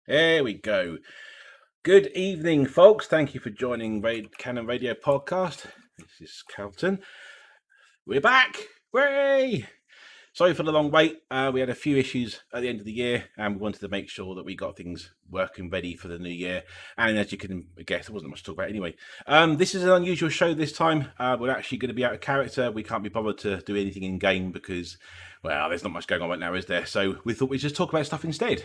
There we go. Good evening, folks. Thank you for joining Canonn Radio Podcast. This is Carlton. We're back. Hooray! Sorry for the long wait. We had a few issues at the end of the year, and we wanted to make sure that we got things working ready for the new year. And as you can guess, there wasn't much to talk about anyway. This is an unusual show this time. We're actually going to be out of character. We can't be bothered to do anything in game because, well, there's not much going on right now, is there? So we thought we'd just talk about stuff instead.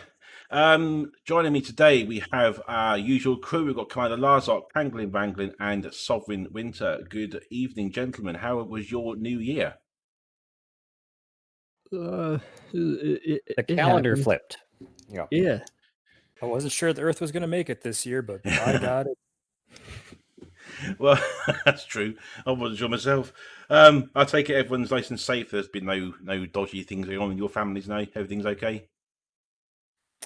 Joining me today, we have our usual crew. We've got Commander Larzok, Pangolin Wrangling, and Sovereign Winter. Good evening, gentlemen. How was your new year? The calendar flipped. Yeah. I wasn't sure the Earth was going to make it this year, but I got it. Well, that's true. I wasn't sure myself. I take it everyone's nice and safe. There's been no dodgy things going on in your families now. Everything's okay?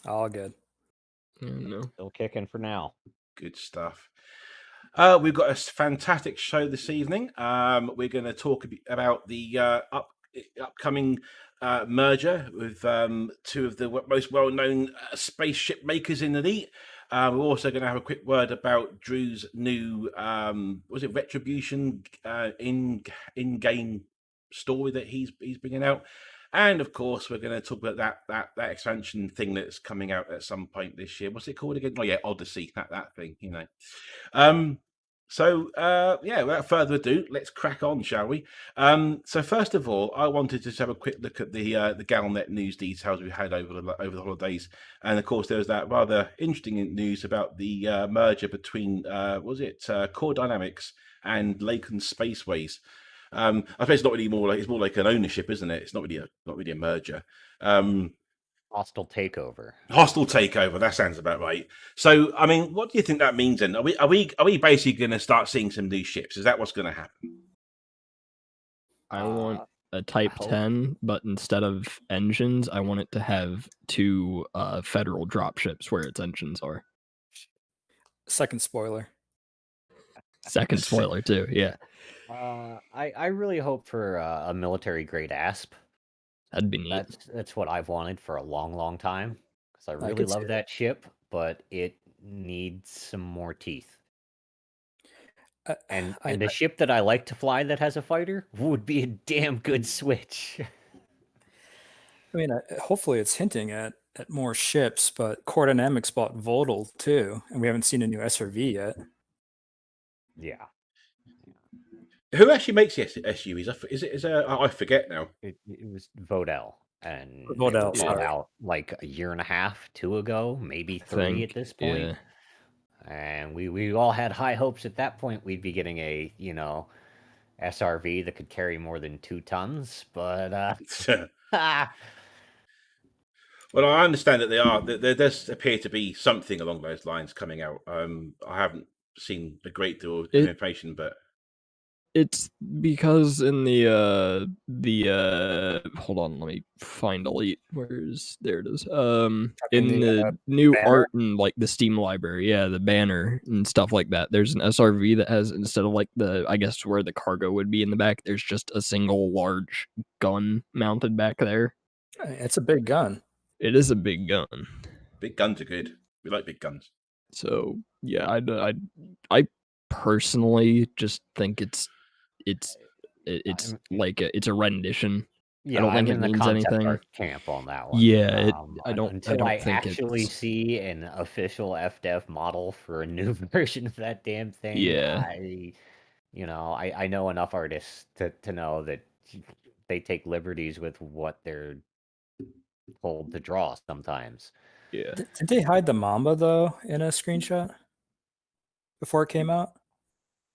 All good. No. Still kicking for now. Good stuff. We've got a fantastic show this evening. We're going to talk about the upcoming merger with two of the most well-known spaceship makers in Elite. We're also going to have a quick word about Drew's new Retribution in-game story that he's bringing out. And of course, we're going to talk about that expansion thing that's coming out at some point this year. What's it called again? Oh yeah, Odyssey. That thing, you know. So without further ado, let's crack on, shall we? So first of all, I wanted to just have a quick look at the Galnet news details we had over the holidays, and of course there was that rather interesting news about the merger between Core Dynamics and Laken Spaceways. I suppose it's not really it's more like an ownership, isn't it? It's not really a merger. Hostile takeover. Hostile takeover. That sounds about right. So, I mean, what do you think that means? Then, are we basically going to start seeing some new ships? Is that what's going to happen? I want a Type 10, but instead of engines, I want it to have two federal dropships where its engines are. Second spoiler. Second spoiler too. Yeah. I really hope for a military grade ASP. That'd be neat. That's what I've wanted for a long time because I really love that ship, but it needs some more teeth. And the ship that I like to fly that has a fighter would be a damn good switch. I mean, hopefully it's hinting at more ships, but Core Dynamics bought Vodal too, and we haven't seen a new SRV yet. Yeah. Who actually makes the SUVs? I forget now. It was Vodal, and Vodal it was out like a year and a half, 2 ago, maybe 3 at this point. Yeah. And we all had high hopes at that point we'd be getting a SRV that could carry more than 2 tons, but Well, I understand that there does appear to be something along those lines coming out. I haven't seen a great deal of information, but it's because in the hold on, let me find Elite. There it is. In the new banner? art and like the Steam library, the banner and stuff like that. There's an SRV that has, instead of like I guess where the cargo would be in the back, there's just a single large gun mounted back there. It's a big gun. It is a big gun. Big guns are good. We like big guns. So yeah, I personally just think it's like it's a rendition. Yeah, I don't think I'm it in the means concept anything. art camp on that one. Yeah, I don't until I think actually see an official FDEV model for a new version of that damn thing. Yeah. I know enough artists to know that they take liberties with what they're told to draw sometimes. Yeah. Did they hide the Mamba though in a screenshot before it came out?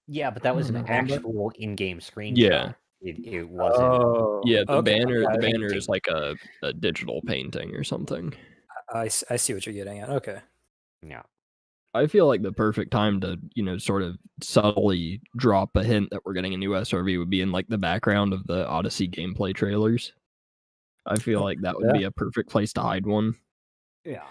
Yeah, but that was an Mamba? actual in-game screenshot. Yeah. It wasn't. Yeah, the okay. banner is like a digital painting or something. I see what you're getting at. Okay. Yeah. I feel like the perfect time to, sort of subtly drop a hint that we're getting a new SRV would be in like the background of the Odyssey gameplay trailers. I feel like that would be a perfect place to hide one. Yeah.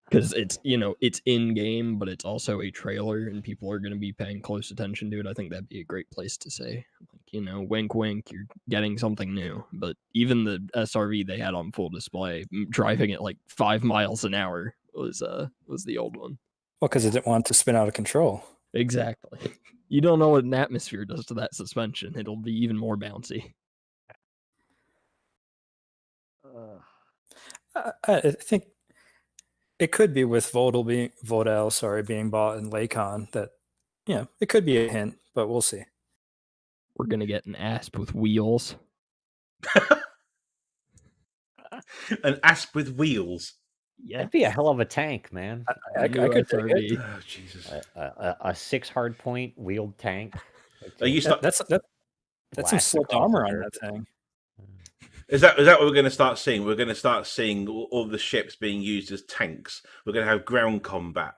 Because it's, it's in game, but it's also a trailer and people are going to be paying close attention to it. I think that'd be a great place to say, like, wink, wink, you're getting something new. But even the SRV they had on full display, driving at like 5 miles an hour, was the old one. Well, because it didn't want to spin out of control. Exactly. You don't know what an atmosphere does to that suspension. It'll be even more bouncy. I think it could be with Vodal being bought in Lakon that, it could be a hint, but we'll see. We're gonna get an asp with wheels. An asp with wheels. Yeah, That'd be a hell of a tank, man. I could take it. Oh Jesus! A 6 hardpoint wheeled tank. Are you start, That's some blast slick across armor the on dirt. that thing. Is that what we're going to start seeing? We're going to start seeing all the ships being used as tanks. We're going to have ground combat.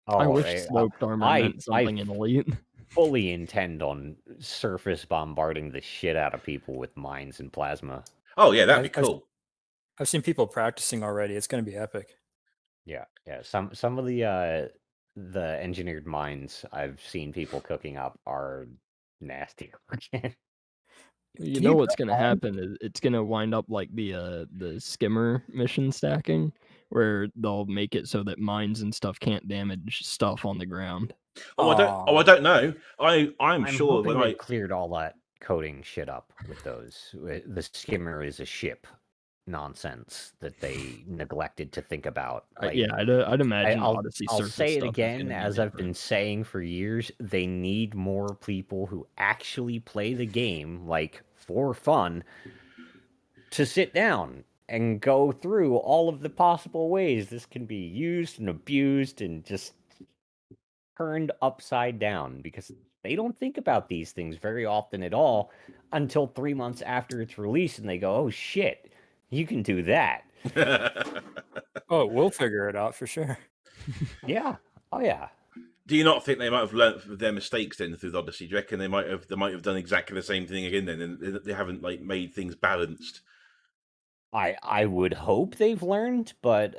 Oh, I wish sloped armor meant something in Elite. fully intend on surface bombarding the shit out of people with mines and plasma. Oh yeah, that'd be cool. I've seen people practicing already. It's going to be epic. Yeah. Some of the engineered mines I've seen people cooking up are nasty looking. You know what's gonna happen is it's gonna wind up like the skimmer mission stacking, where they'll make it so that mines and stuff can't damage stuff on the ground. I don't know. I'm sure hoping when they've cleared all that coding shit up with those. The skimmer is a ship nonsense that they neglected to think about. I'd imagine Odyssey I'll surface say it stuff is again, gonna be as I've different. been saying for years, they need more people who actually play the game, like, for fun, to sit down and go through all of the possible ways this can be used and abused and just turned upside down, because they don't think about these things very often at all until 3 months after it's released, and they go, oh shit, you can do that. Oh, we'll figure it out for sure. Yeah. Oh yeah. Do you not think they might have learnt from their mistakes then through the Odyssey? Do you reckon they might have done exactly the same thing again then, and they haven't like made things balanced? I would hope they've learned, but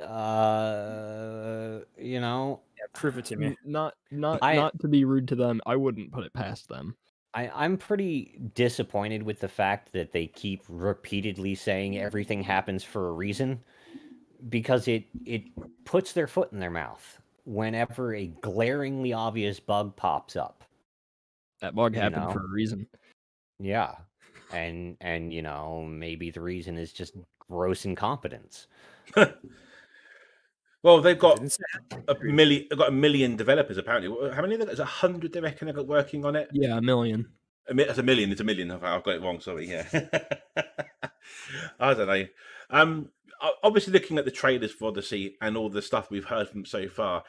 Prove it to me. Not to be rude to them, I wouldn't put it past them. I'm pretty disappointed with the fact that they keep repeatedly saying everything happens for a reason, because it puts their foot in their mouth whenever a glaringly obvious bug pops up. That bug happened for a reason. Yeah. And maybe the reason is just gross incompetence. Well, they've got a million developers apparently. How many? There's 100. They reckon they've got working on it. Yeah, 1 million. It's a million. It's a million. I've got it wrong. Sorry. Yeah. I don't know. Obviously, looking at the trailers for Odyssey and all the stuff we've heard from so far,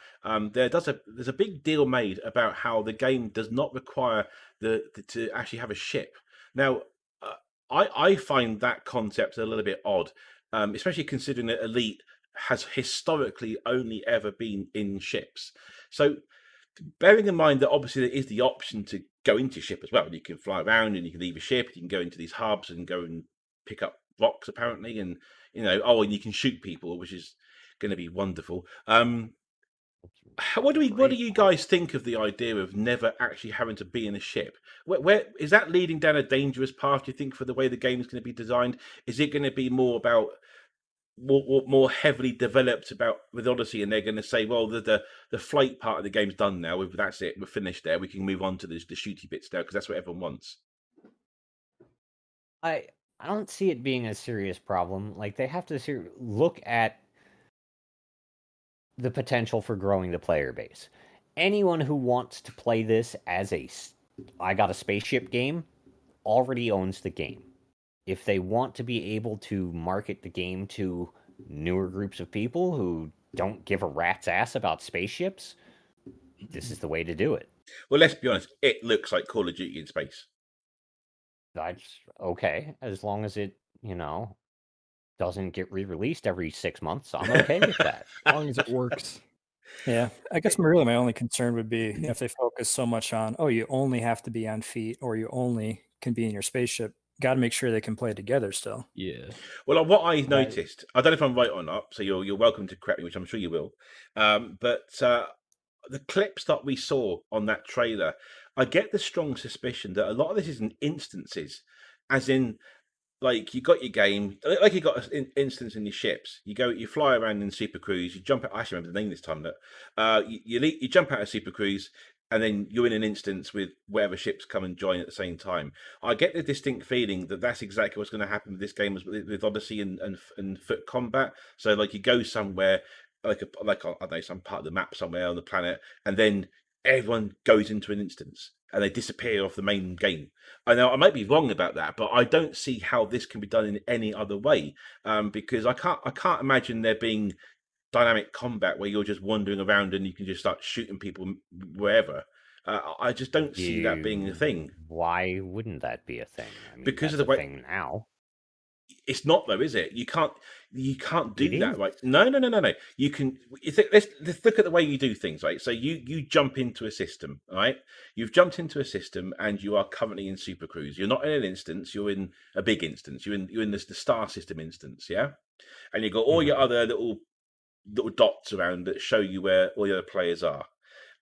there's a big deal made about how the game does not require to actually have a ship. Now, I find that concept a little bit odd, especially considering that Elite has historically only ever been in ships. So, bearing in mind that obviously there is the option to go into ship as well. You can fly around and you can leave a ship. You can go into these hubs and go and pick up rocks apparently, and and you can shoot people, which is going to be wonderful. What do you guys think of the idea of never actually having to be in a ship? Where is that leading down a dangerous path, do you think, for the way the game is going to be designed? Is it going to be more about more heavily developed with Odyssey, and they're going to say, well, the flight part of the game's done now, that's it, we're finished there, we can move on to the shooty bits now, because that's what everyone wants? I don't see it being a serious problem. Like, they have to look at the potential for growing the player base. Anyone who wants to play this as I got a spaceship game already owns the game. If they want to be able to market the game to newer groups of people who don't give a rat's ass about spaceships, this is the way to do it. Well, let's be honest, it looks like Call of Duty in space. That's okay, as long as it, doesn't get re-released every 6 months. I'm okay with that. As long as it works. Yeah, I guess really my only concern would be if they focus so much on, you only have to be on feet or you only can be in your spaceship. Got to make sure they can play together still. Yeah. Well, what I noticed, I don't know if I'm right or not, so you're welcome to correct me, which I'm sure you will. But the clips that we saw on that trailer, I get the strong suspicion that a lot of this is in instances, as in like you got your game, like you got an instance in your ships. You fly around in Super Cruise. You jump out. I actually remember the name this time. That you jump out of Super Cruise, and then you're in an instance with whatever ships come and join at the same time. I get the distinct feeling that that's exactly what's going to happen with this game with Odyssey and foot combat. So like you go somewhere like I don't know, some part of the map somewhere on the planet, and then everyone goes into an instance and they disappear off the main game. I know I might be wrong about that, but I don't see how this can be done in any other way, because I can't imagine there being dynamic combat where you're just wandering around and you can just start shooting people wherever. I just don't see that being a thing. Why wouldn't that be a thing? I mean, Because of that's the way a thing now. It's not though, is it? You can't do It that, is. right? No. You can. Let's look at the way you do things, right? So you jump into a system, right? You've jumped into a system, and you are currently in Super Cruise. You're not in an instance. You're in a big instance. You're in the star system instance, yeah. And you've got all your other little dots around that show you where all the other players are,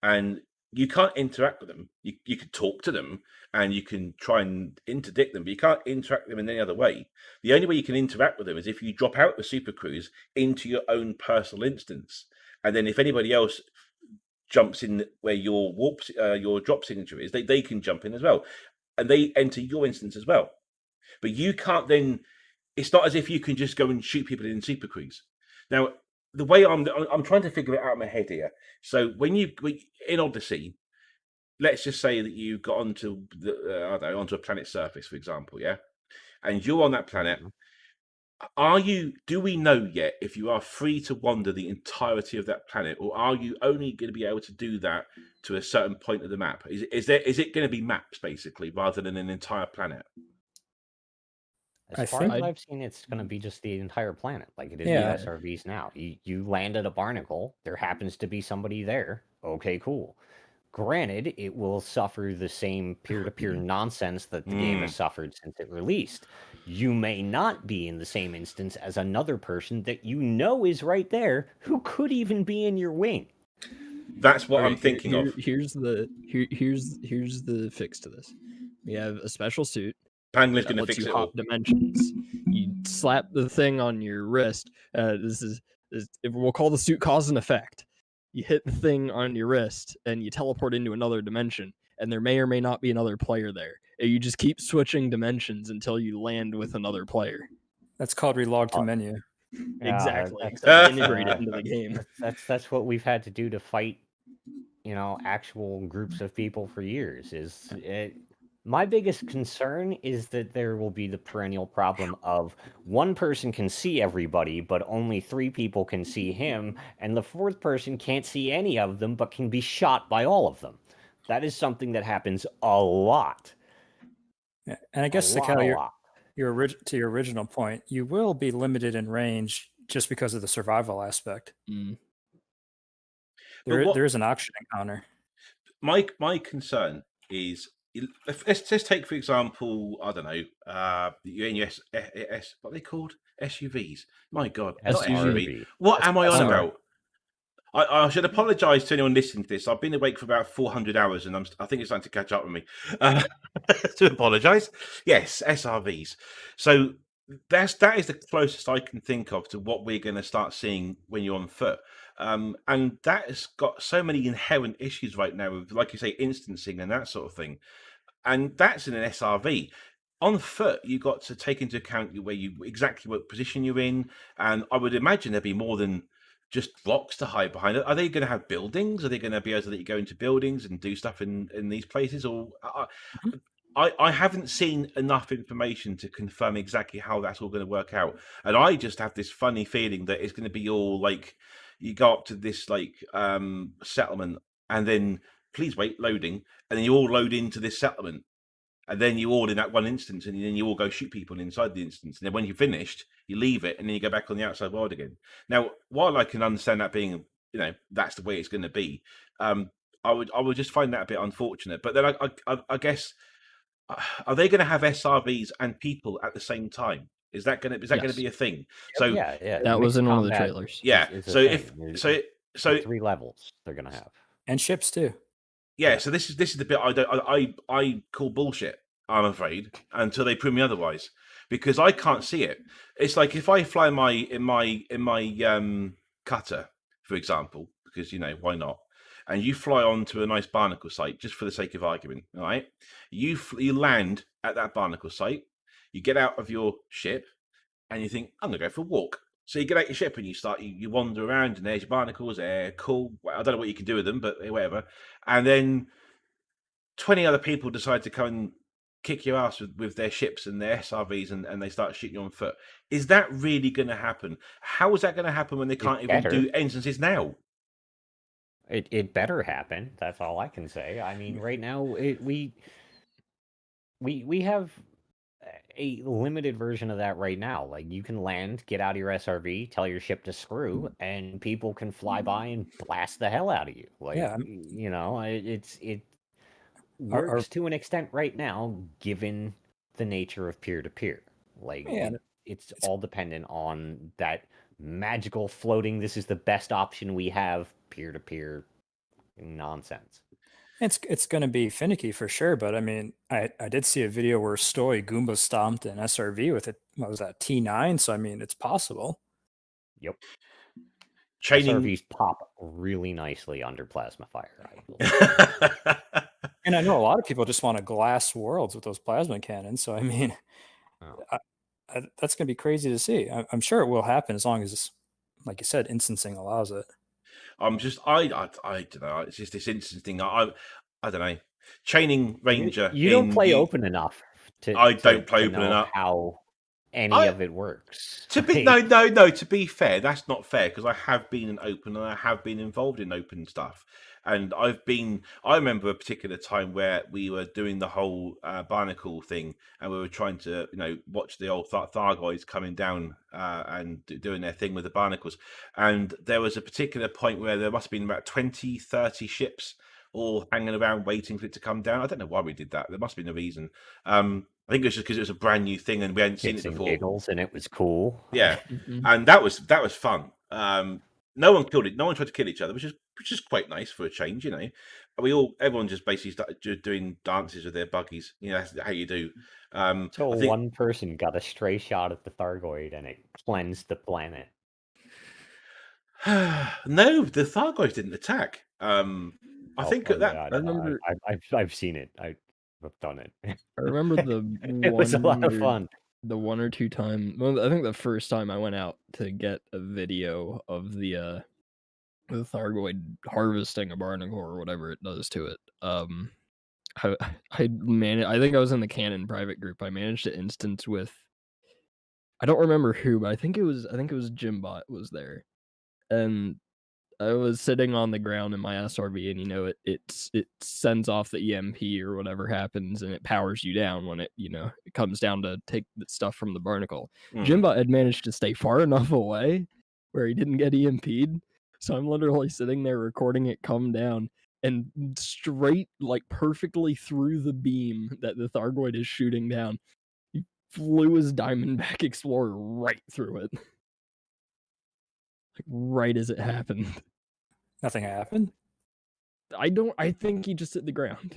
and you can't interact with them. You can talk to them and you can try and interdict them, but you can't interact with them in any other way. The only way you can interact with them is if you drop out the Super Cruise into your own personal instance, and then if anybody else jumps in where your your drop signature is, they can jump in as well, and they enter your instance as well. But you can't then. It's not as if you can just go and shoot people in Super Cruise. Now, the way I'm trying to figure it out in my head here. So when in Odyssey, let's just say that you got onto onto a planet's surface, for example, yeah, and you're on that planet. Do we know yet if you are free to wander the entirety of that planet, or are you only going to be able to do that to a certain point of the map? Is it going to be maps basically rather than an entire planet? As far as I've seen, it's going to be just the entire planet, like it is the SRVs now. You land at a barnacle, there happens to be somebody there. Okay, cool. Granted, it will suffer the same peer-to-peer nonsense that the game has suffered since it released. You may not be in the same instance as another person that you know is right there, who could even be in your wing. That's what I'm thinking of. Here's the fix to this. We have a special suit. Pangolin's going to fix it all. Dimensions. You slap the thing on your wrist. We'll call the suit cause and effect. You hit the thing on your wrist and you teleport into another dimension, and there may or may not be another player there. And you just keep switching dimensions until you land with another player. That's called relog to menu. Exactly. Integrate it into the game. That's what we've had to do to fight, actual groups of people for years. My biggest concern is that there will be the perennial problem of one person can see everybody, but only 3 people can see him, and the 4th person can't see any of them, but can be shot by all of them. That is something that happens a lot. Yeah. And I guess to your original point, you will be limited in range just because of the survival aspect. There is an oxygen encounter. My concern is, let's take for example, I don't know, your what are they called? SUVs. My God, SUV. What am I on about? I should apologise to anyone listening to this. I've been awake for about 400 hours, and I think it's starting to catch up with me. To apologise. Yes, SRVs. So that is the closest I can think of to what we're going to start seeing when you're on foot. And that has got so many inherent issues right now with, like you say, instancing and that sort of thing. And that's in an SRV. On foot, you've got to take into account exactly what position you're in. And I would imagine there'd be more than just rocks to hide behind. Are they going to have buildings? Are they going to be able to let you go into buildings and do stuff in these places? Or I haven't seen enough information to confirm exactly how that's all going to work out. And I just have this funny feeling that it's going to be all like, you go up to this settlement, and then please wait, loading, and then you all load into this settlement, and then you all in that one instance, and then you all go shoot people inside the instance, and then when you're finished, you leave it, and then you go back on the outside world again. Now, while I can understand that being, that's the way it's going to be, I would just find that a bit unfortunate. But then I guess, are they going to have SRVs and people at the same time? Is that going to be a thing? So yeah, that was in one of the trailers. Yeah. So 3 levels they're going to have, and ships too. Yeah. So this is the bit I call bullshit, I'm afraid, until they prove me otherwise. because I can't see it. It's like if I fly in my cutter, for example, because why not? And you fly onto a nice barnacle site just for the sake of argument, all right? You land at that barnacle site, you get out of your ship, and you think, I'm gonna go for a walk. So you get out your ship and you wander around, and there's your barnacles. Cool. Well, I don't know what you can do with them, but whatever. And then 20 other people decide to come and kick your ass with their ships and their SRVs, and they start shooting you on foot. Is that really going to happen? How is that going to happen when they can't even do instances now? It better happen. That's all I can say. I mean, right now we have a limited version of that right now. Like, you can land, get out of your SRV, tell your ship to screw, and people can fly by and blast the hell out of you. Like, it works to an extent right now, given the nature of peer-to-peer. Like, it's all dependent on that magical floating, this is the best option we have, peer-to-peer nonsense. It's going to be finicky for sure, but I mean, I did see a video where Stoy Goomba stomped an SRV with it. What was that, T9? So I mean, it's possible. Yep. Training SRVs pop really nicely under plasma fire. And I know a lot of people just want to glass worlds with those plasma cannons. So I mean, that's going to be crazy to see. I'm sure it will happen as long as, like you said, instancing allows it. I don't know. It's just this instant thing. I don't know. Training Ranger. You don't play open enough. I don't play open enough. How any of it works. To be fair, that's not fair, because I have been an open and I have been involved in open stuff. And I remember a particular time where we were doing the whole barnacle thing, and we were trying to, watch the old Thargoids coming down and doing their thing with the barnacles. And there was a particular point where there must have been about 20, 30 ships all hanging around waiting for it to come down. I don't know why we did that. There must have been a reason. I think it was just because it was a brand new thing and we hadn't seen it before. Giggles, and it was cool. Yeah, and that was fun. No one killed it. No one tried to kill each other, which is quite nice for a change. Everyone just basically started doing dances with their buggies. That's how you do. So one person got a stray shot at the Thargoid and it cleansed the planet. No, the Thargoids didn't attack. I think that I remember. I've seen it. I've done it. I remember it was a lot of fun. The one or two time, well, I think the first time I went out to get a video of the Thargoid harvesting a barnacle or whatever it does to it. I think I was in the Canonn private group. I managed to instance with, I don't remember who, but I think it was Jimbot was there, and I was sitting on the ground in my SRV, and it sends off the EMP or whatever happens, and it powers you down when it comes down to take the stuff from the barnacle. Jimbot had managed to stay far enough away where he didn't get EMP'd, so I'm literally sitting there recording it come down, and straight, like perfectly through the beam that the Thargoid is shooting down, he flew his Diamondback Explorer right through it. Right as it happened. Nothing happened? I think he just hit the ground.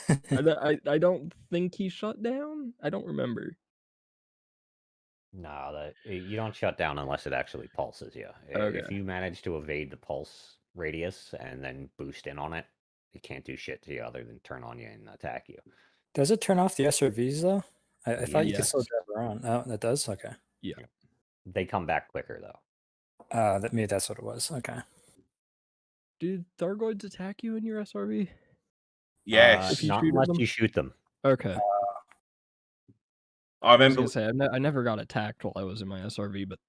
I don't think he shut down. I don't remember. No, you don't shut down unless it actually pulses you. Okay. If you manage to evade the pulse radius and then boost in on it, it can't do shit to you other than turn on you and attack you. Does it turn off the SRVs though? I thought you could still drive around. Oh, that does? Okay. Yeah. They come back quicker though. Maybe that's what it was. Okay. Did Thargoids attack you in your SRV? Yes. Not unless you shoot them. Okay. I remember. I was gonna say, I never got attacked while I was in my SRV, but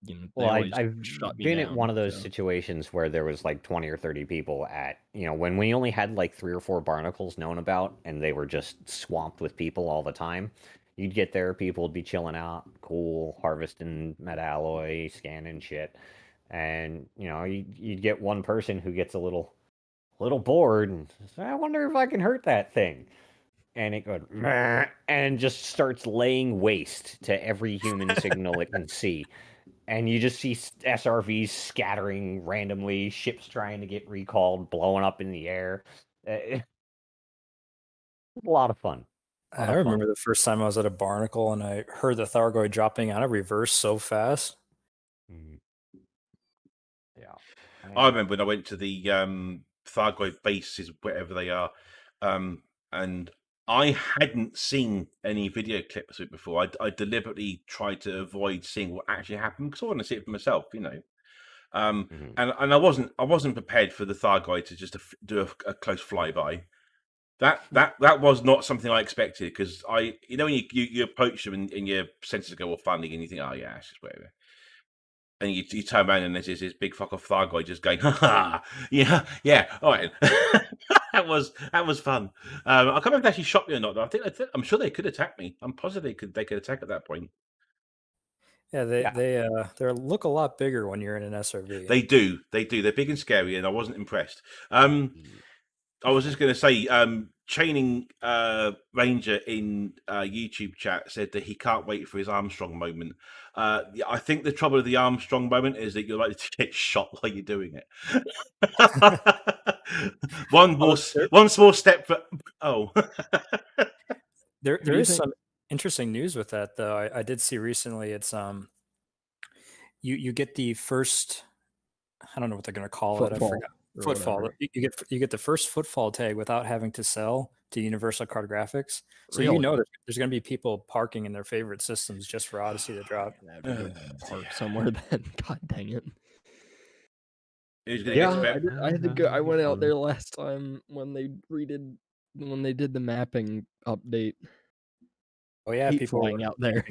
I've been at one of those situations where there was like 20 or 30 people at, when we only had like 3 or 4 barnacles known about, and they were just swamped with people all the time. You'd get there, people would be chilling out, cool, harvesting metalloy, scanning shit, and you'd get one person who gets a little bored and says, I wonder if I can hurt that thing. And it goes, and just starts laying waste to every human signal it can see. And you just see SRVs scattering randomly, ships trying to get recalled, blowing up in the air. It's a lot of fun. I remember the first time I was at a barnacle and I heard the Thargoid dropping out of reverse so fast. Yeah. I remember when I went to the Thargoid bases, wherever they are, and I hadn't seen any video clips of it before. I deliberately tried to avoid seeing what actually happened because I want to see it for myself, you know. And I wasn't prepared for the Thargoid to just do a close flyby. That was not something I expected because when you approach them and your senses go all funny and you think, oh yeah, it's just whatever. And you turn around and there's this big fuck off Thargoid just going, ha, yeah, all right. that was fun. I can't remember if they actually shot me or not. Though. I'm sure they could attack me. I'm positive they could attack at that point. Yeah, they look a lot bigger when you're in an SRV. They do. They're big and scary, and I wasn't impressed. I was just going to say, Training Ranger in YouTube chat said that he can't wait for his Armstrong moment. I think the trouble with the Armstrong moment is that you're likely to get shot while you're doing it. One small step for There is some interesting news with that though. I did see recently. It's you get the first. I don't know what they're going to call it. I forgot. Footfall. You get the first footfall tag without having to sell to Universal Card Graphics. So you know that there's going to be people parking in their favorite systems just for Odyssey to drop. Park somewhere then. God dang it. I had to go. I went out there last time when they did the mapping update. Oh yeah, people flying out there.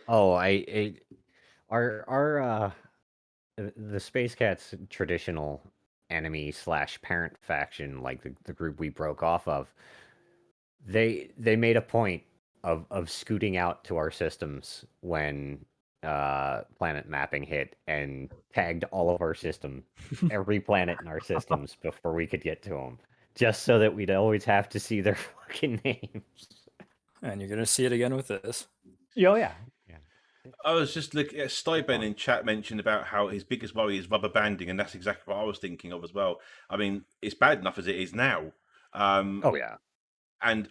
Oh, the Space Cats traditional enemy / parent faction, like the group we broke off of, they made a point of scooting out to our systems when planet mapping hit and tagged all of our system, every planet in our systems before we could get to them, just so that we'd always have to see their fucking names. And you're gonna see it again with this. Oh yeah. I was just looking at Styben in chat mentioned about how his biggest worry is rubber banding, and that's exactly what I was thinking of as well. I mean, it's bad enough as it is now. Oh yeah. And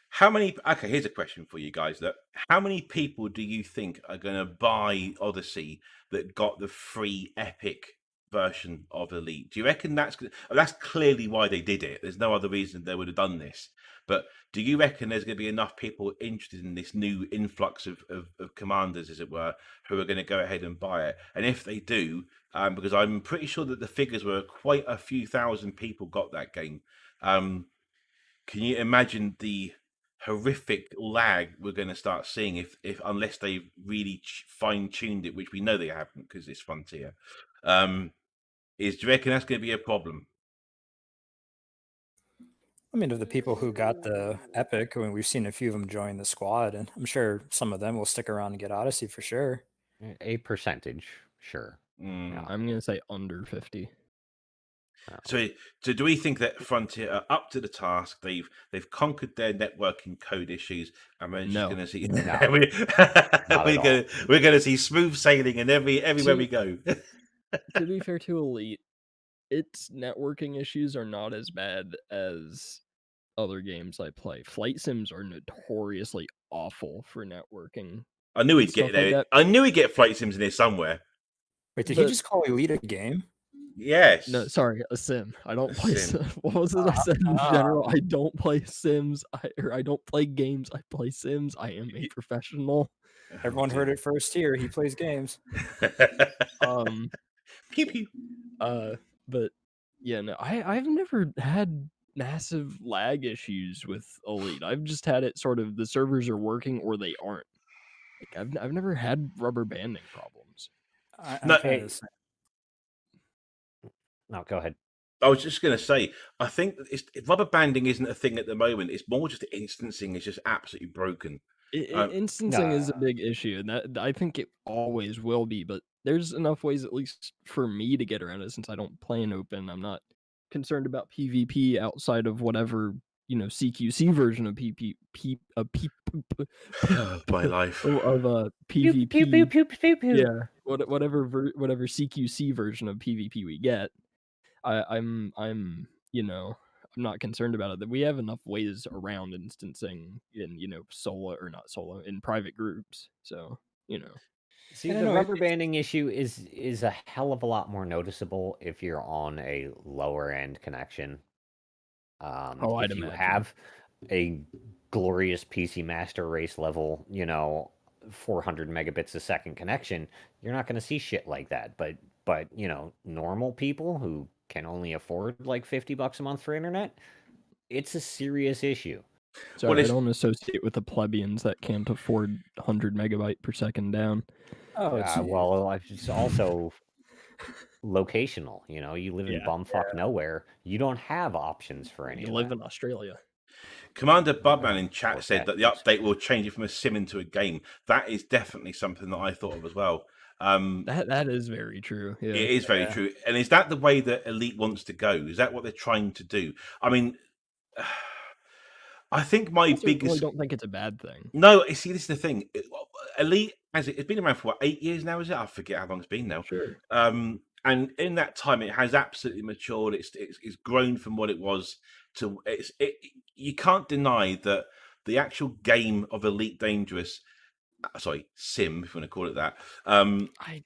how many? Okay, here's a question for you guys. How many people do you think are going to buy Odyssey that got the free Epic version of Elite? Do you reckon that's clearly why they did it? There's no other reason they would have done this. But do you reckon there's going to be enough people interested in this new influx of commanders, as it were, who are going to go ahead and buy it? And if they do, because I'm pretty sure that the figures were quite a few thousand people got that game. Can you imagine the horrific lag we're going to start seeing if unless they really fine-tuned it, which we know they haven't because it's Frontier? Do you reckon that's going to be a problem? I mean, of the people who got the Epic, I mean, we've seen a few of them join the squad, and I'm sure some of them will stick around and get Odyssey for sure. A percentage, sure. Yeah, I'm going to say under 50. So do we think that Frontier are up to the task? They've conquered their networking code issues, and we're just going to see. We're going to see smooth sailing in everywhere we go. To be fair to Elite, its networking issues are not as bad as other games I play. Flight sims are notoriously awful for networking. I knew he'd get there. I knew he'd get flight sims in there somewhere. Wait, did he just call Elite a game? Yes. No, sorry, a sim. I don't play sim. What was it I said in general? I don't play sims. I don't play games. I play sims. I am a professional. Everyone heard it first here. He plays games. Pew pew. But yeah, no, I've never had massive lag issues with Elite. I've just had it sort of the servers are working or they aren't. Like I've never had rubber banding problems. No, go ahead. I was just going to say, I think rubber banding isn't a thing at the moment. It's more just instancing is just absolutely broken. Instancing is a big issue, and that I think it always will be. But there's enough ways, at least for me, to get around it. Since I don't play in open, I'm not concerned about PvP outside of whatever CQC version of my life of PvP. Yeah, whatever CQC version of PvP we get. I'm I'm not concerned about it. That we have enough ways around instancing in solo or not solo in private groups. So See, the rubber banding issue is a hell of a lot more noticeable if you're on a lower end connection. I'd if you imagine. have a glorious PC Master Race level, 400 megabits a second connection, you're not going to see shit like that. But normal people who can only afford like $50 a month for internet, it's a serious issue. So I don't associate with the plebeians that can't afford 100 megabyte per second down. Oh, it's also locational. You live in bumfuck nowhere. You don't have options for any. You live in Australia. Commander Bubman in chat said that the update will change it from a sim into a game. That is definitely something that I thought of as well. That is very true. Yeah. It is very true. And is that the way that Elite wants to go? Is that what they're trying to do? I mean, I think my biggest. I don't think it's a bad thing. No, see, this is the thing. Elite, it's been around for 8 years now, is it? I forget how long it's been now. Sure. And in that time, it has absolutely matured. It's grown from what it was to. You can't deny that the actual game of Elite Dangerous, sim, if you want to call it that. I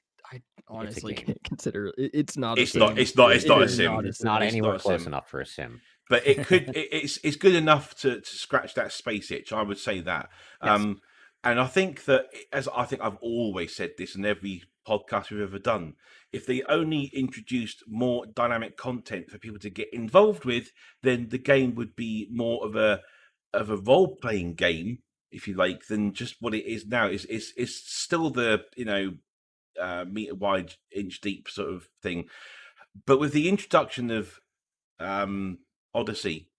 honestly can't consider it's not. It's not a sim. It's not anywhere close enough for a sim. But it could. It's good enough to scratch that space itch. I would say that. Yes. And I think that, as I think I've always said this in every podcast we've ever done, if they only introduced more dynamic content for people to get involved with, then the game would be more of a role playing game, if you like, than just what it is now. It's still the meter wide, inch deep sort of thing, but with the introduction of Odyssey,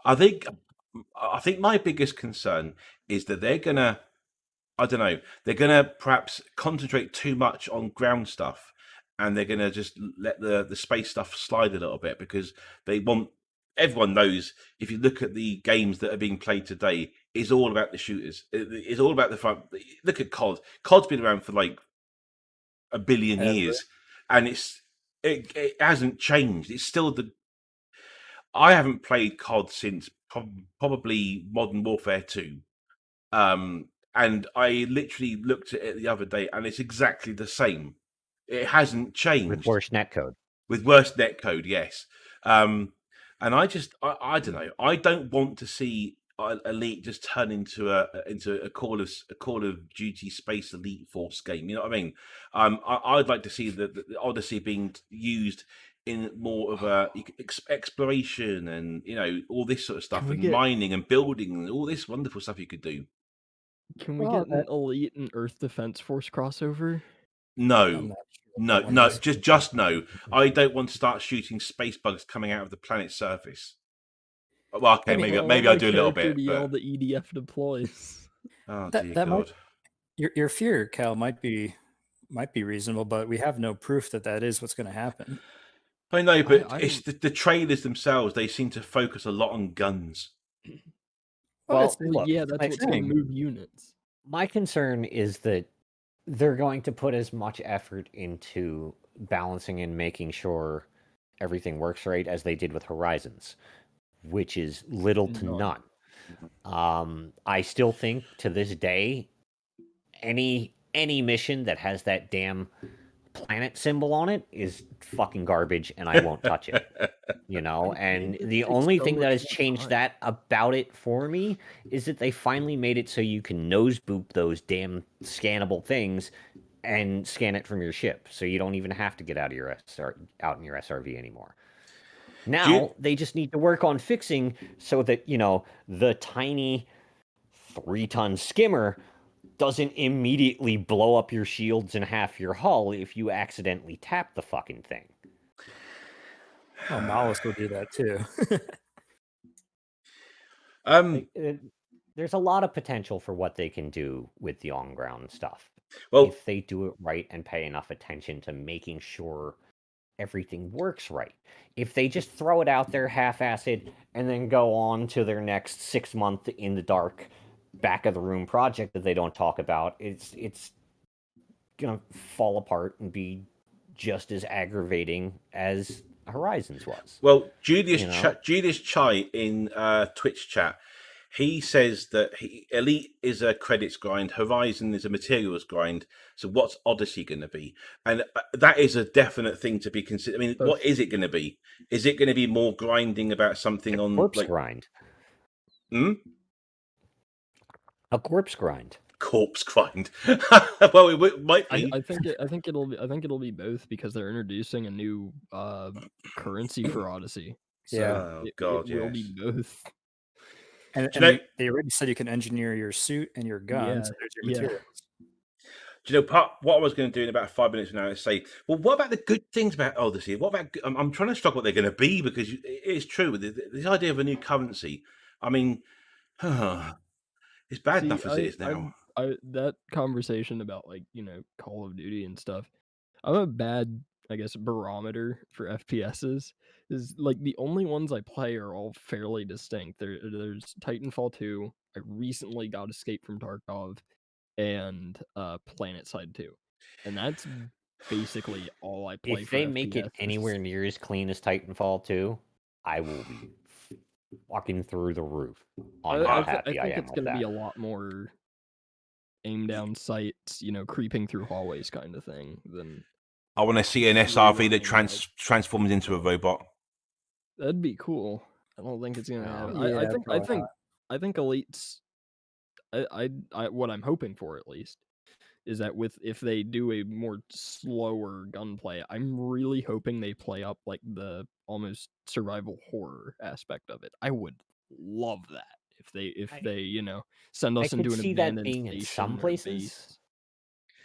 I think my biggest concern is that they're gonna perhaps concentrate too much on ground stuff, and they're gonna just let the space stuff slide a little bit, because everyone knows, if you look at the games that are being played today, it's all about the shooters. It's all about the front. Look at COD. COD's been around for like a billion years, and it hasn't changed. It's still I haven't played COD since probably Modern Warfare 2. And I literally looked at it the other day, and it's exactly the same. It hasn't changed. With worse netcode. With worse netcode, yes. And I don't know. I don't want to see Elite just turn into a Call of Duty Space Elite Force game. You know what I mean? I'd like to see the Odyssey being used in more of a exploration, and all this sort of stuff, and mining and building and all this wonderful stuff you could do. Can we get an Elite and Earth Defense Force crossover? No. Just no. I don't want to start shooting space bugs coming out of the planet's surface. Well, okay, maybe I do a little bit. All the EDF deploys. Oh dear God! Your fear, Cal, might be reasonable, but we have no proof that is what's going to happen. I know, but it's the trailers themselves. They seem to focus a lot on guns. Well, that's what's going to move units. My concern is that they're going to put as much effort into balancing and making sure everything works right as they did with Horizons, which is little to none. I still think to this day, any mission that has that damn planet symbol on it is fucking garbage, and I won't touch it. And the only thing that has changed that about it for me is that they finally made it so you can nose boop those damn scannable things and scan it from your ship, so you don't even have to get out in your SRV anymore. Now they just need to work on fixing so that the tiny 3-ton skimmer doesn't immediately blow up your shields and half your hull if you accidentally tap the fucking thing. Oh, Malice will do that too. There's a lot of potential for what they can do with the on-ground stuff. Well, if they do it right and pay enough attention to making sure everything works right. If they just throw it out there half-assed and then go on to their next 6-month in the dark back of the room project that they don't talk about, it's gonna fall apart and be just as aggravating as Horizons was. Well, Julius Chai in Twitch chat, he says that Elite is a credits grind, Horizon is a materials grind. So what's Odyssey going to be? And that is a definite thing to be considered. I mean, what is it going to be? Is it going to be more grinding about something on corpse grind? A corpse grind. Corpse grind. Well, it might be. I think it'll be both, because they're introducing a new currency for Odyssey. So it will be both. And they already said you can engineer your suit and your guns. So there's your materials. Do you know, what I was going to do in about 5 minutes now is say, well, what about the good things about Odyssey? What about? I'm trying to struggle what they're going to be, because it's true with this idea of a new currency. I mean, it's bad enough as it is now. That conversation about, like, Call of Duty and stuff, I'm a bad, I guess, barometer for FPSs. Is like the only ones I play are all fairly distinct. There's Titanfall 2. I recently got Escape from Tarkov, and PlanetSide 2, and that's basically all I play. If they make it anywhere near as clean as Titanfall 2, I will be walking through the roof on how happy I am. I think it's going to be a lot more aim down sights, creeping through hallways kind of thing. Than I want to see an SRV that transforms into a robot. That'd be cool. I don't think it's going to happen. I think Elite's. What I'm hoping for, at least, is that if they do a more slower gunplay, I'm really hoping they play up like the almost survival horror aspect of it. I would love that if they send us into an abandoned station in some places.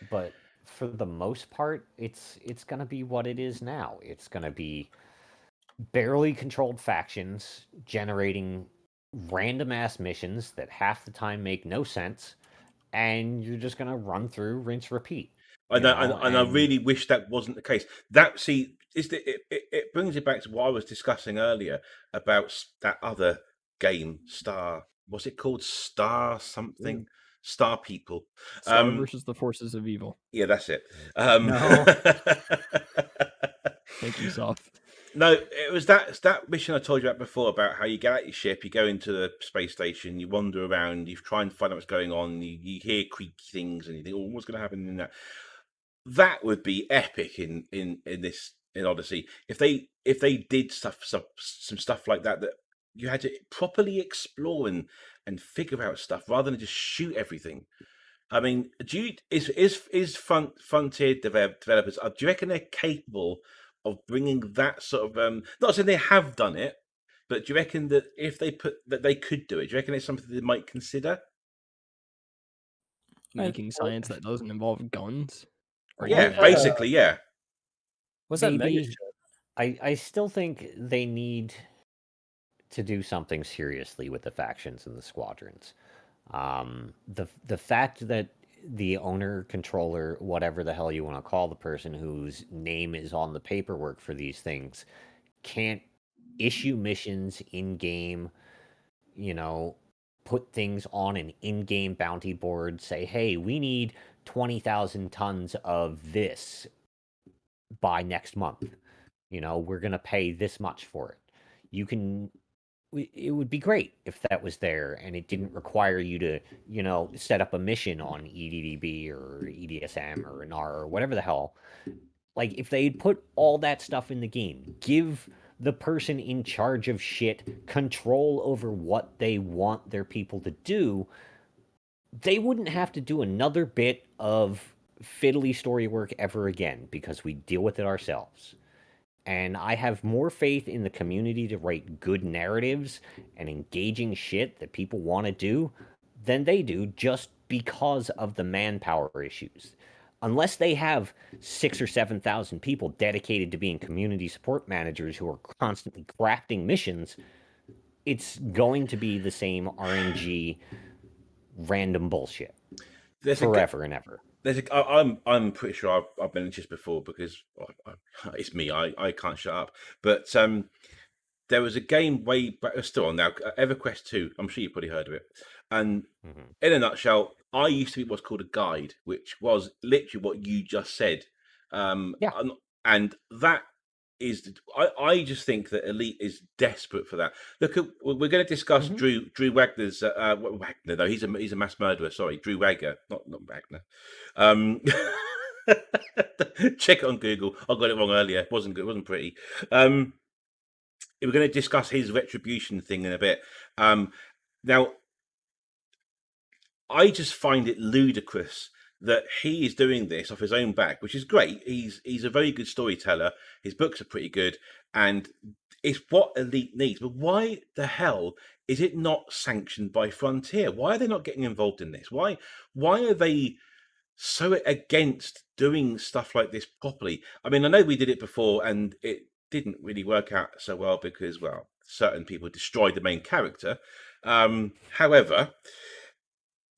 But for the most part, it's gonna be what it is now. It's gonna be barely controlled factions generating random ass missions that half the time make no sense, and you're just gonna run through, rinse, repeat. And I really wish that wasn't the case. It brings it back to what I was discussing earlier about that other game, Star. What's it called? Star something. Star People. Star versus the Forces of Evil. Yeah, that's it. No. Thank you, Soft. No, it was that mission I told you about before, about how you get out your ship, you go into the space station, you wander around, you try and find out what's going on, you hear creaky things, and you think, "Oh, what's going to happen in that?" That would be epic in Odyssey if they did some stuff like that you had to properly explore and figure out stuff rather than just shoot everything. I mean, is Frontier developers? Do you reckon they're capable of bringing that sort of not saying they have done it, but do you reckon that if they they could do it? Do you reckon it's something they might consider? Making science that doesn't involve guns? Basically, yeah. What's that? I still think they need to do something seriously with the factions and the squadrons. The fact that the owner, controller, whatever the hell you want to call the person whose name is on the paperwork for these things, can't issue missions in-game, put things on an in-game bounty board, say, hey, we need 20,000 tons of this by next month. We're going to pay this much for it. It would be great if that was there and it didn't require you to, set up a mission on EDDB or EDSM or NAR or whatever the hell. Like, if they'd put all that stuff in the game, give the person in charge of shit control over what they want their people to do, they wouldn't have to do another bit of fiddly story work ever again, because we deal with it ourselves. And I have more faith in the community to write good narratives and engaging shit that people want to do than they do, just because of the manpower issues. Unless they have 6,000 or 7,000 people dedicated to being community support managers who are constantly crafting missions, it's going to be the same RNG random bullshit forever and ever. I'm pretty sure I've mentioned this before, because it's me. I can't shut up. But there was a game way back, still on now, EverQuest 2. I'm sure you've probably heard of it. And in a nutshell, I used to be what's called a guide, which was literally what you just said. And that I just think that Elite is desperate for that. Look, we're going to discuss Drew Wagner's Wagner though. He's a mass murderer. Sorry, Drew Wagar, not Wagner. Check it on Google. I got it wrong earlier. It wasn't good. It wasn't pretty. We're going to discuss his Retribution thing in a bit. Now, I just find it ludicrous that he is doing this off his own back, which is great. He's a very good storyteller. His books are pretty good, and it's what Elite needs. But why the hell is it not sanctioned by Frontier? Why are they not getting involved in this? Why are they so against doing stuff like this properly? I mean, I know we did it before, and it didn't really work out so well because, well, certain people destroyed the main character. However,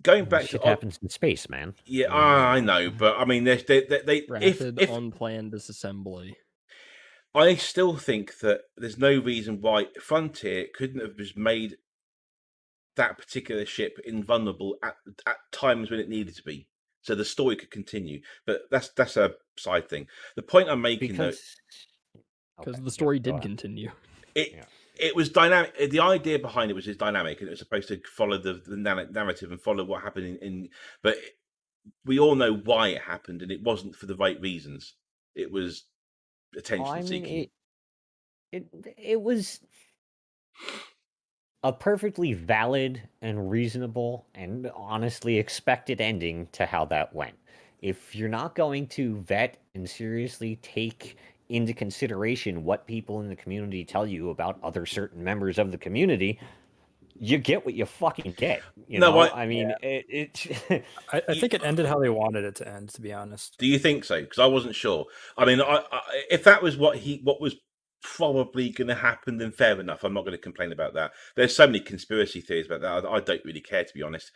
going back shit to happens in space, man. Yeah, I know, but I mean, they rapid unplanned disassembly. I still think that there's no reason why Frontier couldn't have just made that particular ship invulnerable at times when it needed to be, so the story could continue. But that's a side thing. The point I'm making, because the story did continue. It was dynamic. The idea behind it was dynamic, and it was supposed to follow the narrative and follow what happened but we all know why it happened, and it wasn't for the right reasons. It was attention seeking. It was a perfectly valid and reasonable and honestly expected ending to how that went. If you're not going to vet and seriously take into consideration what people in the community tell you about other certain members of the community, you get what you fucking get. I mean, I think it ended how they wanted it to end, to be honest. Do you think so? Because I wasn't sure. I mean, if that was what was probably going to happen, then fair enough. I'm not going to complain about that. There's so many conspiracy theories about that. I don't really care, to be honest.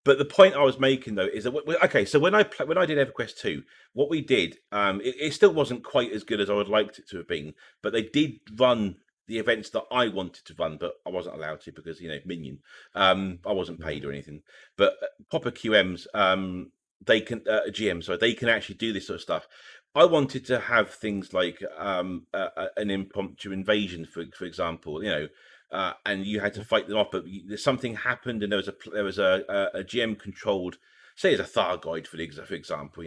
But the point I was making though is that okay. So when I did EverQuest 2, what we did, it still wasn't quite as good as I would liked it to have been. But they did run the events that I wanted to run, but I wasn't allowed to because Minion. I wasn't paid or anything. But proper QMs, they can GM, so they can actually do this sort of stuff. I wanted to have things like an impromptu invasion, for example, and you had to fight them off. But something happened, and there was a GM controlled, say, it's a Thargoid, for example,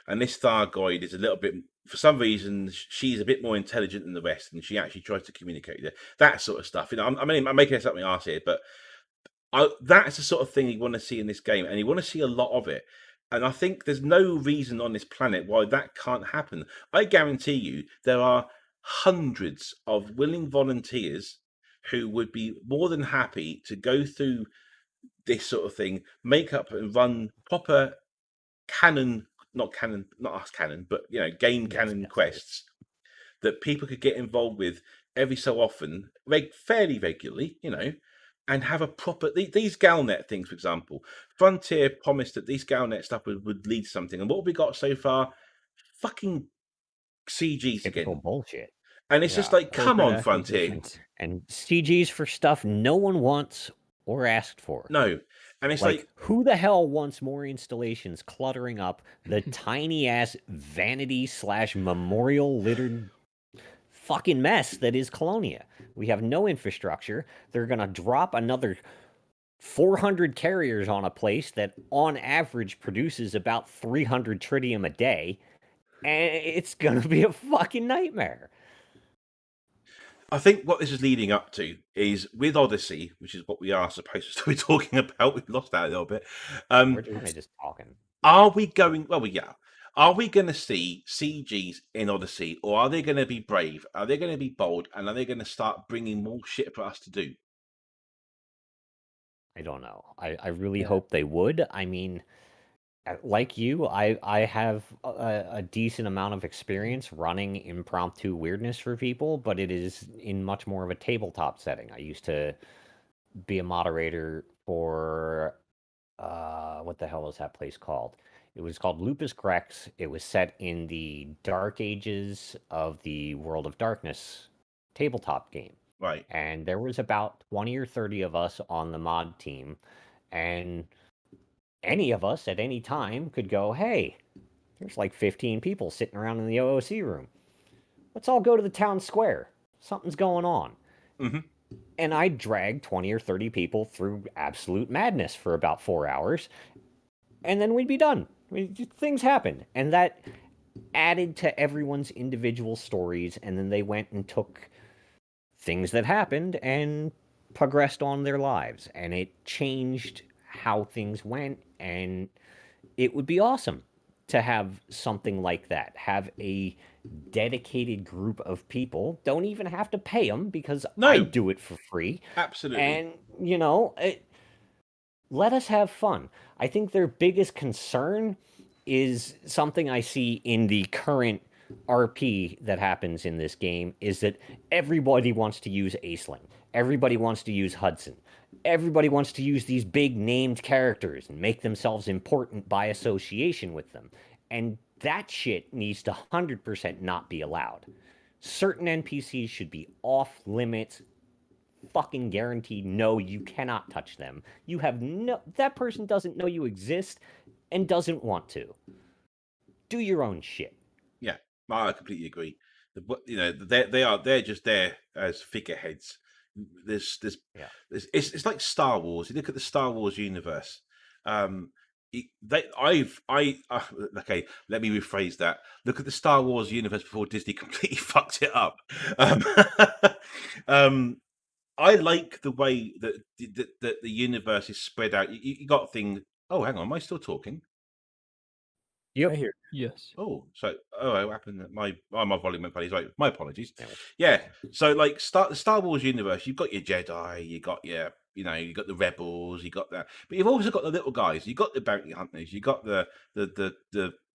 and this Thargoid is a little bit, for some reason, she's a bit more intelligent than the rest, and she actually tries to communicate with it. That sort of stuff. I'm making this up my arse here, but that's the sort of thing you want to see in this game, and you want to see a lot of it. And I think there's no reason on this planet why that can't happen. I guarantee you there are hundreds of willing volunteers who would be more than happy to go through this sort of thing, make up and run proper Canonn, not us Canonn, but game Canonn quests that people could get involved with every so often, fairly regularly, and have a proper these Galnet things, for example. Frontier promised that these Galnet stuff would lead to something, and what have we got so far? Fucking CGs typical again. Bullshit. And it's just like, come on, Frontier. And CGs for stuff no one wants or asked for. No. And it's like who the hell wants more installations cluttering up the tiny ass vanity/memorial littered fucking mess that is Colonia? We have no infrastructure. They're going to drop another 400 carriers on a place that on average produces about 300 tritium a day. And it's going to be a fucking nightmare. I think what this is leading up to is with Odyssey, which is what we are supposed to be talking about. We've lost that a little bit. We're just talking. Are we going? Well, yeah. Are we going to see CGs in Odyssey, or are they going to be brave? Are they going to be bold? And are they going to start bringing more shit for us to do? I don't know. I really hope they would. I mean, like you, I have a decent amount of experience running impromptu weirdness for people, but it is in much more of a tabletop setting. I used to be a moderator for what the hell was that place called? It was called Lupus Grex. It was set in the dark ages of the World of Darkness tabletop game. Right. And there was about 20 or 30 of us on the mod team, and any of us at any time could go, hey, there's like 15 people sitting around in the OOC room. let's all go to the town square. Something's going on. Mm-hmm. And I'd drag 20 or 30 people through absolute madness for about 4 hours, and then we'd be done. Things happened, and that added to everyone's individual stories, and then they went and took things that happened and progressed on their lives, and it changed how things went, and it would be awesome to have something like that. Have a dedicated group of people. Don't even have to pay them, because I do it for free. Absolutely. And, let us have fun. I think their biggest concern is something I see in the current RP that happens in this game, is that everybody wants to use Aisling. Everybody wants to use Hudson. Everybody wants to use these big named characters and make themselves important by association with them. And that shit needs to 100% not be allowed. Certain NPCs should be off limits, fucking guaranteed. No, you cannot touch them. That person doesn't know you exist and doesn't want to. Do your own shit. Yeah, I completely agree. They're just there as figureheads. It's like Star Wars. You look at the Star Wars universe. Okay, let me rephrase that. Look at the Star Wars universe before Disney completely fucked it up. I like the way that the universe is spread out. You got things. Oh, hang on, am I still talking? Yep. I hear. Yes. What happened? My volume went funny. Right, my apologies. Yeah. So like the Star Wars universe, you've got your Jedi, you got your, you got the rebels, you got that, but you've also got the little guys. You got the bounty hunters, you got the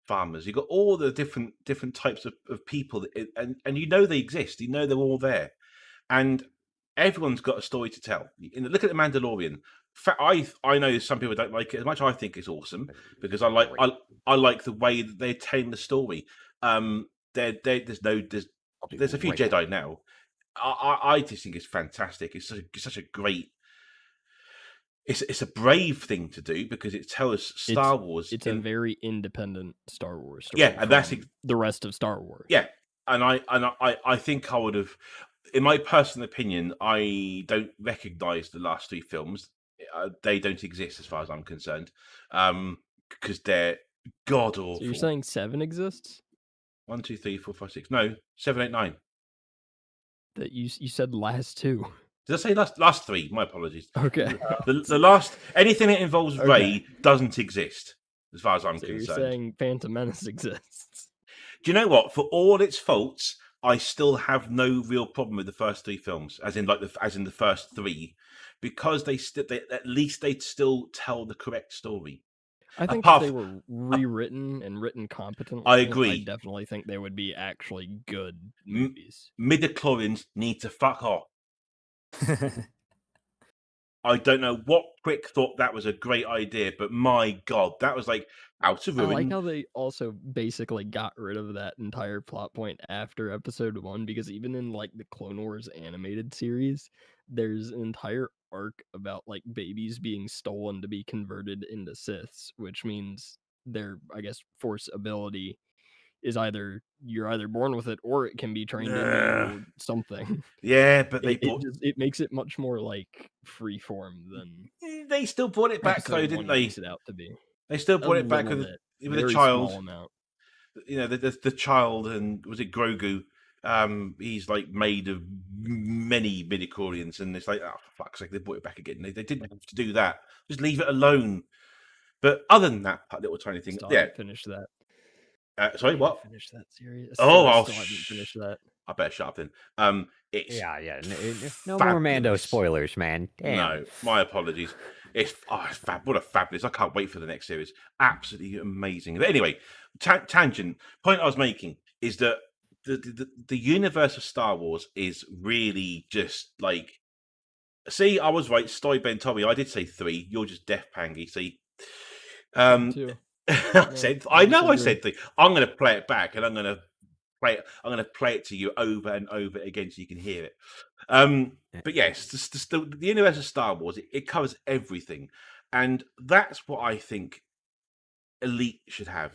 farmers, you got all the different types of people, and they exist. They're all there, and everyone's got a story to tell. Look at the Mandalorian. I know some people don't like it as much. I think it's awesome because I like the way that they tell the story. There's a few Jedi now. I just think it's fantastic. It's such a great. It's a brave thing to do because it tells Star Wars. It's a very independent Star Wars story. Yeah, and that's the rest of Star Wars. Yeah, and I think I would have. In my personal opinion, I don't recognize the last 3 films. They don't exist as far as I'm concerned, because they're god awful. So you're saying 7 exists? 1, 2, 3, 4, 5, 6. No, 7, 8, 9. That you said last 2. Did I say last 3? My apologies. Okay. The last anything that involves Rey doesn't exist as far as I'm concerned. You're saying Phantom Menace exists? Do you know what? For all its faults, I still have no real problem with the first 3 films, as in the first 3, because they at least they'd still tell the correct story. I think if they were rewritten and written competently, I agree. I definitely think they would be actually good movies. Midichlorians need to fuck off. I don't know what prick thought that was a great idea, but my God, that was like out of ruin. I like how they also basically got rid of that entire plot point after episode 1, because even in like the Clone Wars animated series, there's an entire arc about like babies being stolen to be converted into Siths, which means their, I guess, Force ability is you're either born with it or it can be trained into something. Yeah, but it makes it much more like freeform than they still brought it back though, didn't they? Makes it out to be. They still brought it back with a child. Small amount. The child, and was it Grogu? He's like made of many midichlorians, and it's like, oh, for fuck's sake, they brought it back again. They didn't have to do that. Just leave it alone. But other than that little tiny thing, finish that. Sorry, what? Finish that series. I still haven't finished that. I better shut up then. It's no more Mando spoilers, man. Damn. No, my apologies. It's what a fabulous! I can't wait for the next series. Absolutely amazing. But anyway, tangent. Point I was making is that the universe of Star Wars is really just like. See, I was right. Story Ben Tommy. I did say 3. You're just deaf, Pangy. See. 2. I know I said 3. I'm going to play it back, and I'm going to play it to you over and over again so you can hear it. But yes, the universe of Star Wars, it covers everything, and that's what I think Elite should have.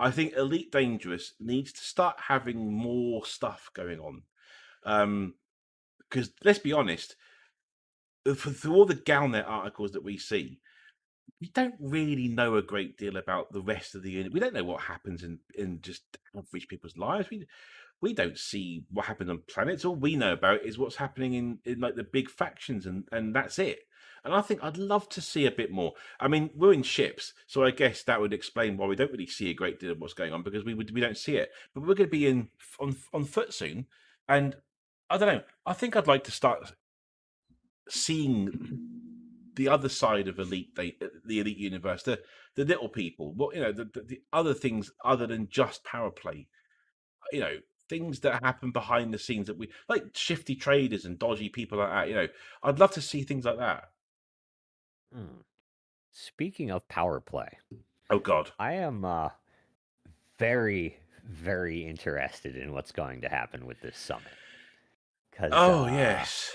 I think Elite Dangerous needs to start having more stuff going on. Because let's be honest, through all the Galnet articles that we see, we don't really know a great deal about the rest of the unit. We don't know what happens in just average people's lives. We don't see what happens on planets. All we know about is what's happening in like the big factions, and that's it. And I think I'd love to see a bit more. I mean, we're in ships, so I guess that would explain why we don't really see a great deal of what's going on, because we don't see it. But we're going to be on foot soon, and I don't know. I think I'd like to start seeing the other side of the Elite universe, the little people, what the other things other than just power play. Things that happen behind the scenes that we like, shifty traders and dodgy people like that. I'd love to see things like that. Speaking of power play, Oh God, I am very, very interested in what's going to happen with this summit. Because yes,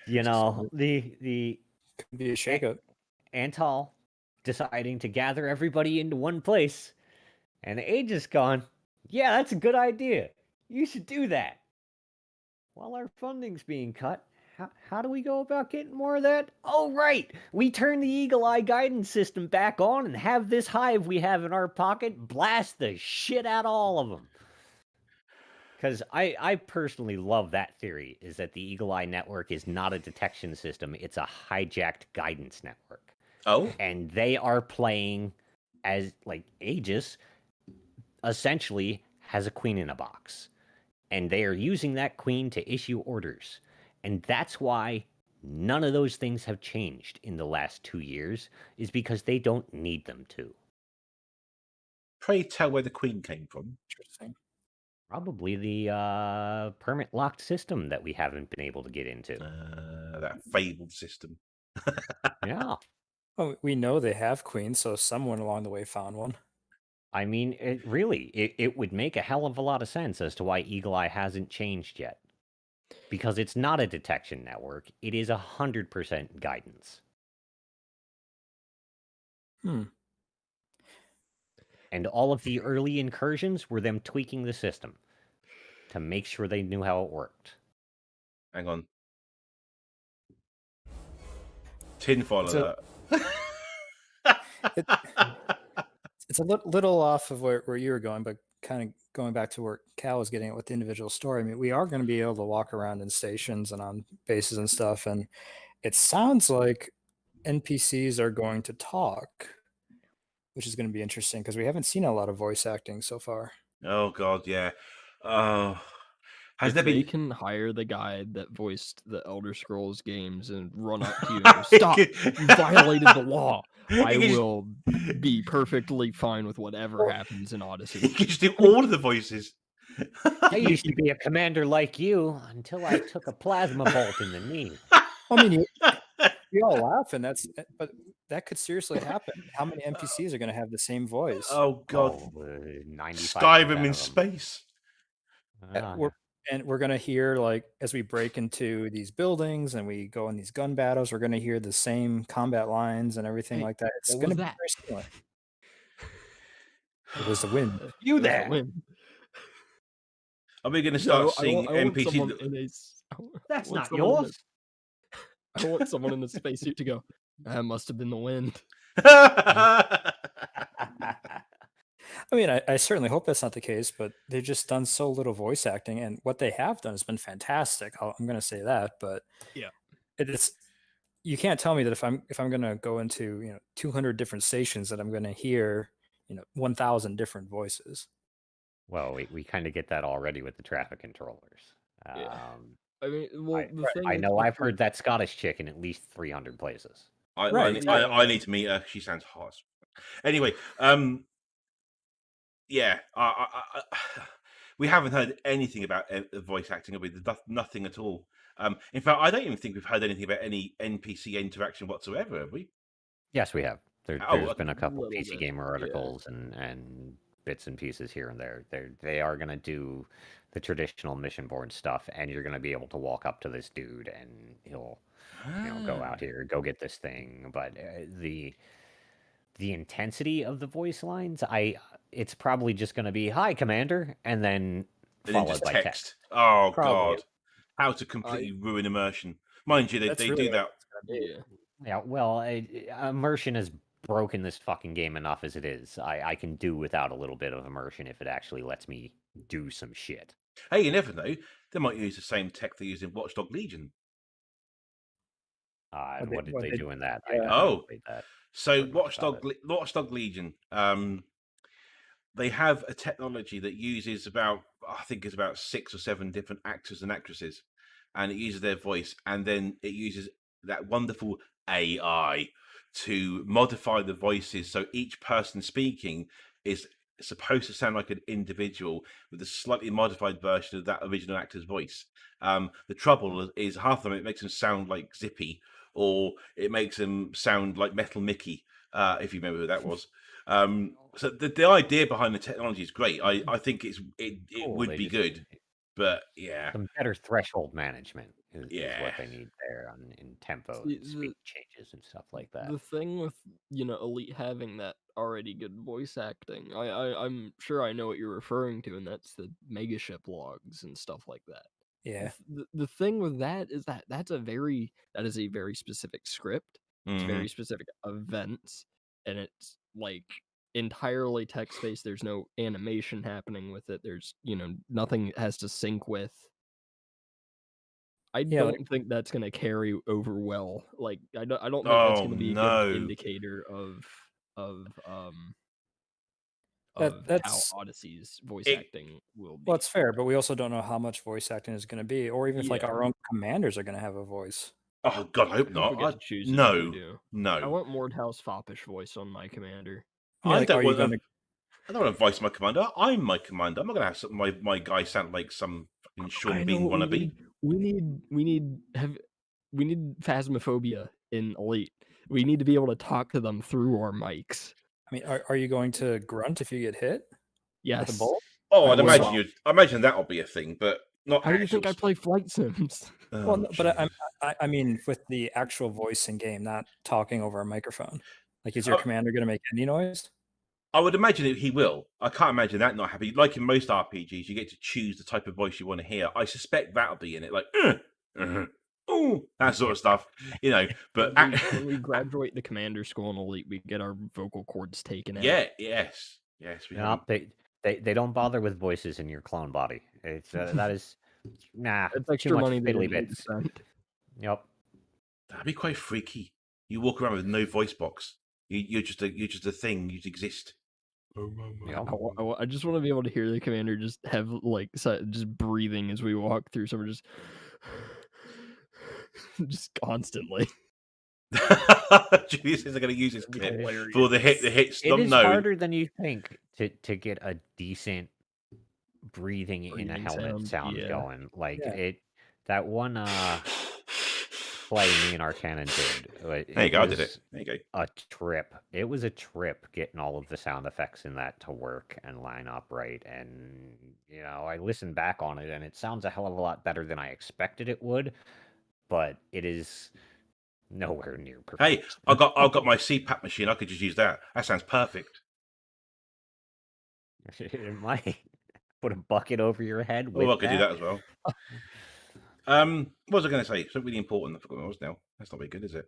the Could be a shakeup. Antal deciding to gather everybody into one place, and Aegis gone, yeah, that's a good idea. You should do that. While our funding's being cut, how do we go about getting more of that? Oh, right. We turn the Eagle Eye guidance system back on and have this hive we have in our pocket blast the shit out of all of them. Because I personally love that theory, is that the Eagle Eye network is not a detection system. It's a hijacked guidance network. Oh, and they are playing as, like, Aegis essentially has a queen in a box. And they are using that queen to issue orders. And that's why none of those things have changed in the last 2 years, is because they don't need them to. pray tell where the Queen came from. Interesting. Probably the permit locked system that we haven't been able to get into. That fabled system. Yeah. Well, we know they have queens, so someone along the way found one. I mean, it would make a hell of a lot of sense as to why Eagle Eye hasn't changed yet. Because it's not a detection network. It is 100% guidance. And all of the early incursions were them tweaking the system to make sure they knew how it worked. Hang on. Tinfoil alert. It's a little off of where you were going, but kind of going back to where Cal was getting at with the individual story. I mean, we are going to be able to walk around in stations and on bases and stuff, and it sounds like NPCs are going to talk, which is going to be interesting because we haven't seen a lot of voice acting so far. Oh God, yeah. Has If there they been? can hire the guy that voiced the Elder Scrolls games and run up to you and go, "Stop! You violated the law," I will be perfectly fine with whatever happens in He Odyssey. can just do all of the voices. I used to be a commander like you until I took a plasma bolt in the knee. I mean, we all laugh, and but that could seriously happen. How many NPCs are going to have the same voice? Oh God, 95% Skyrim in of them. space. We're going to hear, like, as we break into these buildings and we go in these gun battles, we're going to hear the same combat lines and everything like that. It's going to be very similar. It was the wind. You there? Are we going to start seeing NPCs? That's not yours. I want someone in a spacesuit to go, "That must have been the wind." I mean, I certainly hope that's not the case, but they've just done so little voice acting, and what they have done has been fantastic. I'm going to say that, but yeah, it's, you can't tell me that if I'm going to go into 200 different stations that I'm going to hear 1,000 different voices. Well, we kind of get that already with the traffic controllers. Yeah. I mean, well, I know I've heard that Scottish chick in at least 300 places. I need to meet her. She sounds hot. Anyway, yeah, we haven't heard anything about voice acting. Nothing at all. In fact, I don't even think we've heard anything about any NPC interaction whatsoever, have we? Yes, we have. There's been a couple of PC Gamer articles and bits and pieces here and there. They are going to do the traditional mission board stuff, and you're going to be able to walk up to this dude and he'll go out here, go get this thing. But the the intensity of the voice lines, it's probably just going to be "Hi, Commander," and then followed just by text. Oh Probably. God, how to completely ruin immersion. Mind you, they really do that. what it's gonna be. Yeah, well, immersion has broken this fucking game enough as it is. I can do without a little bit of immersion if it actually lets me do some shit. Hey, you never know. They might use the same tech they use in Watchdog Legion. And what did they do in that? yeah. I haven't played that. So Heard much about Watchdog Legion, they have a technology that uses about 6 or 7 different actors and actresses, and it uses their voice, and then it uses that wonderful AI to modify the voices, so each person speaking is supposed to sound like an individual with a slightly modified version of that original actor's voice. The trouble is half of them, it makes them sound like Zippy, or it makes them sound like Metal Mickey, if you remember who that was. So the idea behind the technology is great. I think it Cool, would they be just good, need but yeah, some better threshold management is Yeah. what they need there in tempo See, and speed changes and stuff like that. The thing with Elite having that already good voice acting, I'm sure I know what you're referring to, and that's the megaship logs and stuff like that. Yeah. The thing with that is that is a very specific script. It's Mhm. very specific events, and it's like entirely text based. There's no animation happening with it. There's nothing has to sync with. I Yeah, don't think that's gonna carry over well. Like I don't think that's Oh gonna be a no! good indicator of how that's Odyssey's voice It- acting will be. well, it's fair, but we also don't know how much voice acting is going to be, or even if like Yeah. our own commanders are going to have a voice. Oh God, I hope I not. hope we get to choose it if we No, do. I no. want Mordhaus Foppish voice on my commander. Yeah, I like, don't are you want. going to? I don't want to voice my commander. I'm my commander. I'm not going to have my guy sound like some fucking Sean Bean wannabe. We need Phasmophobia in Elite. We need to be able to talk to them through our mics. I mean, are you going to grunt if you get hit with Yes. a bolt? Oh, I'd I imagine that'll be a thing, but not. How do you think I play Flight Sims? Oh, Well, no, but Jesus. I mean, with the actual voice in game, not talking over a microphone. Like, is your commander going to make any noise? I would imagine he will. I can't imagine that not happening. Like in most RPGs, you get to choose the type of voice you want to hear. I suspect that'll be in it, like that sort of stuff, But when we graduate the commander school in Elite, we get our vocal cords taken out. yes. We No, they don't bother with voices in your clone body. It's that is It's too extra much money they fiddly didn't need to bits. spend. Yep. That'd be quite freaky. You walk around with no voice box. You're just a thing. You just exist. Yep. I just want to be able to hear the commander just have just breathing as we walk through. Someone just constantly. Julius is going to use his clip Hilarious. for the hit. It is harder than you think to get a decent breathing in a Breathing helmet sound yeah. going. Like Yeah. that one play me and our Canonn did. There you go. I did it. There you go. A trip. It was a trip getting all of the sound effects in that to work and line up right. And I listened back on it, and it sounds a hell of a lot better than I expected it would. But it is nowhere near perfect. Hey, I've got my CPAP machine. I could just use that. That sounds perfect. It might put a bucket over your head. With I could do that as well. What was I going to say? Something really important. I forgot what it was now. That's not very good, is it?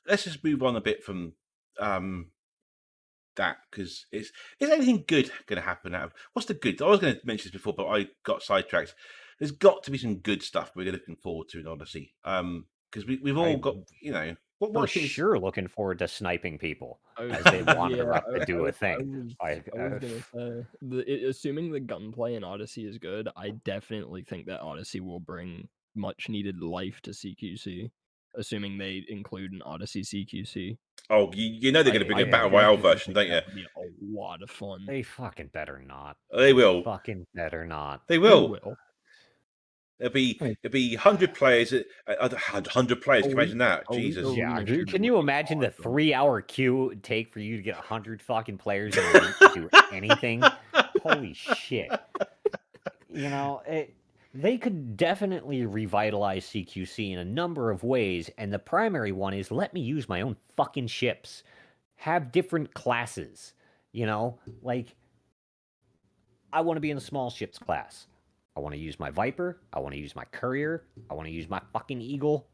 Let's just move on a bit from that, because is anything good going to happen out of what's the good? I was going to mention this before, but I got sidetracked. There's got to be some good stuff we're looking forward to in Odyssey. Because we've all got For sure, looking forward to sniping people as they wander up to do a thing. I was gonna say, assuming the gunplay in Odyssey is good, I definitely think that Odyssey will bring much needed life to CQC. Assuming they include an Odyssey CQC. Oh, they're going to bring a Battle Royale version, don't you? That would be a lot of fun. They fucking better not. They will. Fucking better not. They will. They will. It'll be 100 players. 100 players. Can you imagine that? Jesus. Yeah. Can you imagine the 3-hour queue it would take for you to get 100 fucking players to do anything? Holy shit. They could definitely revitalize CQC in a number of ways, and the primary one is let me use my own fucking ships. Have different classes. You know, like I want to be in the small ships class. I want to use my Viper. I want to use my Courier. I want to use my fucking Eagle.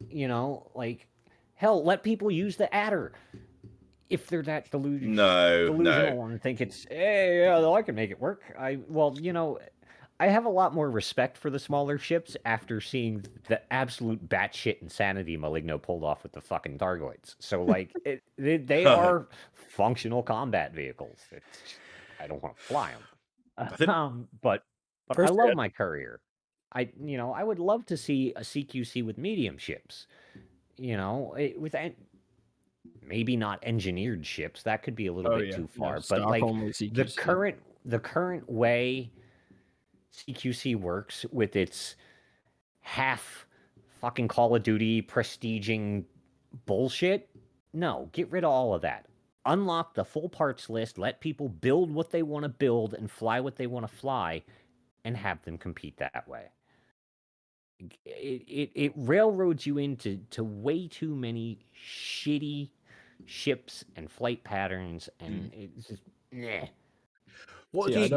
You know, like, hell, let people use the Adder if they're that delusional and think it's, hey, yeah, I can make it work. I have a lot more respect for the smaller ships after seeing the absolute batshit insanity Maligno pulled off with the fucking Thargoids. So, like, they are functional combat vehicles. I don't want to fly them. But I love my Courier. I would love to see a CQC with medium ships. With maybe not engineered ships. That could be a little bit too far. But like the current way CQC works with its half fucking Call of Duty prestiging bullshit, no, get rid of all of that. Unlock the full parts list, let people build what they want to build and fly what they want to fly, and have them compete that way. It railroads you into way too many shitty ships and flight patterns, and it's just What I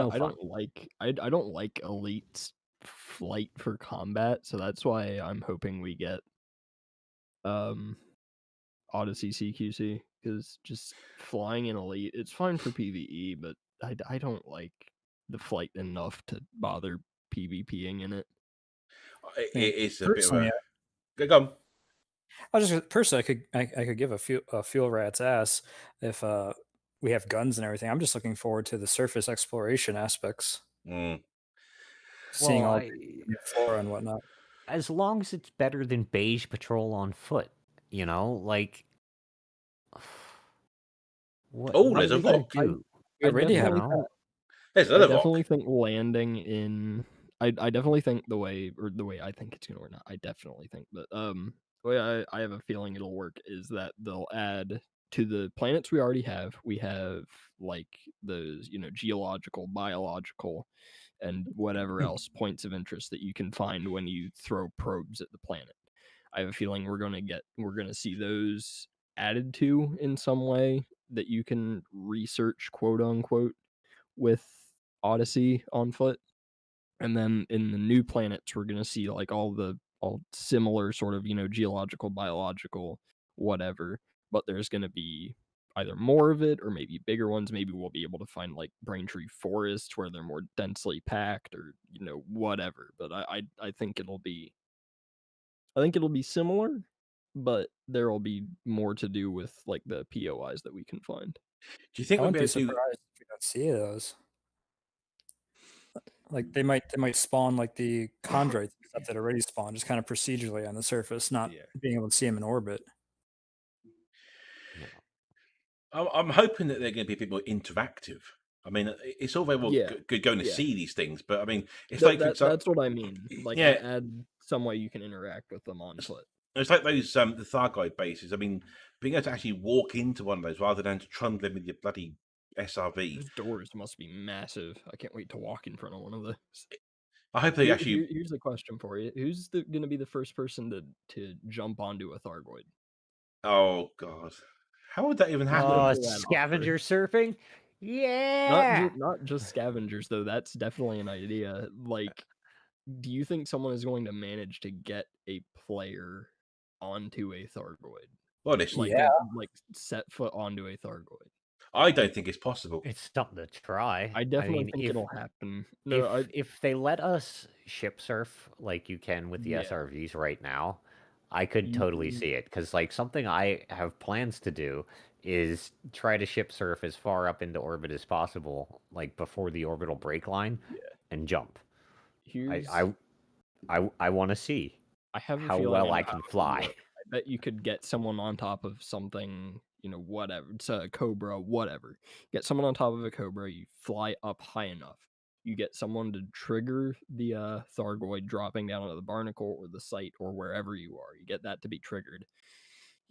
don't like Elite's flight for combat, so that's why I'm hoping we get Odyssey CQC, because just flying in Elite, it's fine for PvE, but I don't like the flight enough to bother PvPing in it. It's a bit of a... Go on. I just personally, I could give a fuel rat's ass if we have guns and everything. I'm just looking forward to the surface exploration aspects, seeing all the flora and whatnot. As long as it's better than beige patrol on foot, like. There's a Vox. I definitely think landing in. I definitely think the way I think it's gonna work. I definitely think, but the way I have a feeling it'll work is that they'll add to the planets we already have. We have like those, geological, biological, and whatever else points of interest that you can find when you throw probes at the planet. I have a feeling we're gonna see those added to in some way that you can research, quote unquote, with Odyssey on foot. And then in the new planets, we're gonna see like all similar sort of, geological, biological, whatever. But there's gonna be either more of it or maybe bigger ones. Maybe we'll be able to find like Braintree forests where they're more densely packed, or whatever. But I think it'll be similar, but there will be more to do with like the POIs that we can find. Do you think I wouldn't be surprised if we don't see those? Like they might spawn like the chondrites stuff that already spawn, just kind of procedurally on the surface, not being able to see them in orbit. I'm hoping that they're going to be a bit more interactive. I mean, it's all very well good going to see these things, but I mean, it's that's what I mean. Like, add some way you can interact with them on foot. It's like those the Thargoid bases. I mean, being able to actually walk into one of those rather than to trundle in with your bloody SRV. Those doors must be massive. I can't wait to walk in front of one of those. I hope they actually. Here's a question for you: who's going to be the first person to jump onto a Thargoid? Oh God, how would that even happen? Oh, scavenger surfing? Yeah. Not just scavengers though. That's definitely an idea. Like, do you think someone is going to manage to get a player onto a Thargoid? Honestly, like set foot onto a Thargoid. I don't think it's possible. It's something to try. I definitely think it'll happen. If they let us ship surf like you can with the SRVs right now, I could totally see it. Because like something I have plans to do is try to ship surf as far up into orbit as possible, like before the orbital break line, and jump. I want to see how well I can fly. I bet you could get someone on top of something, whatever. It's a Cobra, whatever. Get someone on top of a Cobra, you fly up high enough. You get someone to trigger the Thargoid dropping down into the barnacle or the site or wherever you are. You get that to be triggered.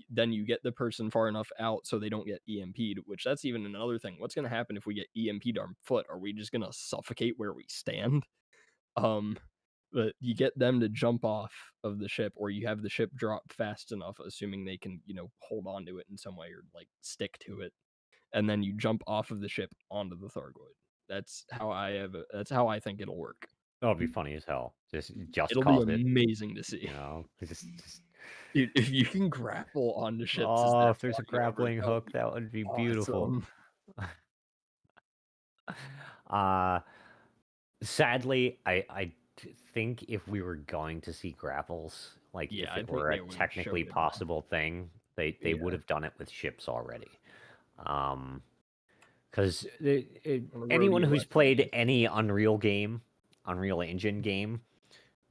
Then you get the person far enough out so they don't get EMP'd, which that's even another thing. What's going to happen if we get EMP'd on foot? Are we just going to suffocate where we stand? But you get them to jump off of the ship, or you have the ship drop fast enough, assuming they can, hold on to it in some way or like stick to it, and then you jump off of the ship onto the Thargoid. That's how I think it'll work. That'll be funny as hell. Just It'll cause be it. amazing to see. Just Dude, if you can grapple onto ships, if there's a grappling hook, that would be beautiful. Sadly, I think if we were going to see grapples, like if it were a technically possible thing, they would have done it with ships already. Because anyone who's played any Unreal Engine game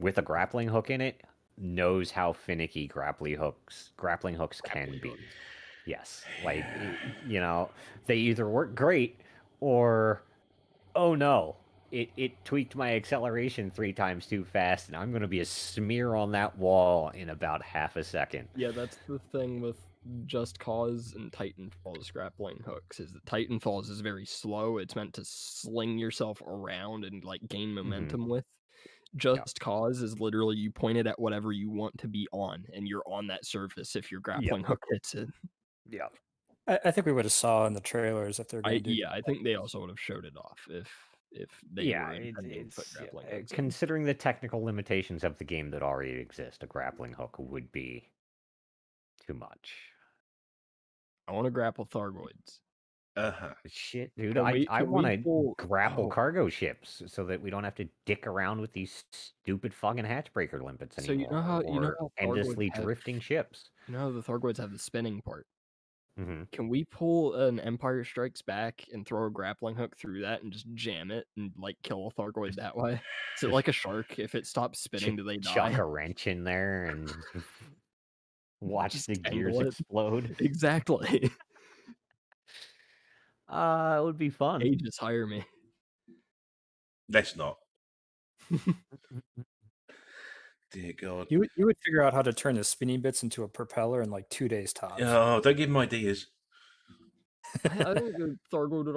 with a grappling hook in it knows how finicky grappling hooks can be. Yes, like they either work great or oh no, it tweaked my acceleration 3 times too fast, and I'm going to be a smear on that wall in about half a second. Yeah, that's the thing with Just Cause and Titanfall's grappling hooks, is that Titanfall's is very slow. It's meant to sling yourself around and like gain momentum with. Just Cause is literally you point it at whatever you want to be on, and you're on that surface if your grappling hook hits it. Yeah. I think we would have saw in the trailers if they're going to do. I think they also would have showed it off if they were intending to put grappling hooks. Considering the technical limitations of the game that already exist, a grappling hook would be too much. I want to grapple Thargoids. Shit, dude, I want to grapple cargo ships so that we don't have to dick around with these stupid fucking hatchbreaker limpets anymore. So you know how endlessly drifting ships. You know how the Thargoids have the spinning part. Mm-hmm. Can we pull an Empire Strikes Back and throw a grappling hook through that and just jam it and like kill a Thargoid that way? Is it like a shark? If it stops spinning, do they die? Chuck a wrench in there and watch the gears explode. Exactly. It would be fun. Hey, just hire me. Let's not. Dear God. You would figure out how to turn the spinning bits into a propeller in like 2 days tops. Oh, don't give him ideas. I think the Thargoid would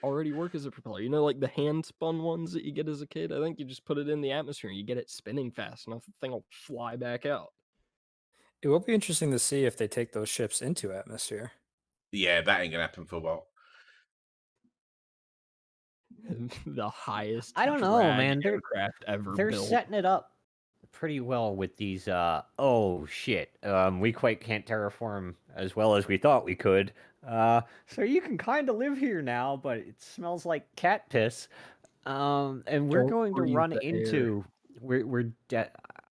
already work as a propeller. You know, like the hand spun ones that you get as a kid? I think you just put it in the atmosphere and you get it spinning fast enough, the thing will fly back out. It will be interesting to see if they take those ships into atmosphere. Yeah, that ain't gonna happen for a while. The highest I don't know, man. Aircraft ever they're built. setting it up pretty well with these oh shit. We quite can't terraform as well as we thought we could. So you can kind of live here now, but it smells like cat piss. And we're going to run into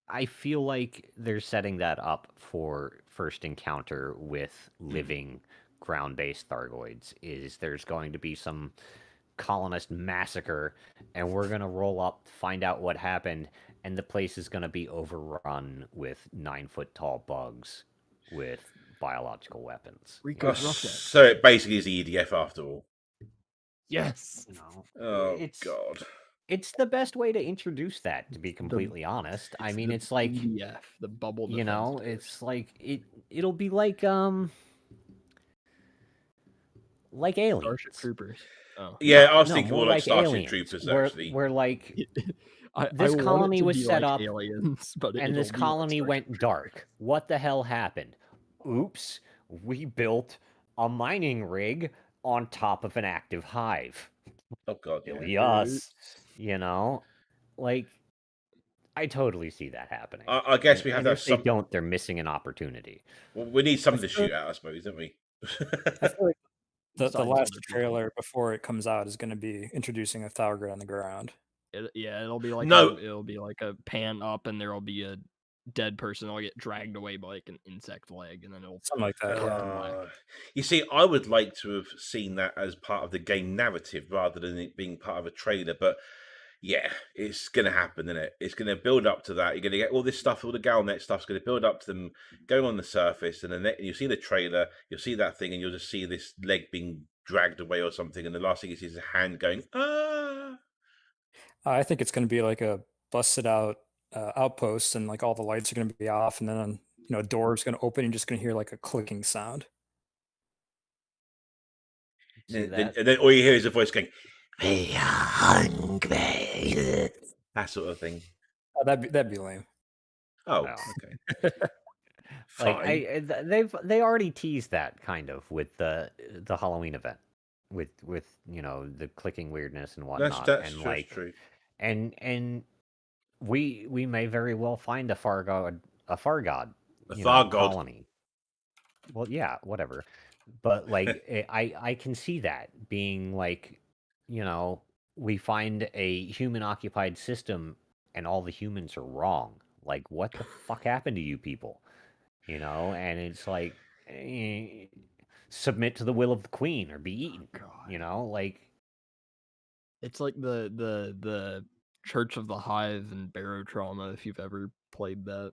I feel like they're setting that up for first encounter with living ground-based Thargoids. There's going to be some colonist massacre, and we're going to roll up, find out what happened, and the place is going to be overrun with 9-foot-tall bugs with biological weapons. So it basically is the EDF after all. Yes. Oh, God. It's the best way to introduce that, to be completely honest. I mean, it's like EDF, the bubble defense. You know, it's like it'll be like Alien. Starship Troopers. Oh. Yeah, I was thinking more like Starship Aliens, Troopers, actually. Where like this colony was set up, aliens, and this colony went dark. What the hell happened? Oops, we built a mining rig on top of an active hive. Oh, God. Us. You know? Like, I totally see that happening. I guess we have to have some... If they don't, they're missing an opportunity. Well, we need something to shoot at, I suppose, don't we? I feel like the last trailer before it comes out is going to be introducing a Thargoid on the ground. It'll be like it'll be like a pan up, and there'll be a dead person. They'll get dragged away by like an insect leg, and then it'll something like that. You see, I would like to have seen that as part of the game narrative rather than it being part of a trailer, but yeah, it's going to happen, isn't it? It's going to build up to that. You're going to get all this stuff, all the Galnet stuff's going to build up to them going on the surface, and then you see the trailer, you'll see that thing, and you'll just see this leg being dragged away or something, and the last thing you see is a hand going, ah! I think it's going to be like a busted out outpost, and like all the lights are going to be off, and then a door is going to open, and you're just going to hear like a clicking sound. And then all you hear is a voice going, "We are hungry." that sort of thing. Oh, that'd be lame. Oh, Well. okay. Like Fine. they already teased that kind of with the Halloween event, with the clicking weirdness and whatnot, That's and just true. and we may very well find a far god God. colony. Well, yeah, whatever. But like I can see that being like, we find a human occupied system and all the humans are wrong. Like, what the fuck happened to you people? And it's like, submit to the will of the queen or be eaten. Like, it's like the Church of the Hive and Barotrauma, if you've ever played that.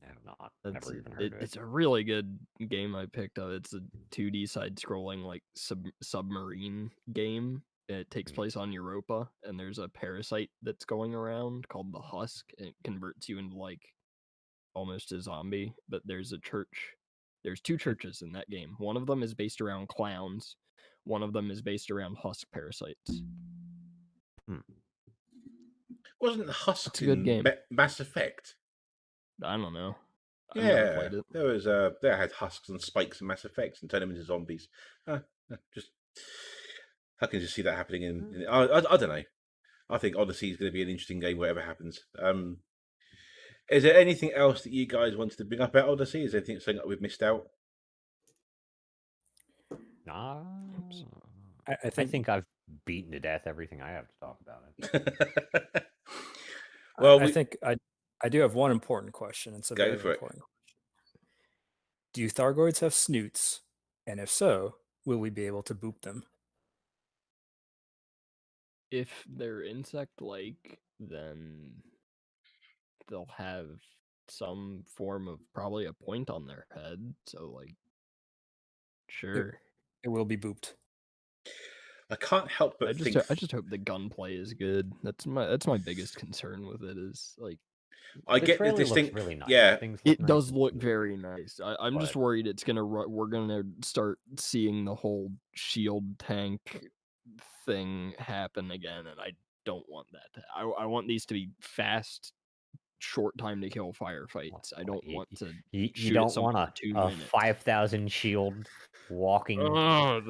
I have not never even heard of it. It's a really good game I picked up. It's a 2D side-scrolling like submarine game. It takes place on Europa, and there's a parasite that's going around called the Husk, and it converts you into like almost a zombie. But there's a church. There's two churches in that game. One of them is based around clowns. One of them is based around husk parasites. Wasn't Husk It's a good game. Mass Effect? I don't know. Yeah, I've never played it. There was they had husks and spikes and Mass Effects and turned them into zombies. Just I can just see that happening in I don't know. I think Odyssey is going to be an interesting game, whatever happens. Is there anything else that you guys wanted to bring up about Odyssey? Is there anything something that we've missed out? Nah. I think I've beaten to death everything I have to talk about it. Well, I think I do have one important question. It's a very important question. Do Thargoids have snoots? And if so, will we be able to boop them? If they're insect-like, then they'll have some form of probably a point on their head. So, like, sure, it will be booped. I can't help but think. I just hope the gunplay is good. That's my biggest concern with it. Is like, I get the distinct. Really nice. Yeah, it does look very nice. I'm just worried it's gonna. We're gonna start seeing the whole shield tank thing happen again, and I don't want that. I want these to be fast, short time to kill firefights. I don't want to. You don't want a 5,000 shield walking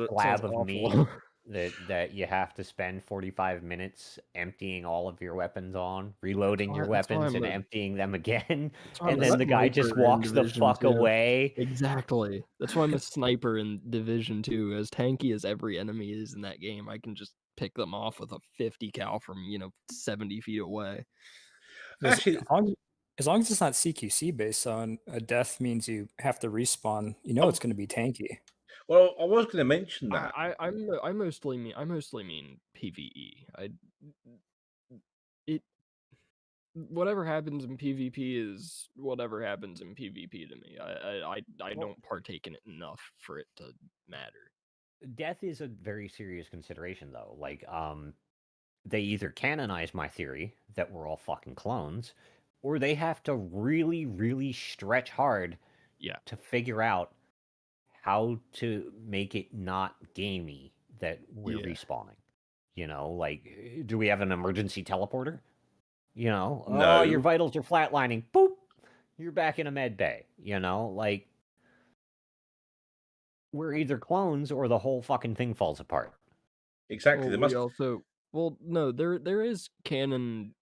slab of meat that you have to spend 45 minutes emptying all of your weapons on, reloading your weapons and emptying them again, and then the guy just walks the fuck away. Exactly. That's why I'm a sniper in Division 2. As tanky as every enemy is in that game, I can just pick them off with a 50 cal from 70 feet away. Actually, as long as it's not CQC based on a death means you have to respawn, it's going to be tanky. Well, I was going to mention that. I mostly mean PvE. Whatever happens in PvP is whatever happens in PvP to me. I don't partake in it enough for it to matter. Death is a very serious consideration, though. Like, they either canonize my theory that we're all fucking clones, or they have to really, really stretch hard to figure out how to make it not gamey that we're respawning. Like, do we have an emergency teleporter? No. Oh, your vitals are flatlining. Boop! You're back in a med bay. Like, we're either clones or the whole fucking thing falls apart. Exactly. No, there is canon.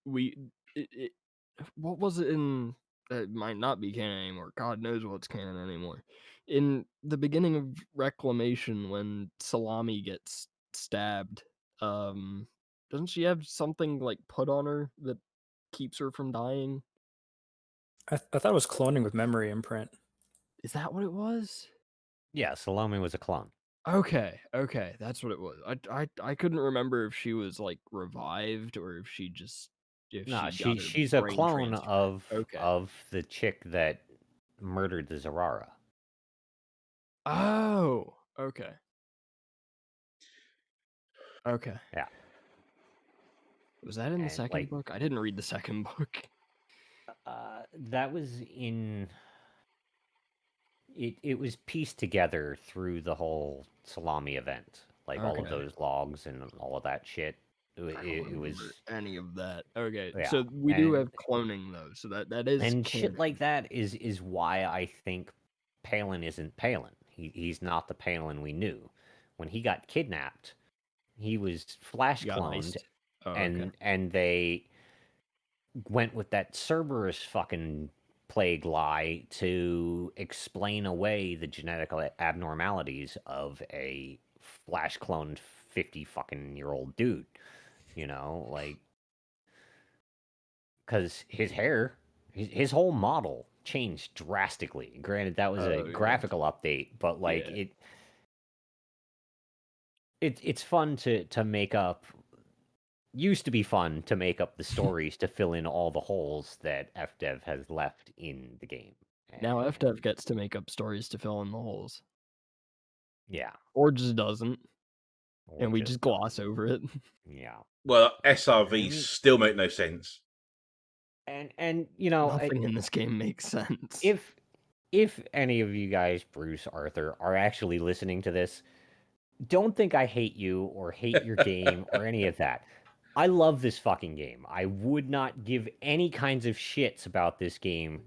What was it in? It might not be canon anymore. God knows what's canon anymore. In the beginning of Reclamation, when Salami gets stabbed, doesn't she have something like put on her that keeps her from dying? I thought it was cloning with memory imprint. Is that what it was? Yeah, Salami was a clone. Okay, that's what it was. I couldn't remember if she was like revived or if she just she's a clone of the chick that murdered the Zerara. Oh, okay. Yeah. Was that in the second book? I didn't read the second book. That was in. It was pieced together through the whole Salami event, like all of those logs and all of that shit. It was any of that. Okay, yeah, so we do have cloning though, so that is and canon. shit like that is why I think Palin isn't Palin. He's not the Palin we knew. When he got kidnapped, he was flash cloned, and they went with that Cerberus fucking plague lie to explain away the genetic abnormalities of a flash cloned 50 fucking year old dude. You know, like, because his hair, his whole model changed drastically. Granted, that was a graphical update, but like it's fun to make up. Used to be fun to make up the stories to fill in all the holes that FDev has left in the game. Now FDev gets to make up stories to fill in the holes. Yeah. Or just doesn't. And we just gloss over it. Yeah. Well, SRVs still make no sense. And you know, nothing in this game makes sense. If any of you guys, Bruce, Arthur, are actually listening to this, don't think I hate you or hate your game or any of that. I love this fucking game. I would not give any kinds of shits about this game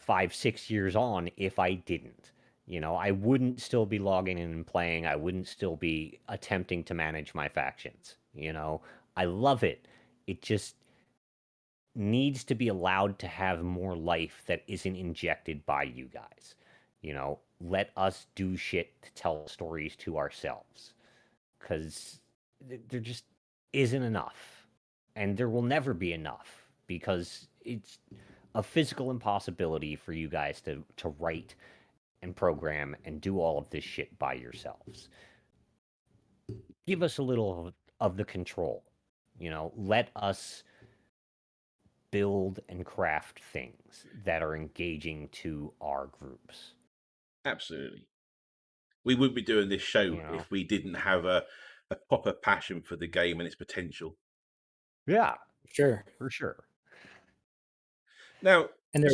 5-6 years on if I didn't. You know, I wouldn't still be logging in and playing. I wouldn't still be attempting to manage my factions. You know, I love it. It just needs to be allowed to have more life that isn't injected by you guys. You know, let us do shit to tell stories to ourselves. Because there just isn't enough. And there will never be enough. Because it's a physical impossibility for you guys to write and program and do all of this shit by yourselves. Give us a little of the control. You know, let us build and craft things that are engaging to our groups. Absolutely. We wouldn't be doing this show if we didn't have a proper passion for the game and its potential. Yeah, sure, for sure. Now, and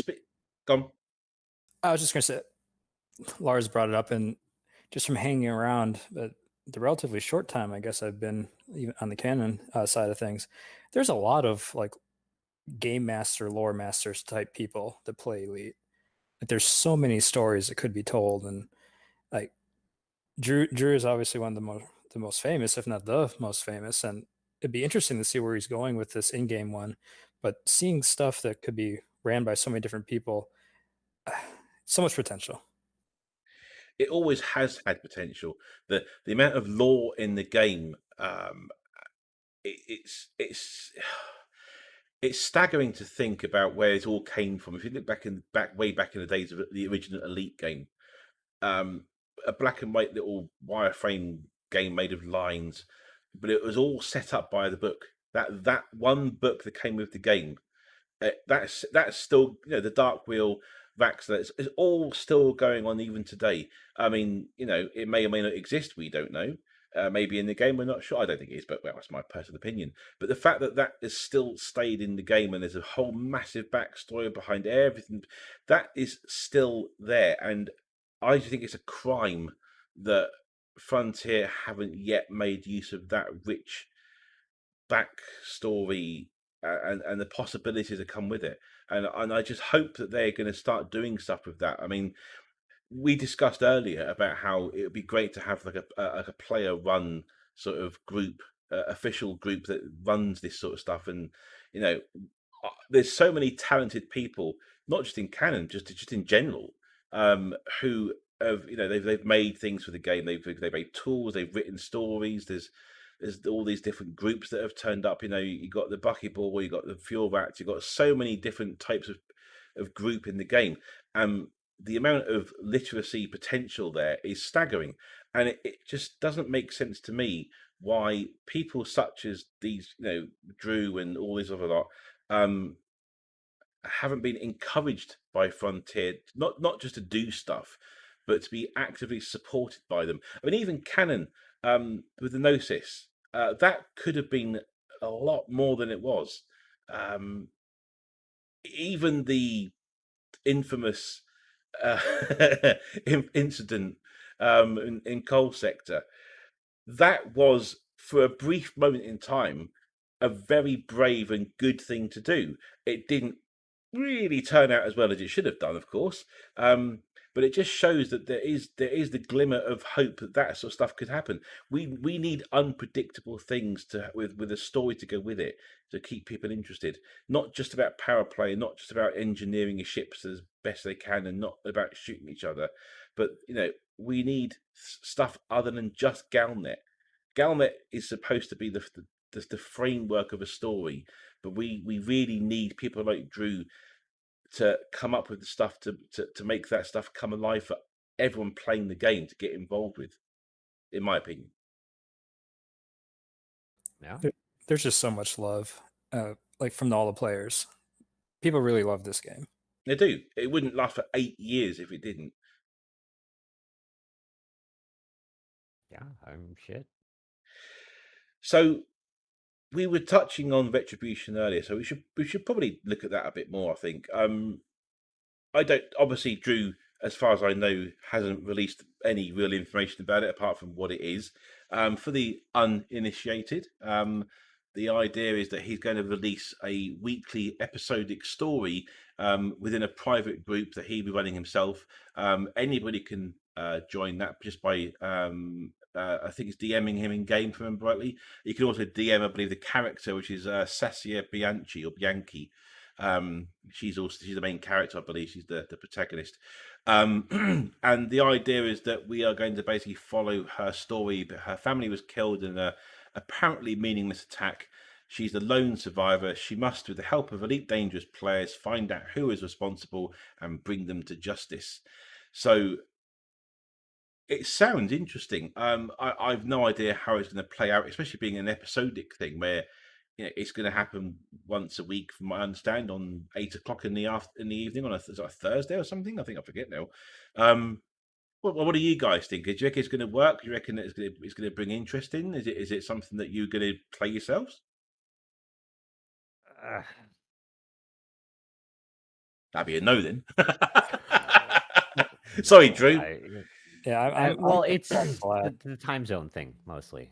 gone. I was just going to say, Lars brought it up, and just from hanging around the relatively short time, I guess I've been even on the Canonn side of things, there's a lot of like game master, lore masters type people that play Elite. Like, there's so many stories that could be told, and like Drew is obviously one of the most famous, if not the most famous, and it'd be interesting to see where he's going with this in-game one. But seeing stuff that could be ran by so many different people, so much potential. It always has had potential. The amount of lore in the game, it's staggering to think about where it all came from. If you look way back in the days of the original Elite game, a black and white little wireframe game made of lines, but it was all set up by the book. That one book that came with the game, that's still, you know, the Dark Wheel, Vax, it's all still going on even today. I mean, you know, it may or may not exist. We don't know. Maybe in the game, we're not sure. I don't think it is, but well, that's my personal opinion. But the fact that is still stayed in the game, and there's a whole massive backstory behind everything, that is still there. And I think it's a crime that Frontier haven't yet made use of that rich backstory and the possibilities that come with it. And I just hope that they're going to start doing stuff with that. I mean, we discussed earlier about how it would be great to have like a player run sort of group, official group that runs this sort of stuff. And you know, there's so many talented people, not just in Canonn, just in general, who have, you know, they've made things for the game. They've made tools. They've written stories. There's all these different groups that have turned up. You know, you got the Buckyball, you got the Fuel Rats, you got so many different types of group in the game. The amount of literacy potential there is staggering, and it just doesn't make sense to me why people such as these, you know, Drew and all these other lot, haven't been encouraged by Frontier, not just to do stuff, but to be actively supported by them. I mean, even Canonn, with the Gnosis, that could have been a lot more than it was. Even the infamous incident in Coal Sector, that was for a brief moment in time, a very brave and good thing to do. It didn't really turn out as well as it should have done, of course, but it just shows that there is the glimmer of hope that sort of stuff could happen. We need unpredictable things with a story to go with it to keep people interested. Not just about power play, not just about engineering ships as best they can, and not about shooting each other, but we need stuff other than just Galnet. Galnet is supposed to be the framework of a story, but we really need people like Drew to come up with the stuff to make that stuff come alive for everyone playing the game to get involved with, in my opinion. Yeah, there's just so much love, like from all the players. People really love this game. They do. It wouldn't last for 8 years if it didn't. Yeah, I'm shit. So we were touching on Retribution earlier, so we should probably look at that a bit more, I think. I don't, obviously Drew, as far as I know, hasn't released any real information about it apart from what it is. For the uninitiated, the idea is that he's going to release a weekly episodic story within a private group that he'll be running himself. Anybody can join that just by I think it's DMing him in game, if I remember rightly. You can also DM, I believe, the character, which is Sassia Bianchi or Bianchi. She's the main character, I believe. She's the protagonist. And the idea is that we are going to basically follow her story. But her family was killed in a apparently meaningless attack. She's the lone survivor. She must, with the help of Elite Dangerous players, find out who is responsible and bring them to justice. So it sounds interesting. I've no idea how it's going to play out, especially being an episodic thing where it's going to happen once a week, from my understand, on 8 o'clock in the evening on a Thursday or something. I think I forget now. What do you guys think? Do you reckon it's going to work? Do you reckon it's going to bring interest in? Is it something that you're going to play yourselves? That'd be a no then. Sorry, Drew. Well, it's the time zone thing mostly.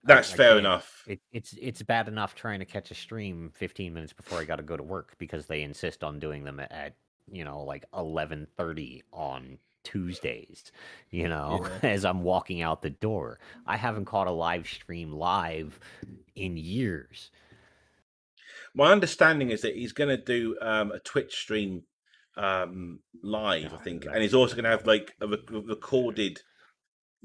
That's fair enough. It's bad enough trying to catch a stream 15 minutes before I got to go to work because they insist on doing them at like 11:30 on Tuesdays. As I'm walking out the door. I haven't caught a live stream live in years. My understanding is that he's going to do a Twitch stream live, I think, and he's also going to have like a recorded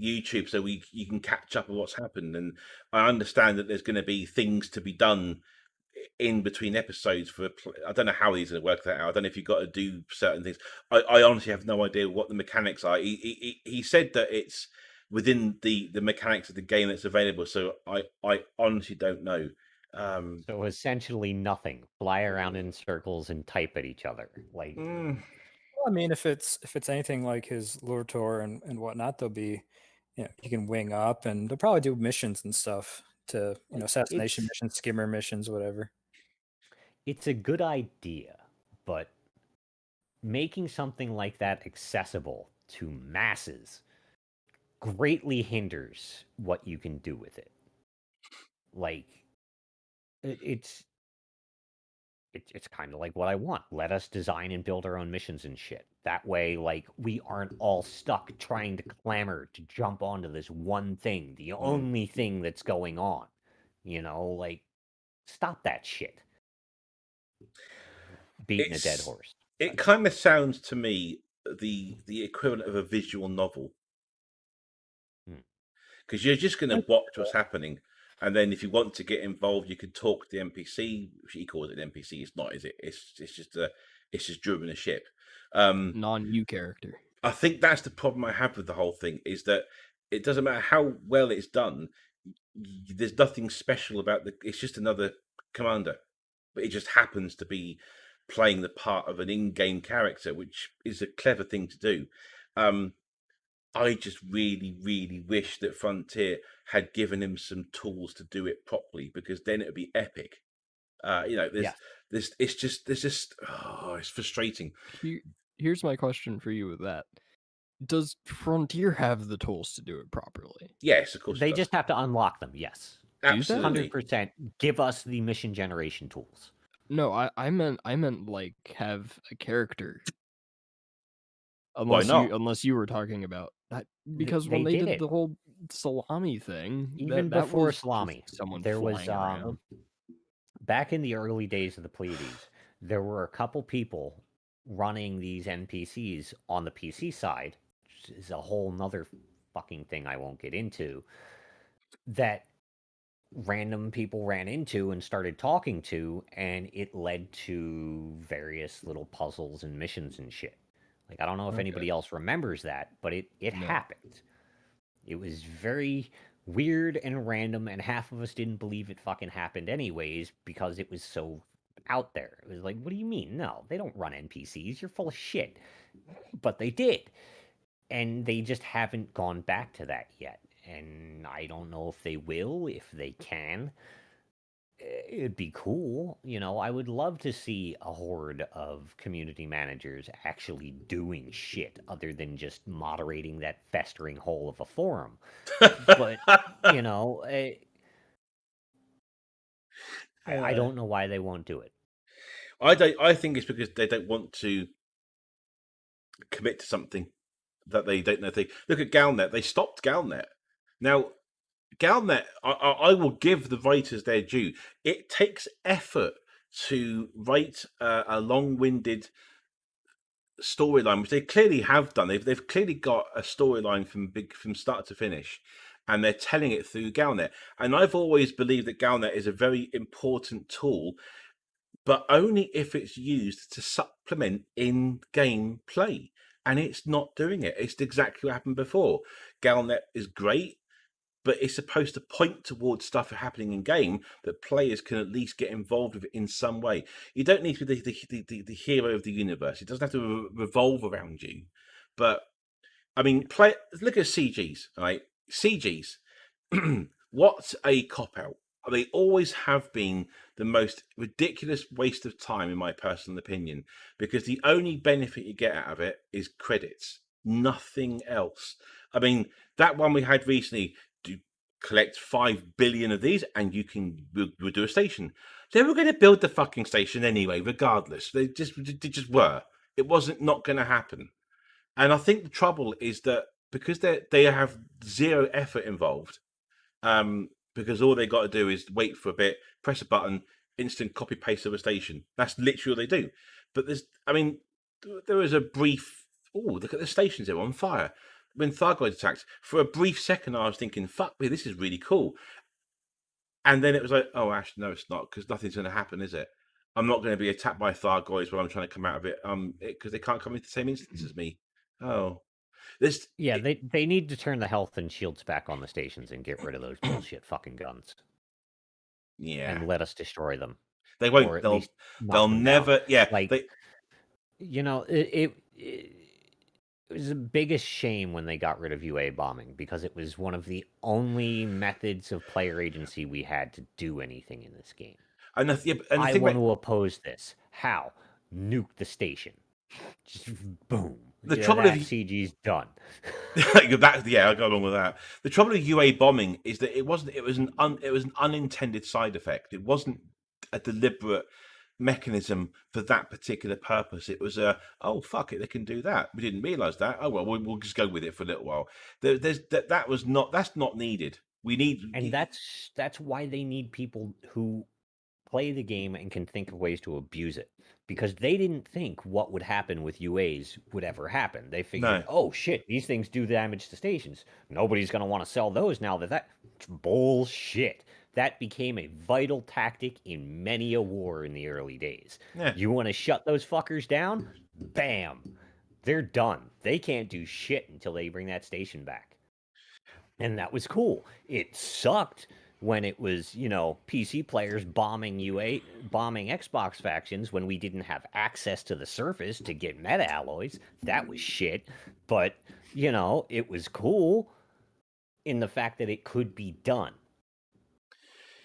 YouTube, so you can catch up on what's happened. And I understand that there's going to be things to be done in between episodes I don't know how he's going to work that out. I don't know if you've got to do certain things. I honestly have no idea what the mechanics are. He said that it's within the mechanics of the game that's available, so I honestly don't know. So essentially nothing. Fly around in circles and type at each other. Like well, I mean, if it's anything like his lure tour and whatnot, there'll be you can wing up, and they'll probably do missions and stuff to assassination missions, skimmer missions, whatever. It's a good idea, but making something like that accessible to masses greatly hinders what you can do with it. Like it's kind of like what I want. Let us design and build our own missions and shit. That way, like, we aren't all stuck trying to clamor to jump onto this one thing, the only thing that's going on. Like, stop that shit. Beating a dead horse. It kind of sounds to me the equivalent of a visual novel. Because you're just going to watch what's happening. And then if you want to get involved, you can talk to the NPC. He calls it an NPC. It's not, is it? It's just Drew in a ship. Non-you character. I think that's the problem I have with the whole thing, is that it doesn't matter how well it's done. There's nothing special about it's just another commander. But it just happens to be playing the part of an in-game character, which is a clever thing to do. I just really, really wish that Frontier had given him some tools to do it properly, because then it would be epic. It's frustrating. Here's my question for you with that. Does Frontier have the tools to do it properly? Yes, of course. They just have to unlock them. Yes, absolutely. 100%. Give us the mission generation tools. No, I meant like have a character. Why not? Unless you were talking about that, because when they did the whole salami thing, even that before was salami, someone there was flying around. back in the early days of the Pleiades, there were a couple people running these NPCs on the PC side, which is a whole nother fucking thing I won't get into, that random people ran into and started talking to, and it led to various little puzzles and missions and shit. Like, I don't know if anybody else remembers that, but it happened. It was very weird and random, and half of us didn't believe it fucking happened anyways because it was so out there. It was like, what do you mean? No, they don't run NPCs. You're full of shit. But they did. And they just haven't gone back to that yet. And I don't know if they will, if they can. It'd be cool. You know, I would love to see a horde of community managers actually doing shit other than just moderating that festering hole of a forum. But, you know, I don't know why they won't do it. I think it's because they don't want to commit to something that they don't know. They look at Galnet. They stopped Galnet. Now, Galnet, I will give the writers their due. It takes effort to write a long-winded storyline, which they clearly have done. They've clearly got a storyline from start to finish, and they're telling it through Galnet. And I've always believed that Galnet is a very important tool, but only if it's used to supplement in-game play. And it's not doing it. It's exactly what happened before. Galnet is great, but it's supposed to point towards stuff happening in game that players can at least get involved with it in some way. You don't need to be the hero of the universe. It doesn't have to revolve around you. But I mean, look at CGs, right? CGs. What a cop out. They always have been the most ridiculous waste of time, in my personal opinion, because the only benefit you get out of it is credits, nothing else. I mean, that one we had recently, collect 5 billion of these and we'll do a station. They were going to build the fucking station anyway, regardless. They just were. It wasn't not going to happen. And I think the trouble is that because they have zero effort involved, because all they got to do is wait for a bit, press a button, instant copy paste of a station. That's literally what they do. But there was a brief, look at the stations, they're on fire. When Thargoid attacked, for a brief second, I was thinking, fuck me, this is really cool. And then it was like, oh, actually, no, it's not, because nothing's going to happen, is it? I'm not going to be attacked by Thargoids while I'm trying to come out of it, because they can't come into the same instance as me. Oh. They need to turn the health and shields back on the stations and get rid of those bullshit fucking guns. Yeah. And let us destroy them. They won't. They'll never. Down. Yeah. Like, it was the biggest shame when they got rid of UA bombing, because it was one of the only methods of player agency we had to do anything in this game. I want to oppose this. How? Nuke the station. Just boom. The trouble with CG's done. I go along with that. The trouble with UA bombing is that it was an unintended side effect. It wasn't a deliberate mechanism for that particular purpose. It was fuck it, they can do that. We didn't realize that. Oh well, we'll just go with it for a little while. That's not needed. We need, and that's why they need people who play the game and can think of ways to abuse it, because they didn't think what would happen with UAs would ever happen. They figured, oh shit, these things do damage to stations. Nobody's going to want to sell those now. That's bullshit. That became a vital tactic in many a war in the early days. Yeah. You want to shut those fuckers down? Bam. They're done. They can't do shit until they bring that station back. And that was cool. It sucked when it was, PC players bombing Xbox factions when we didn't have access to the surface to get meta alloys. That was shit. But, it was cool in the fact that it could be done.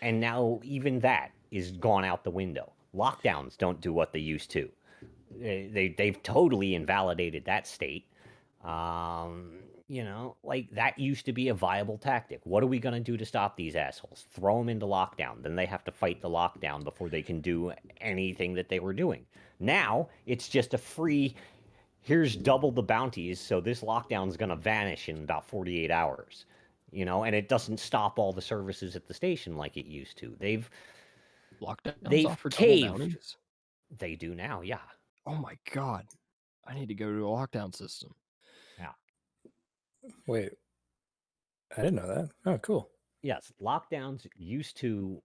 And now even that is gone out the window. Lockdowns don't do what they used to. They've totally invalidated that state. You know, like that used to be a viable tactic. What are we going to do to stop these assholes? Throw them into lockdown. Then they have to fight the lockdown before they can do anything that they were doing. Now it's just a free, here's double the bounties, so this lockdown is going to vanish in about 48 hours. You know, and it doesn't stop all the services at the station like it used to. They've offer caved. double bounties? They do now, yeah. Oh my god. I need to go to a lockdown system. Yeah. Wait. I didn't know that. Oh, cool. Yes, lockdowns used to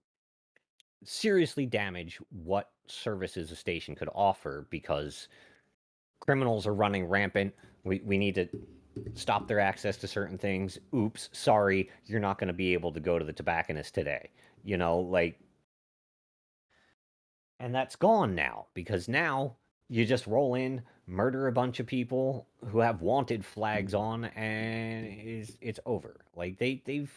seriously damage what services a station could offer because criminals are running rampant. We need to stop their access to certain things. Oops, sorry, you're not going to be able to go to the tobacconist today. You know, like, and that's gone now because now you just roll in, murder a bunch of people who have wanted flags on, and it's over. Like they've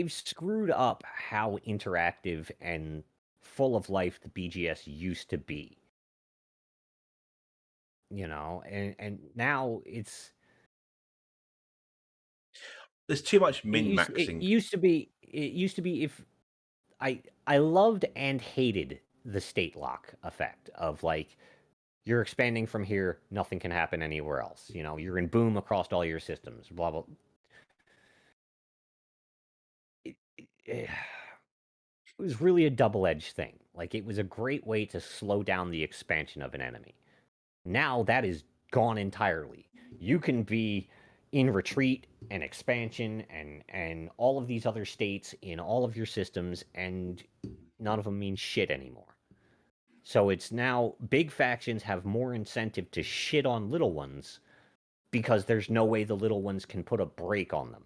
screwed up how interactive and full of life the BGS used to be. You know, and now it's there's too much min-maxing. It used to be if I loved and hated the state lock effect of like you're expanding from here, nothing can happen anywhere else. You know, you're in boom across all your systems, blah blah. It was really a double-edged thing. Like it was a great way to slow down the expansion of an enemy. Now that is gone entirely. You can be in retreat and expansion and all of these other states in all of your systems, and none of them mean shit anymore. So it's now big factions have more incentive to shit on little ones because there's no way the little ones can put a break on them.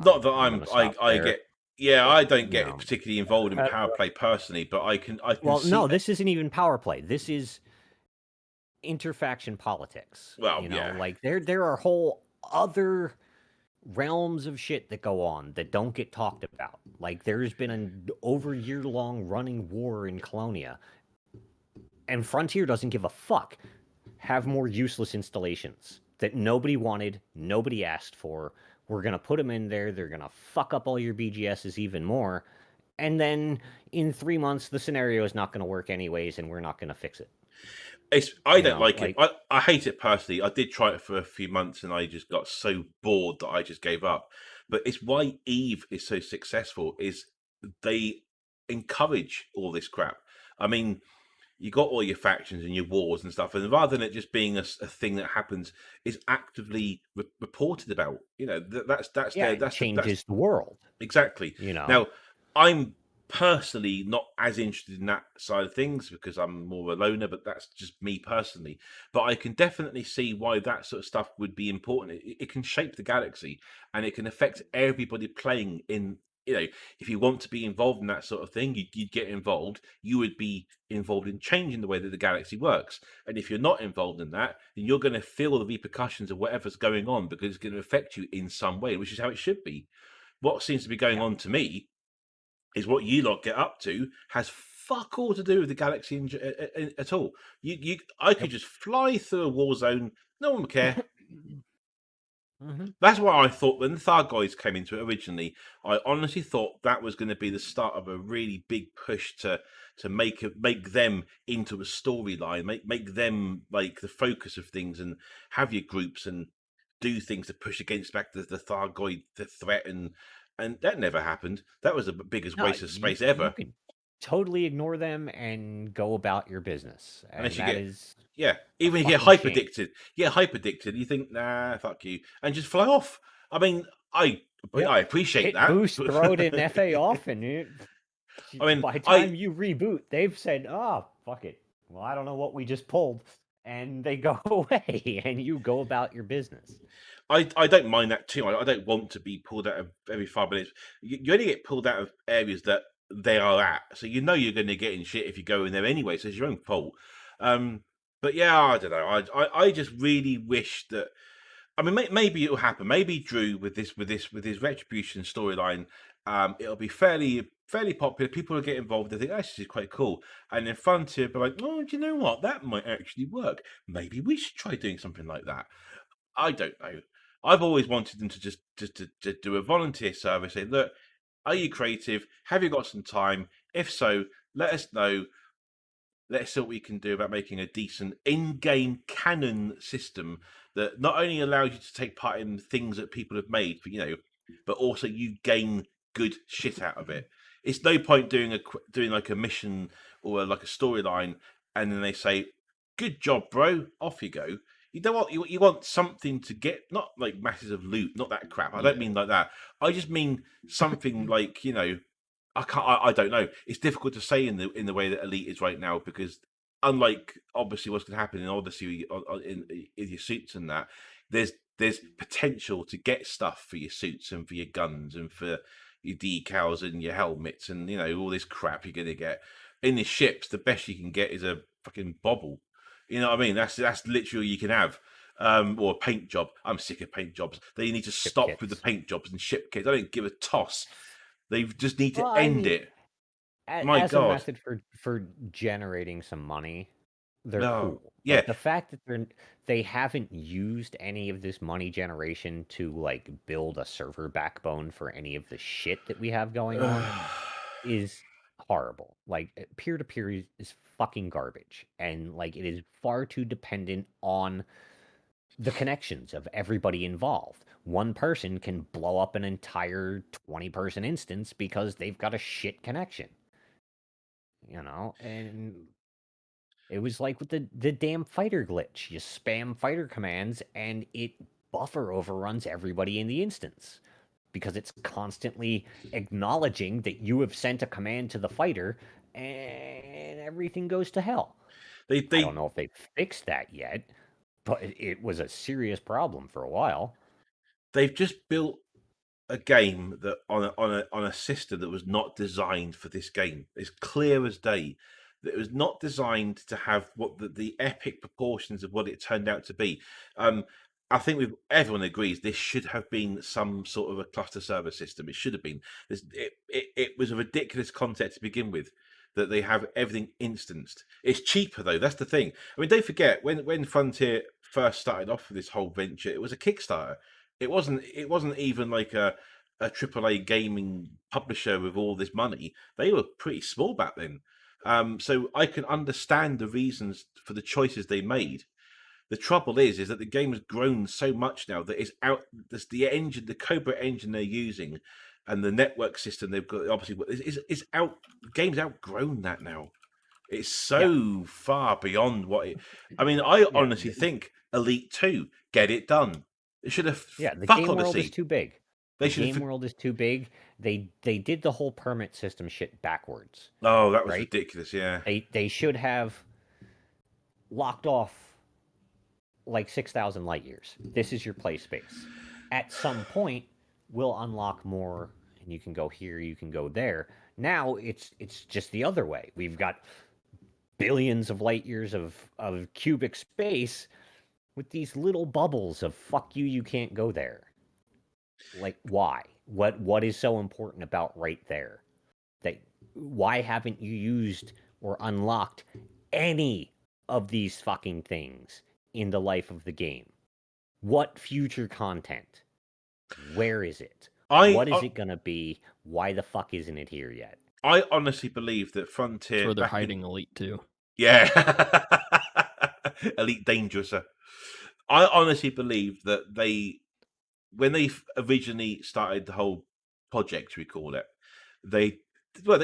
Not that I get. Yeah, I don't get particularly involved in power play personally, but I can well, see no, this isn't even power play. This is interfaction politics. Well, you know, yeah. like there are whole other realms of shit that go on that don't get talked about. Like there's been an over year-long running war in Colonia, and Frontier doesn't give a fuck. Have more useless installations that nobody wanted, nobody asked for. We're going to put them in there. They're going to fuck up all your BGSs even more. And then in 3 months, the scenario is not going to work anyways, and we're not going to fix it. I don't like it. I hate it personally. I did try it for a few months, and I just got so bored that I just gave up. But it's why EVE is so successful, is they encourage all this crap. I mean, you got all your factions and your wars and stuff, and rather than it just being a thing that happens, is actively reported about. You know, that's changes the world. Exactly. You know, now I'm personally not as interested in that side of things because I'm more a loner, but that's just me personally. But I can definitely see why that sort of stuff would be important. It can shape the galaxy, and it can affect everybody playing in. You know, if you want to be involved in that sort of thing, you'd get involved. You would be involved in changing the way that the galaxy works. And if you're not involved in that, then you're going to feel the repercussions of whatever's going on because it's going to affect you in some way, which is how it should be. What seems to be going on to me is what you lot get up to has fuck all to do with the galaxy at all. I could just fly through a war zone. No one would care. Mm-hmm. That's why I thought when the Thargoids came into it originally, I honestly thought that was going to be the start of a really big push to make them into a storyline, make them like the focus of things, and have your groups and do things to push against back the Thargoid threat, and that never happened. That was the biggest waste of space ever. You could totally ignore them and go about your business, and even if you get hyper-addicted, you think, nah, fuck you, and just fly off. I mean, I appreciate that. Boost, throw it in FA off, and by the time you reboot, they've said, "Oh, fuck it. Well, I don't know what we just pulled," and they go away, and you go about your business. I don't mind that too. I don't want to be pulled out of every 5 minutes. You only get pulled out of areas that they are at, so you know you're going to get in shit if you go in there anyway. So it's your own fault. But yeah, I don't know. I just really wish that. I mean, maybe it'll happen. Maybe Drew with his Retribution storyline, it'll be fairly fairly popular. People will get involved. They think, oh, this is quite cool. And then Frontier be like, oh, do you know what? That might actually work. Maybe we should try doing something like that. I don't know. I've always wanted them to just to do a volunteer service. Say, look, are you creative? Have you got some time? If so, let us know. Let's see what we can do about making a decent in-game Canonn system that not only allows you to take part in things that people have made, but also you gain good shit out of it. It's no point doing like a mission or like a storyline, and then they say, "Good job, bro. Off you go." You know what? You want something to get, not like masses of loot, not that crap. I don't mean like that. I just mean something like I don't know. It's difficult to say in the way that Elite is right now, because unlike obviously what's going to happen in Odyssey in your suits and that, there's potential to get stuff for your suits and for your guns and for your decals and your helmets and all this crap you're going to get in the ships. The best you can get is a fucking bobble. You know what I mean? That's literally all you can have. Or a paint job. I'm sick of paint jobs. They need to stop with the paint jobs and ship kits. I don't give a toss. They just need to end it. My God. A method for generating some money, they're cool. Yeah. But the fact that they haven't used any of this money generation to like build a server backbone for any of the shit that we have going on is horrible. Like peer-to-peer is fucking garbage, and like it is far too dependent on the connections of everybody involved. One person can blow up an entire 20-person instance because they've got a shit connection. And it was like with the damn fighter glitch. You spam fighter commands and it buffer overruns everybody in the instance because it's constantly acknowledging that you have sent a command to the fighter and everything goes to hell. I don't know if they've fixed that yet, but it was a serious problem for a while. They've just built a game that on a system that was not designed for this game. It's clear as day that it was not designed to have what the epic proportions of what it turned out to be. I think everyone agrees this should have been some sort of a cluster server system. It should have been. It was a ridiculous concept to begin with, that they have everything instanced. It's cheaper though. That's the thing. I mean, don't forget when Frontier first started off with this whole venture, it was a Kickstarter. It wasn't even like a AAA gaming publisher with all this money. They were pretty small back then. So I can understand the reasons for the choices they made. The trouble is that the game has grown so much now that it's out. There's the engine, the Cobra engine they're using, and the network system they've got. Obviously, is out. The game's outgrown that now. It's so far beyond what it. I mean, I honestly think Elite 2, get it done. It should have. The game Odyssey. world is too big. The game world is too big. They did the whole permit system shit backwards. Oh, that was ridiculous. Yeah. They should have locked off like 6,000 light years. This is your play space. At some point, we'll unlock more, and you can go here, you can go there. Now it's just the other way. We've got billions of light years of cubic space with these little bubbles of fuck you can't go there. Like, why? What is so important about right there? Why haven't you used or unlocked any of these fucking things in the life of the game? What future content? Where is it? What is it gonna be? Why the fuck isn't it here yet? I honestly believe that Frontier... That's where they're hiding Elite 2. Yeah. Elite Dangerouser. I honestly believe that when they originally started the whole project, we call it,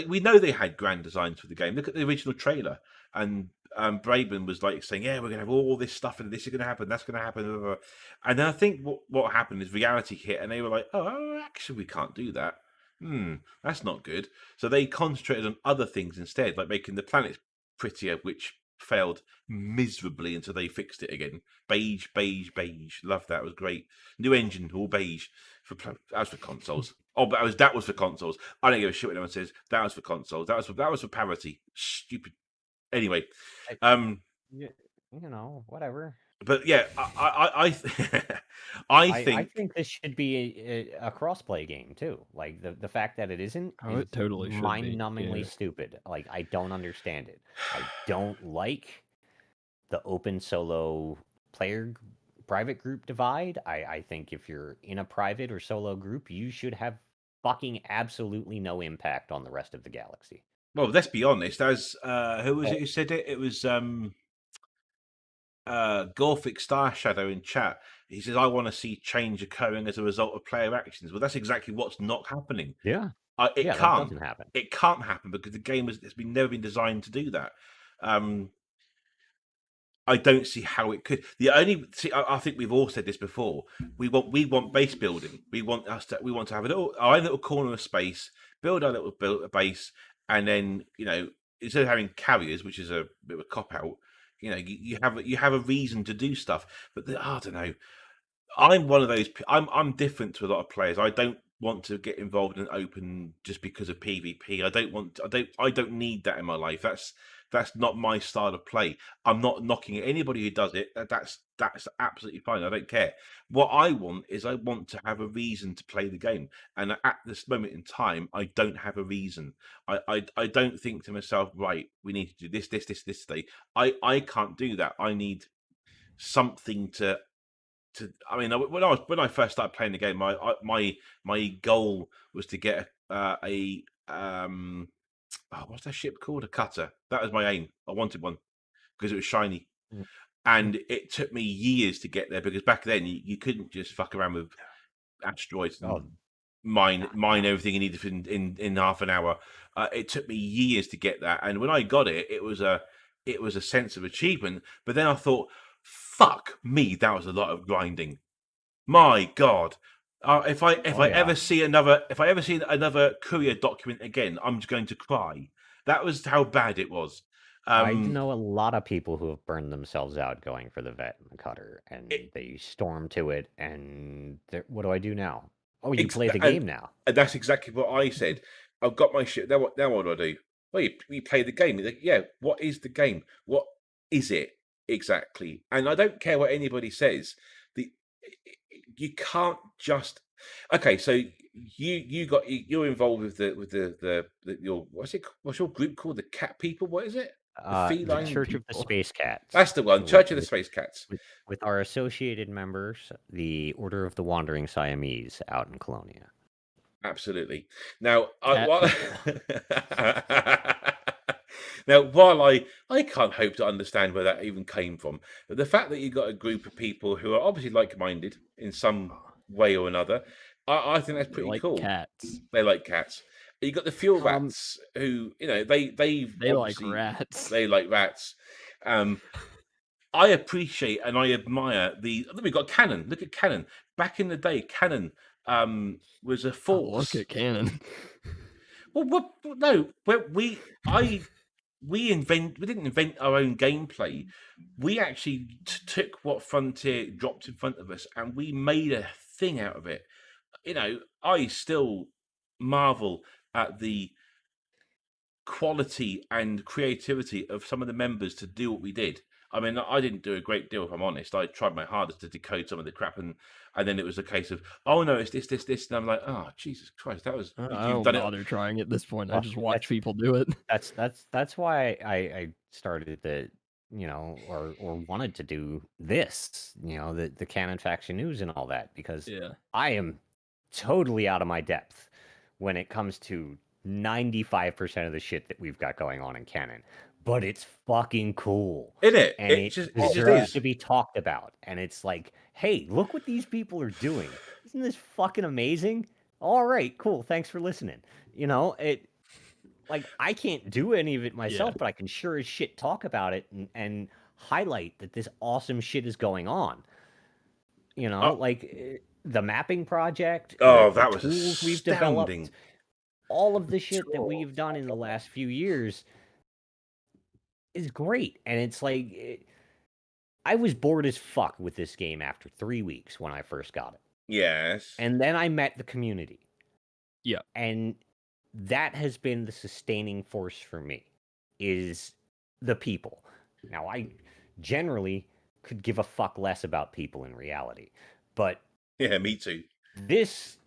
we know they had grand designs for the game. Look at the original trailer, and Braben was like saying, "Yeah, we're gonna have all this stuff, and this is gonna happen, that's gonna happen." And then I think what happened is reality hit, and they were like, "Oh, actually, we can't do that. That's not good." So they concentrated on other things instead, like making the planets prettier, which failed miserably until they fixed it again. Beige. Love that. It was great. New engine, all beige. That was for consoles. Oh, but that was for consoles. I don't give a shit what anyone says. That was for consoles. That was for parity. Stupid. Anyway, whatever. But yeah, I I think think this should be a crossplay game too. Like the fact that it isn't is it totally should be. mind-numbingly stupid. Like I don't understand it. I don't like the open solo player private group divide. I think if you're in a private or solo group, you should have fucking absolutely no impact on the rest of the galaxy. well, let's be honest. As who was it who said it? It was Gorfic Star Shadow in chat. He says, "I want to see change occurring as a result of player actions." Well, that's exactly what's not happening. Yeah, It that can't. doesn't happen. It can't happen because the game has never been designed to do that. I don't see how it could. I think we've all said this before. We want base building. We want to have our own little corner of space, build our little base, and then instead of having carriers, which is a bit of a cop out, you have a reason to do stuff. But I don't know. I'm one of those. I'm different to a lot of players. I don't want to get involved in open just because of PvP. I don't need that in my life. That's not my style of play. I'm not knocking at anybody who does it. That's absolutely fine. I don't care. What I want is I want to have a reason to play the game. And at this moment in time, I don't have a reason. I don't think to myself, right, we need to do this today. I can't do that. I need something to. I mean, when I first started playing the game, my goal was to get what's that ship called? A cutter. That was my aim. I wanted one because it was shiny, and it took me years to get there because back then you couldn't just fuck around with asteroids and mine everything you needed in half an hour. It took me years to get that, and when I got it, it was a sense of achievement. But then I thought, fuck me, that was a lot of grinding. My God. If I ever see another courier document again, I'm just going to cry. That was how bad it was. I know a lot of people who have burned themselves out going for the vet and the cutter, and they storm to it. And what do I do now? Oh, you play the game now. And that's exactly what I said. I've got my shit. Now what do I do? Well, you play the game. Like, yeah, what is the game? What is it exactly? And I don't care what anybody says. You can't just. Okay, so you're involved with your what's your group called? The cat people? What is it? The Church of the Space Cats. That's the one. Church of the Space Cats. With our associated members, the Order of the Wandering Siamese out in Colonia. Absolutely. Now, while I can't hope to understand where that even came from, but the fact that you got a group of people who are obviously like-minded in some way or another, I think that's pretty cool. Cats. They like cats. You got the fuel rats who they like rats. They like rats. I appreciate and I admire we've got Canonn. Look at Canonn. Back in the day, Canonn was a force. Look at Canonn. Well, no, we didn't invent our own gameplay. We actually took what Frontier dropped in front of us and we made a thing out of it. I still marvel at the quality and creativity of some of the members to do what we did. I mean, I didn't do a great deal, if I'm honest. I tried my hardest to decode some of the crap, and then it was a case of, oh no, it's this, and I'm like, oh Jesus Christ, that was. I don't bother trying at this point. I just watch people do it. That's why I started or wanted to do this, the Canonn Faction News and all that, because I am totally out of my depth when it comes to 95% of the shit that we've got going on in Canonn. But it's fucking cool. Isn't it? And it just deserves to be talked about. And it's like, hey, look what these people are doing. Isn't this fucking amazing? All right, cool. Thanks for listening. I can't do any of it myself, but I can sure as shit talk about it and highlight that this awesome shit is going on. The mapping project. That was tools we've developed. All of the shit that we've done in the last few years is great. And it's like, I was bored as fuck with this game after 3 weeks when I first got it. Yes. And then I met the community. Yeah. And that has been the sustaining force for me, is the people. Now, I generally could give a fuck less about people in reality. But yeah, me too. This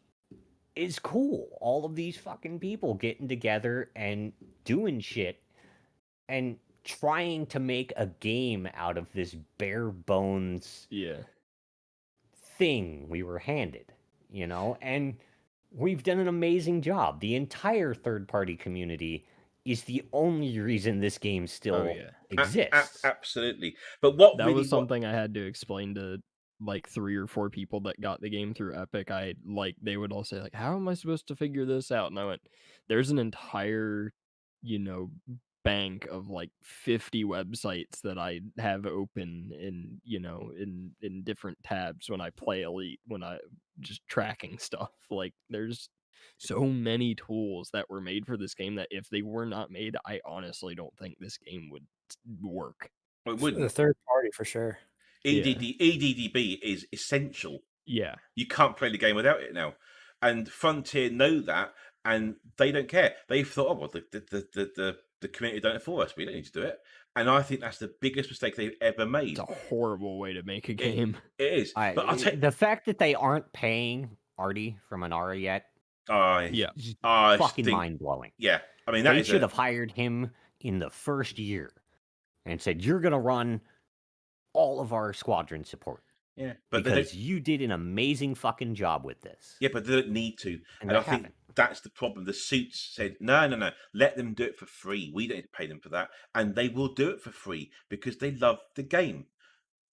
is cool. All of these fucking people getting together and doing shit and trying to make a game out of this bare bones thing we were handed, and we've done an amazing job. The entire third-party community is the only reason this game still exists. Absolutely. But what that really was something I had to explain to like 3 or 4 people that got the game through Epic. They would all say like, how am I supposed to figure this out? And I went, there's an entire, bank of like 50 websites that I have open in, in different tabs when I play Elite, when I just tracking stuff. Like there's so many tools that were made for this game that if they were not made, I honestly don't think this game would work. It wouldn't. The third party for sure. EDDB is essential. Yeah. You can't play the game without it now. And Frontier know that, and they don't care. They've thought, oh, well, the community done it for us. We don't need to do it. And I think that's the biggest mistake they've ever made. It's a horrible way to make a game. It is. But I'll the fact that they aren't paying Artie from Anara yet, fucking mind-blowing. Yeah. I mean, they should have hired him in the first year and said, you're going to run all of our squadron support. Yeah, but because you did an amazing fucking job with this. Yeah, but they don't need to. And I think that's the problem. The suits said, no, let them do it for free. We don't need to pay them for that. And they will do it for free because they love the game.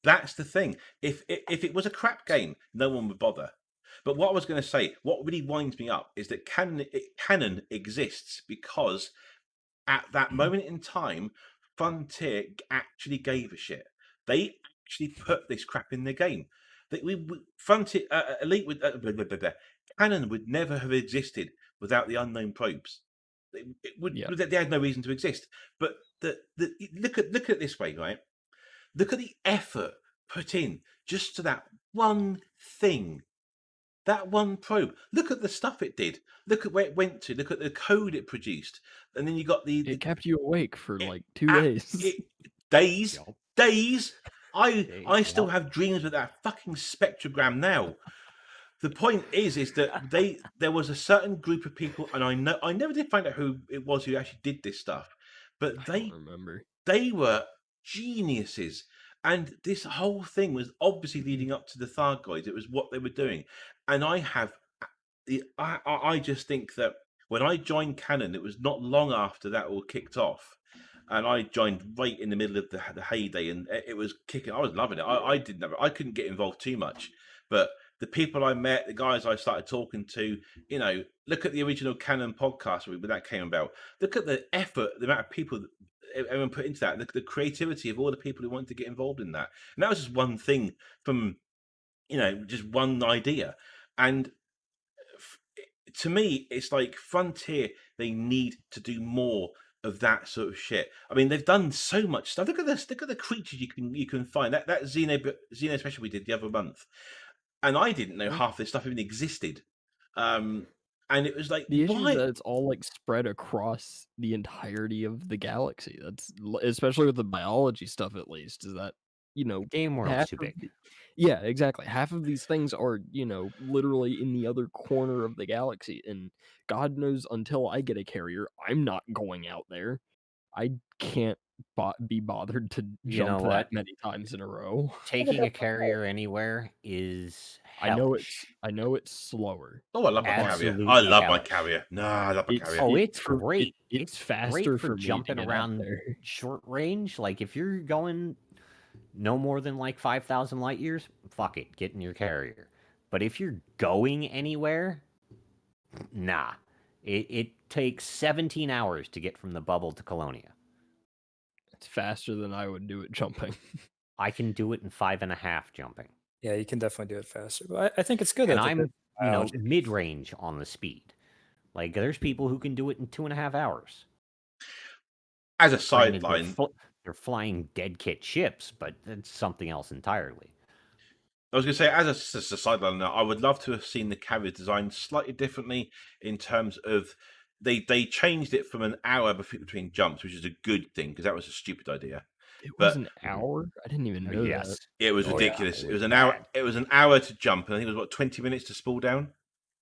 That's the thing. If it was a crap game, no one would bother. But what I was going to say, what really winds me up is that Canonn exists because at that moment in time, Frontier actually gave a shit. They actually put this crap in their game. That Frontier Elite would Canonn would never have existed without the unknown probes. They had no reason to exist. But look at it this way, right? Look at the effort put in just to that one thing. That one probe. Look at the stuff it did. Look at where it went to. Look at the code it produced. And then you got it kept you awake for like 2 days. Days. I still have dreams of that fucking spectrogram now. The point is that there was a certain group of people, and I never did find out who it was who actually did this stuff, but I don't remember. They were geniuses. And this whole thing was obviously leading up to the Thargoids. It was what they were doing. And I just think that when I joined Canonn, it was not long after that all kicked off. And I joined right in the middle of the heyday, and it was kicking. I was loving it. I couldn't get involved too much. But the people I met, the guys I started talking to, look at the original Canonn podcast when that came about. Look at the effort, the amount of people that everyone put into that, the creativity of all the people who wanted to get involved in that. And that was just one thing from, just one idea. And to me, it's like Frontier, they need to do more of that sort of shit. I mean, they've done so much stuff. Look at this. Look at the creatures you can find. That Xeno special we did the other month. And I didn't know half this stuff even existed. And it was like, the issue is that it's all like spread across the entirety of the galaxy. That's especially with the biology stuff, at least, is that game world's too big. Yeah, exactly. Half of these things are literally in the other corner of the galaxy, and God knows until I get a carrier, I'm not going out there. I can't be bothered to jump that many times in a row. Taking a carrier anywhere is hellish. I know it's slower. Oh, I love my carrier. I love my carrier. No, I love my carrier. Oh, it's great. It's faster for jumping around short range. Like if you're going no more than like 5,000 light years, fuck it, get in your carrier. But if you're going anywhere, nah. It takes 17 hours to get from the bubble to Colonia. It's faster than I would do it jumping. I can do it in 5.5 jumping. Yeah, you can definitely do it faster. But I think it's good. And I'm mid-range on the speed. Like there's people who can do it in 2.5 hours. As a sideline, they're flying dead kit ships, but that's something else entirely. I was going to say, as a sideline, I would love to have seen the carrier designed slightly differently in terms of they changed it from an hour between jumps, which is a good thing because that was a stupid idea. It But was an hour. I didn't even know that. Yes. it was Oh, yeah, ridiculous. it It was was an hour. bad. It was an hour to jump, and I think it was what 20 minutes to spool down,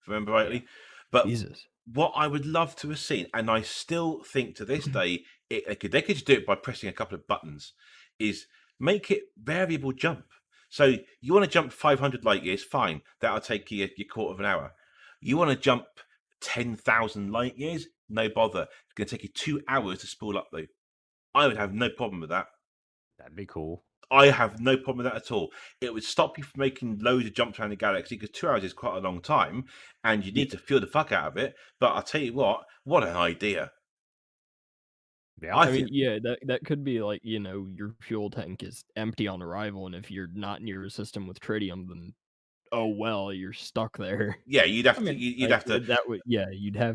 if I remember rightly. But Jesus. what I would love to have seen, and I still think to this day, they could just do it by pressing a couple of buttons, is make it variable jump. So you want to jump 500 light years, fine. That'll take you your quarter of an hour. You want to jump 10,000 light years, no bother. It's going to take you 2 hours to spool up, though. I would have no problem with that. That'd be cool. I have no problem with that at all. It would stop you from making loads of jumps around the galaxy because 2 hours is quite a long time and you need to feel the fuck out of it. But I'll tell you what an idea. Yeah. I mean, yeah, that could be like, your fuel tank is empty on arrival, and if you're not near a system with tritium, then you're stuck there. Yeah, you'd have to. You'd have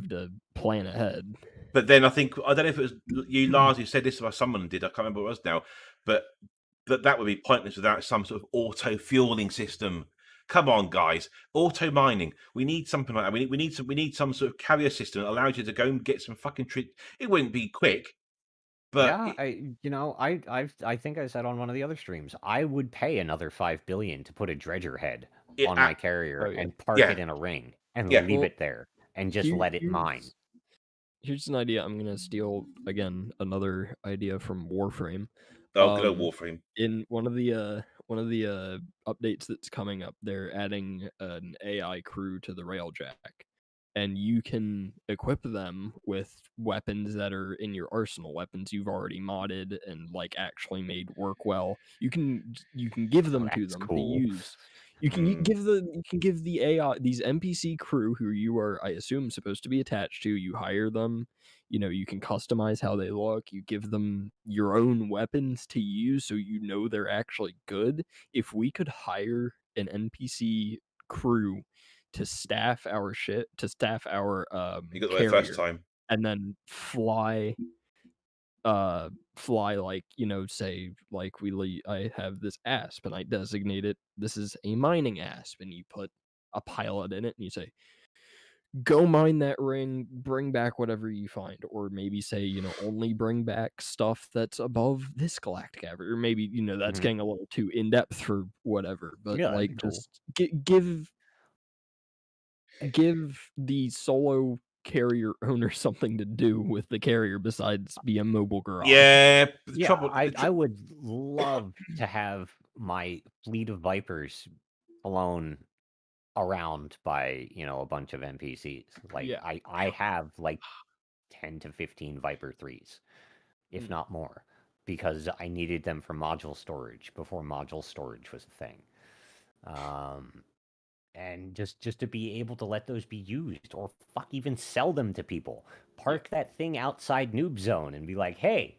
to plan ahead. But then I don't know if it was you, Lars, who said this, or someone did. I can't remember what it was now. But that would be pointless without some sort of auto fueling system. Come on, guys! Auto mining. We need something like that. We need some sort of carrier system that allows you to go and get some fucking treat. It wouldn't be quick, but I think I said on one of the other streams, I would pay another $5 billion to put a dredger head on my carrier and park it in a ring and leave it there and just let it mine. Here's an idea. I'm gonna steal again another idea from Warframe. Oh, good old Warframe. In one of the updates that's coming up, they're adding an AI crew to the Railjack, and you can equip them with weapons that are in your arsenal, weapons you've already modded and like actually made work well. You can give them to them to use. You can give the AI, these NPC crew who you are, I assume, supposed to be attached to. You hire them. You can customize how they look. You give them your own weapons to use, so they're actually good. If we could hire an NPC crew to staff our shit, to staff our you got the carrier, first time, and then fly like, say like I have this asp and I designate it, this is a mining asp, and you put a pilot in it and you say, go mine that ring, bring back whatever you find, or maybe say, only bring back stuff that's above this galactic average, or maybe that's getting a little too in depth for whatever, but like just give the solo carrier owner something to do with the carrier besides be a mobile garage. I would love to have my fleet of Vipers flown around by a bunch of NPCs. I have like 10 to 15 Viper 3s, if not more, because I needed them for module storage before module storage was a thing. And just to be able to let those be used, or even sell them to people. Park that thing outside Noob Zone and be like, hey,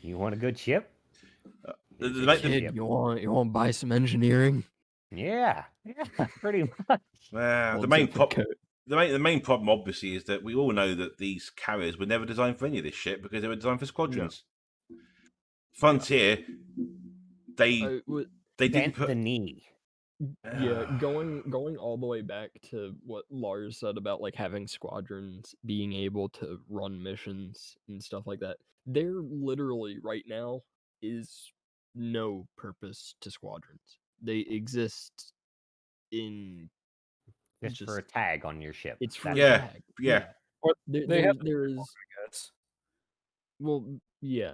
you want a good ship? Kid, you want to buy some engineering? Yeah, pretty much. The main problem, obviously, is that we all know that these carriers were never designed for any of this shit because they were designed for squadrons. Yeah. Frontier, they didn't put the knee. Yeah, going all the way back to what Lars said about like having squadrons being able to run missions and stuff like that. There literally right now is no purpose to squadrons. They exist in just for a tag on your ship. It's for a tag. Yeah. Or there is. I guess. Well, yeah.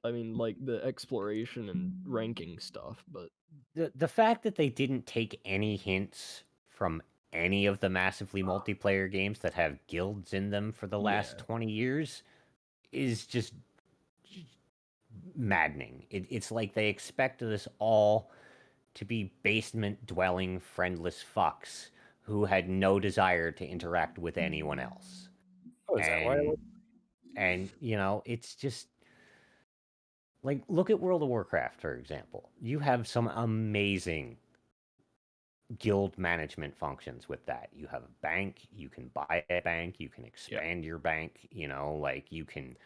I mean, like the exploration and ranking stuff, but the fact that they didn't take any hints from any of the massively multiplayer games that have guilds in them for the last 20 years is just maddening. It's like they expected us all to be basement-dwelling, friendless fucks who had no desire to interact with anyone else. Oh, is that why? And, it's just... Like, look at World of Warcraft, for example. You have some amazing guild management functions with that. You have a bank, you can buy a bank, you can expand your bank, you can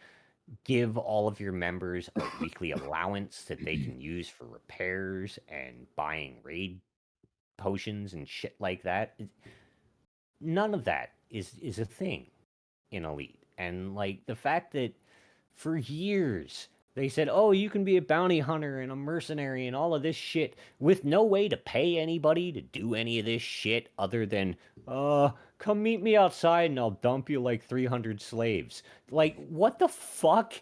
give all of your members a weekly allowance that they can use for repairs and buying raid potions and shit like that. None of that is a thing in Elite. And, the fact that for years They said, oh, you can be a bounty hunter and a mercenary and all of this shit with no way to pay anybody to do any of this shit other than, come meet me outside and I'll dump you like 300 slaves. Like, what the fuck?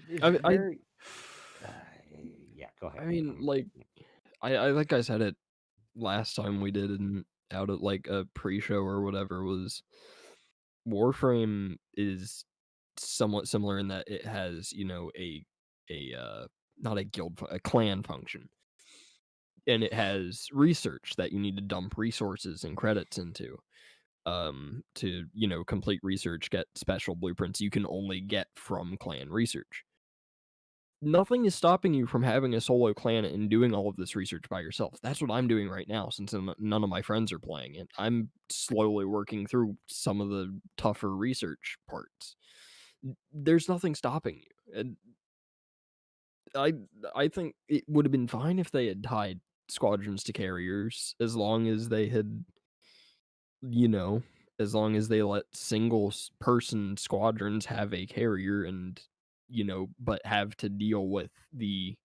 Yeah, go ahead. I mean, like, I think I said it last time we did out at like a pre-show or whatever, was Warframe is somewhat similar in that it has, you know, a not a guild, a clan function, and it has research that you need to dump resources and credits into, to, you know, complete research, get special blueprints you can only get from clan research. Nothing is stopping you from having a solo clan and doing all of this research by yourself. That's what I'm doing right now, since none of my friends are playing it. I'm slowly working through some of the tougher research parts. There's nothing stopping you. And I think it would have been fine if they had tied squadrons to carriers, as long as they had, you know, as long as they let single person squadrons have a carrier and, you know, but have to deal with the,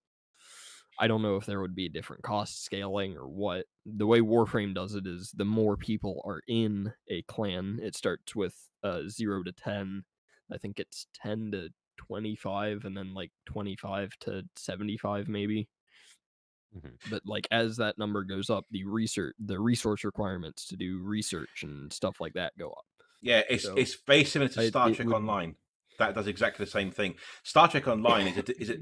I don't know if there would be a different cost scaling or what. The way Warframe does it is the more people are in a clan, it starts with 0 to 10. I think it's 10 to 25 and then like 25 to 75 maybe. But like as that number goes up, the resource requirements to do research and stuff like that go up. Yeah, it's very similar to Star Trek Online. That does exactly the same thing. Star Trek Online is a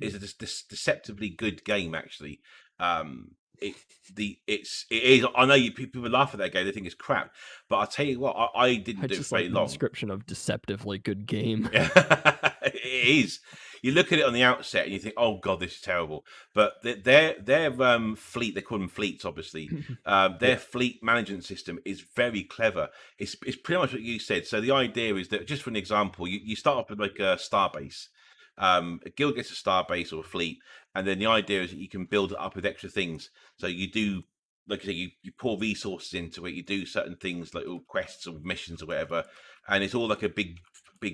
deceptively good game, actually. It is. I know people laugh at that game; they think it's crap. But I'll tell you what, I didn't do it very long. Description of deceptively good game. It is. You look at it on the outset and you think, "Oh God, this is terrible." But their fleet, they call them fleets, obviously. Their fleet management system is very clever. It's pretty much what you said. So the idea is that, just for an example, you start off with like a starbase. A guild gets a starbase or a fleet, and then the idea is that you can build it up with extra things. So you do, like I say, you pour resources into it. You do certain things like quests or missions or whatever, and it's all like a big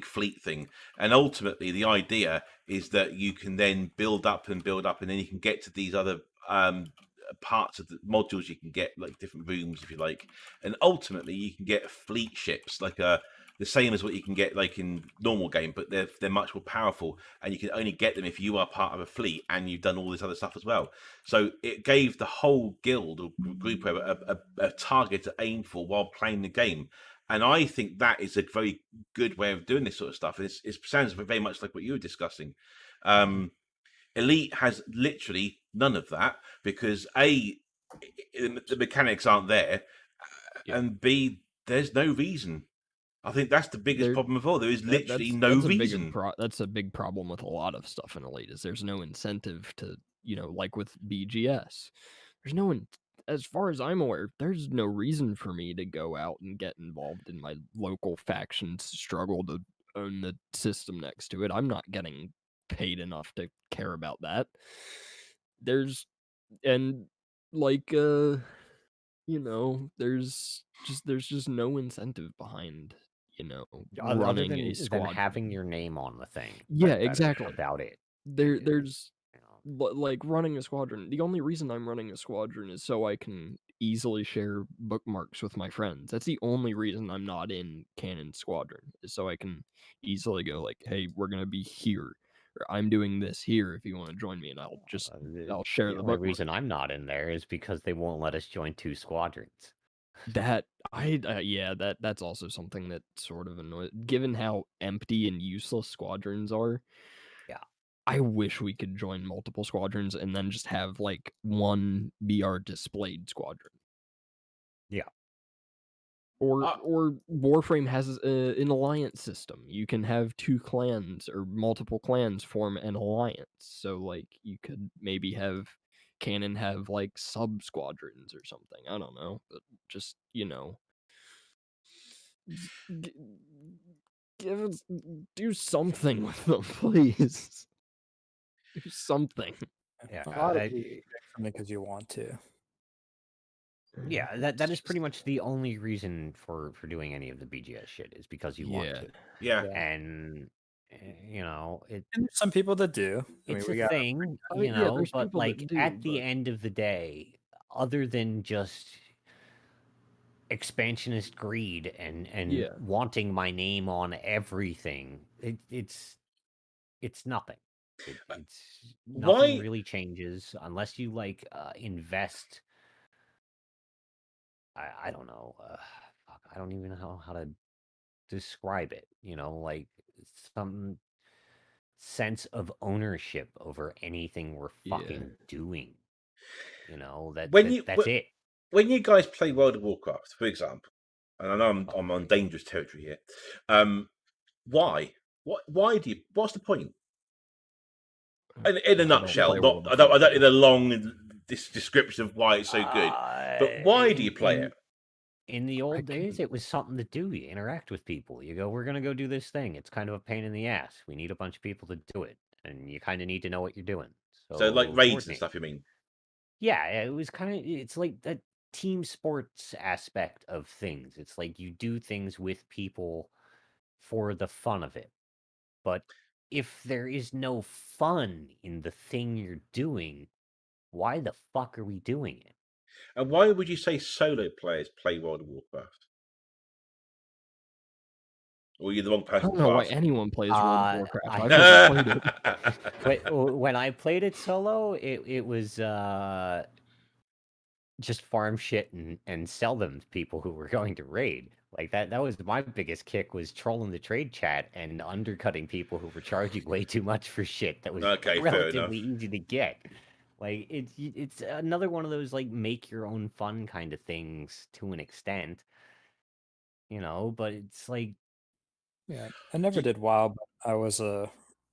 fleet thing. And ultimately, the idea is that you can then build up, and then you can get to these other parts of the modules. You can get like different rooms, if you like, and ultimately you can get fleet ships, like the same as what you can get like in normal game, but they're much more powerful, and you can only get them if you are part of a fleet and you've done all this other stuff as well. So it gave the whole guild or group a target to aim for while playing the game. And I think that is a very good way of doing this sort of stuff. It sounds very much like what you were discussing. Elite has literally none of that, because A, the mechanics aren't there, and B, there's no reason. I think that's the biggest problem of all. There is literally no reason. That's a big problem with a lot of stuff in Elite, is there's no incentive to, you know, like with BGS. There's no, as far as I'm aware, there's no reason for me to go out and get involved in my local faction's struggle to own the system next to it. I'm not getting paid enough to care about that. There's just no incentive behind, you know, running a squadron, than having your name on the thing. Yeah, exactly. About it. There's like running a squadron. The only reason I'm running a squadron is so I can easily share bookmarks with my friends. That's the only reason I'm not in Canonn Squadron, is so I can easily go like, hey, we're gonna be here, or I'm doing this here if you want to join me, and I'll share the only reason I'm not in there is because they won't let us join 2 squadrons. That's also something that sort of annoys, given how empty and useless squadrons are. Yeah, I wish we could join multiple squadrons and then just have like one BR displayed squadron. Yeah. Or Warframe has an alliance system. You can have 2 clans or multiple clans form an alliance. So like you could maybe have Canonn have like sub squadrons or something. I don't know, but just, you know, do something with them, please. Do something. Yeah, because you want to. Yeah, that is pretty much the only reason for doing any of the BGS shit is because you want to. Yeah. And you know, And there's some people that do. it's we a thing, you know, there's but people that like do, at the but end of the day, other than just expansionist greed and Yeah. wanting my name on everything, it's nothing. It's nothing Why- really changes unless you like invest. I don't know. Fuck, I don't even know how to describe it. You know, like some sense of ownership over anything we're Yeah. fucking doing. You know, When that's it. when you guys play World of Warcraft, for example, and I know I'm on dangerous territory here. Why? Why do you? What's the point? In a nutshell, not I don't in a long description of why it's so good. But why do you play it? In the old days, it was something to do. You interact with people. You go, we're going to go do this thing. It's kind of a pain in the ass. We need a bunch of people to do it. And you kind of need to know what you're doing. So like raids and coordinate. stuff, you mean? Yeah, it was kind of, it's like that team sports aspect of things. It's like you do things with people for the fun of it. But if there is no fun in the thing you're doing, why the fuck are we doing it? And why would you say solo players play World of Warcraft? Or you're the wrong I person don't to know why ask. anyone plays World of Warcraft. I- I've never played it. When I played it solo, it was just farm shit and sell them to people who were going to raid. Like that was my biggest kick, was trolling the trade chat and undercutting people who were charging way too much for shit that was Okay, fair relatively enough. easy to get. Like it's another one of those like make your own fun kind of things to an extent. You know, but it's like, Yeah, I never did WoW, but I was a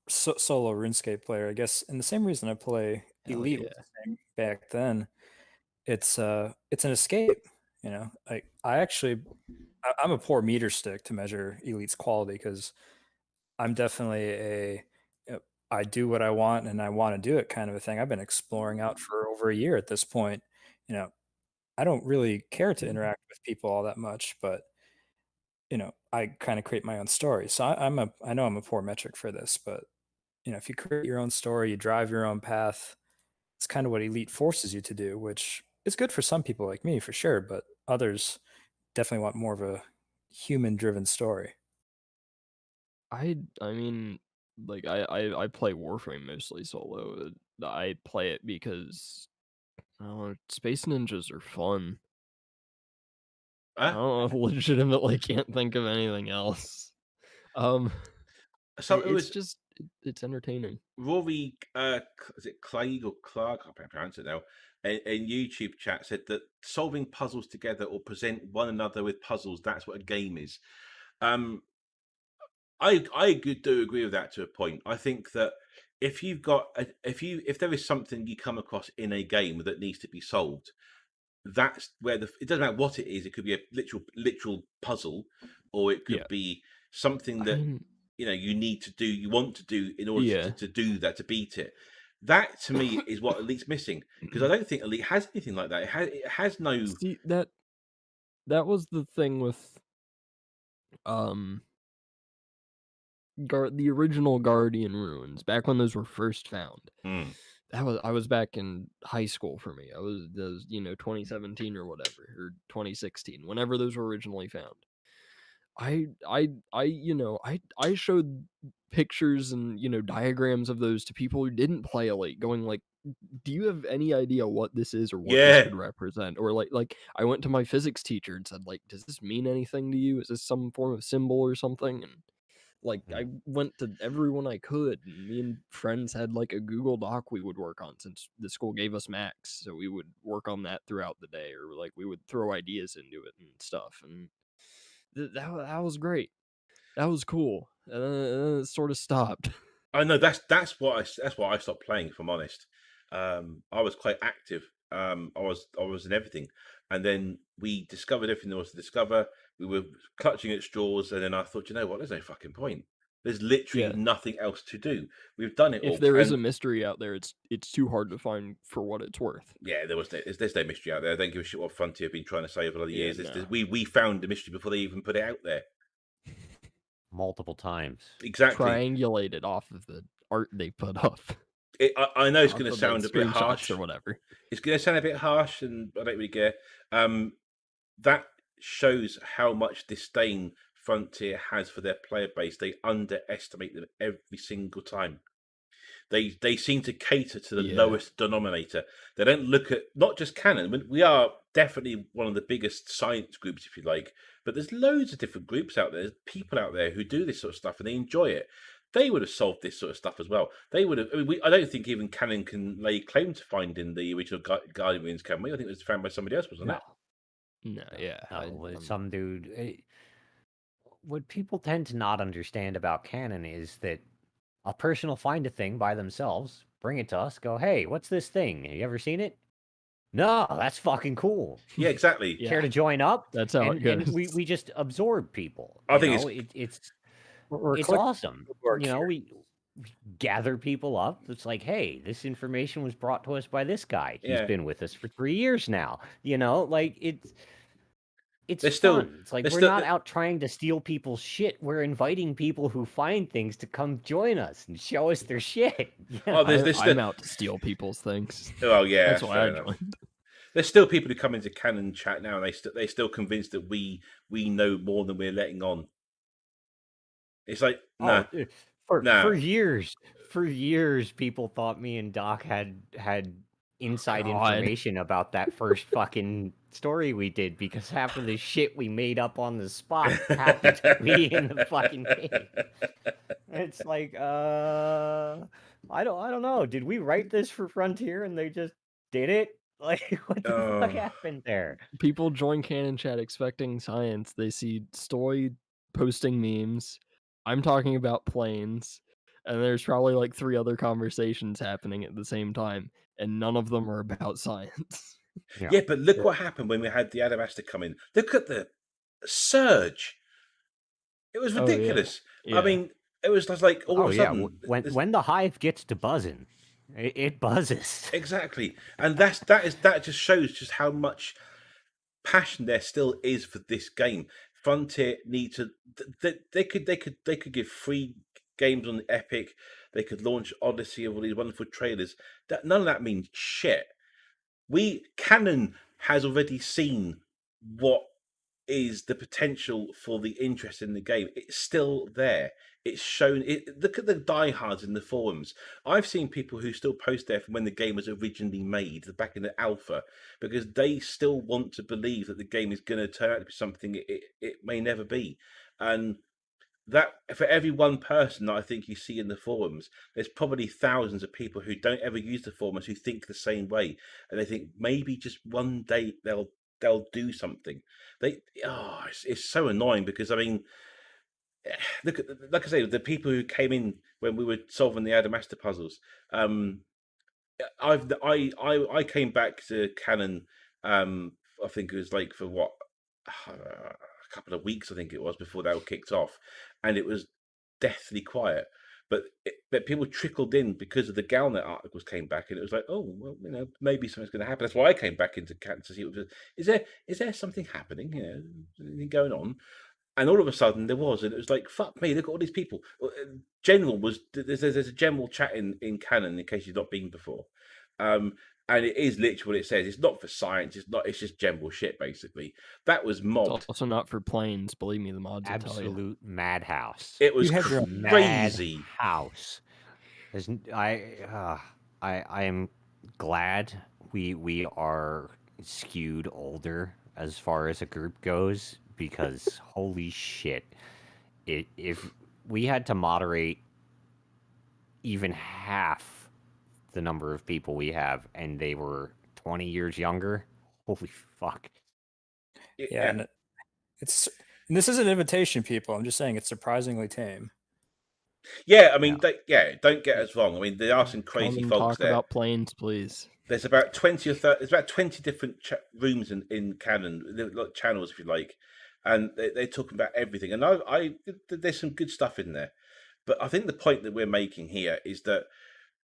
solo RuneScape player. I guess, and the same reason I play Hell Elite was yeah. the same back then. It's an escape. You know, I'm a poor meter stick to measure Elite's quality because I'm definitely I do what I want and I want to do it kind of a thing. I've been exploring out for over a year at this point. You know, I don't really care to interact with people all that much, but I kind of create my own story. So I know I'm a poor metric for this, but if you create your own story, you drive your own path. It's kind of what Elite forces you to do, which is good for some people like me for sure, but others definitely want more of a human-driven story. I mean, like I play Warframe mostly solo. I play it because Space Ninjas are fun. I don't legitimately can't think of anything else. So it was just it's entertaining. Rory, is it Craig or Clark? I can't pronounce it now. In YouTube chat said that solving puzzles together or present one another with puzzles, that's what a game is. I do agree with that to a point. I think that if you've got if there is something you come across in a game that needs to be solved, that's where it doesn't matter what it is. It could be a literal puzzle, or it could be something that you need to do, you want to do in order to do that, to beat it. That to me is what Elite's missing, because I don't think Elite has anything like that. It has no. See, that was the thing with the original Guardian ruins back when those were first found. I was back in high school for me. I was 2017 or whatever, or 2016, whenever those were originally found. I showed pictures and diagrams of those to people who didn't play Elite, going like, do you have any idea what this is or what this could represent? Or like I went to my physics teacher and said, like, does this mean anything to you? Is this some form of symbol or something? And like I went to everyone I could, and me and friends had like a Google Doc we would work on, since the school gave us Macs, so we would work on that throughout the day, or like we would throw ideas into it and stuff, and that was great. That was cool. And then it sort of stopped. I know that's why I stopped playing. If I'm honest, I was quite active. I was in everything, and then we discovered everything there was to discover. We were clutching at straws, and then I thought, you know what? There's no fucking point. There's literally nothing else to do. We've done it all. If there is a mystery out there, it's too hard to find for what it's worth. Yeah, there's no mystery out there. I don't give a shit what Frontier have been trying to say over the years. We found the mystery before they even put it out there. Multiple times. Exactly. Triangulated off of the art they put up. I know it's going to sound a bit harsh or whatever. It's going to sound a bit harsh, and I don't really care. That shows how much disdain Frontier has for their player base. They underestimate them every single time. They seem to cater to the lowest denominator. They don't look at not just Canonn. We are definitely one of the biggest science groups, if you like, but there's loads of different groups out there. There's people out there who do this sort of stuff and they enjoy it. They would have solved this sort of stuff as well. They would have. I don't think even Canonn can lay claim to finding the original Guardians, can we? I think it was found by somebody else, wasn't it? No, yeah. Some dude. What people tend to not understand about Canonn is that a person will find a thing by themselves, bring it to us, go, hey, what's this thing? Have you ever seen it? No, that's fucking cool. Yeah, exactly. Care to join up? That's how it goes. And we just absorb people. I think it's awesome. We gather people up. It's like, hey, this information was brought to us by this guy. He's been with us for 3 years now. It's fun. It's like we're not out trying to steal people's shit. We're inviting people who find things to come join us and show us their shit. I'm out to steal people's things. Oh yeah, that's why I joined. There's still people who come into Canonn chat now, and they're still convinced that we know more than we're letting on. It's like for years, people thought me and Doc had inside information about that first fucking story we did because half of the shit we made up on the spot happened to be in the fucking game. It's like, I don't know. Did we write this for Frontier and they just did it? Like, what the fuck happened there? People join Canonn chat expecting science. They see Stoy posting memes. I'm talking about planes. And there's probably like 3 other conversations happening at the same time, and none of them are about science. Yeah, but look what happened when we had the Adamastor come in. Look at the surge. It was ridiculous. I mean, it was just like all of a sudden. When the hive gets to buzzing, it buzzes. Exactly, and that just shows just how much passion there still is for this game. Frontier need to. They could give free games on the Epic. They could launch Odyssey of all these wonderful trailers. None of that means shit. Canonn has already seen what is the potential for the interest in the game. It's still there. It's shown. Look at the diehards in the forums. I've seen people who still post there from when the game was originally made, back in the alpha, because they still want to believe that the game is going to turn out to be something it may never be. And that for every one person that I think you see in the forums, there's probably thousands of people who don't ever use the forums who think the same way, and they think maybe just one day they'll do something. It's so annoying because I mean, look at, like I say, the people who came in when we were solving the Adamastor puzzles. I came back to Canonn. I think it was like for what. A couple of weeks, I think it was, before they all kicked off, and it was deathly quiet. But people trickled in because of the Galnet articles came back, and it was like, oh well, maybe something's going to happen. That's why I came back into Canonn to see what is there something happening? Anything going on? And all of a sudden there was, and it was like, fuck me, look at all these people. There's a general chat in Canonn in case you've not been before. And it is literally what it says. It's not for science. It's just general shit, basically. That was mobbed. It's also not for planes. Believe me, the mods will tell you. Absolute madhouse. It was crazy. House. I am glad we are skewed older as far as a group goes, because holy shit, if we had to moderate even half the number of people we have, and they were 20 years younger. Holy fuck. Yeah, and this is an invitation, people. I'm just saying it's surprisingly tame. Yeah, I mean, don't get us wrong. I mean, there are some crazy folks there. Talk about planes, please. There's about 20 or 30. There's about 20 different rooms in Canonn, channels, if you like, and they're talking about everything. And there's some good stuff in there. But I think the point that we're making here is that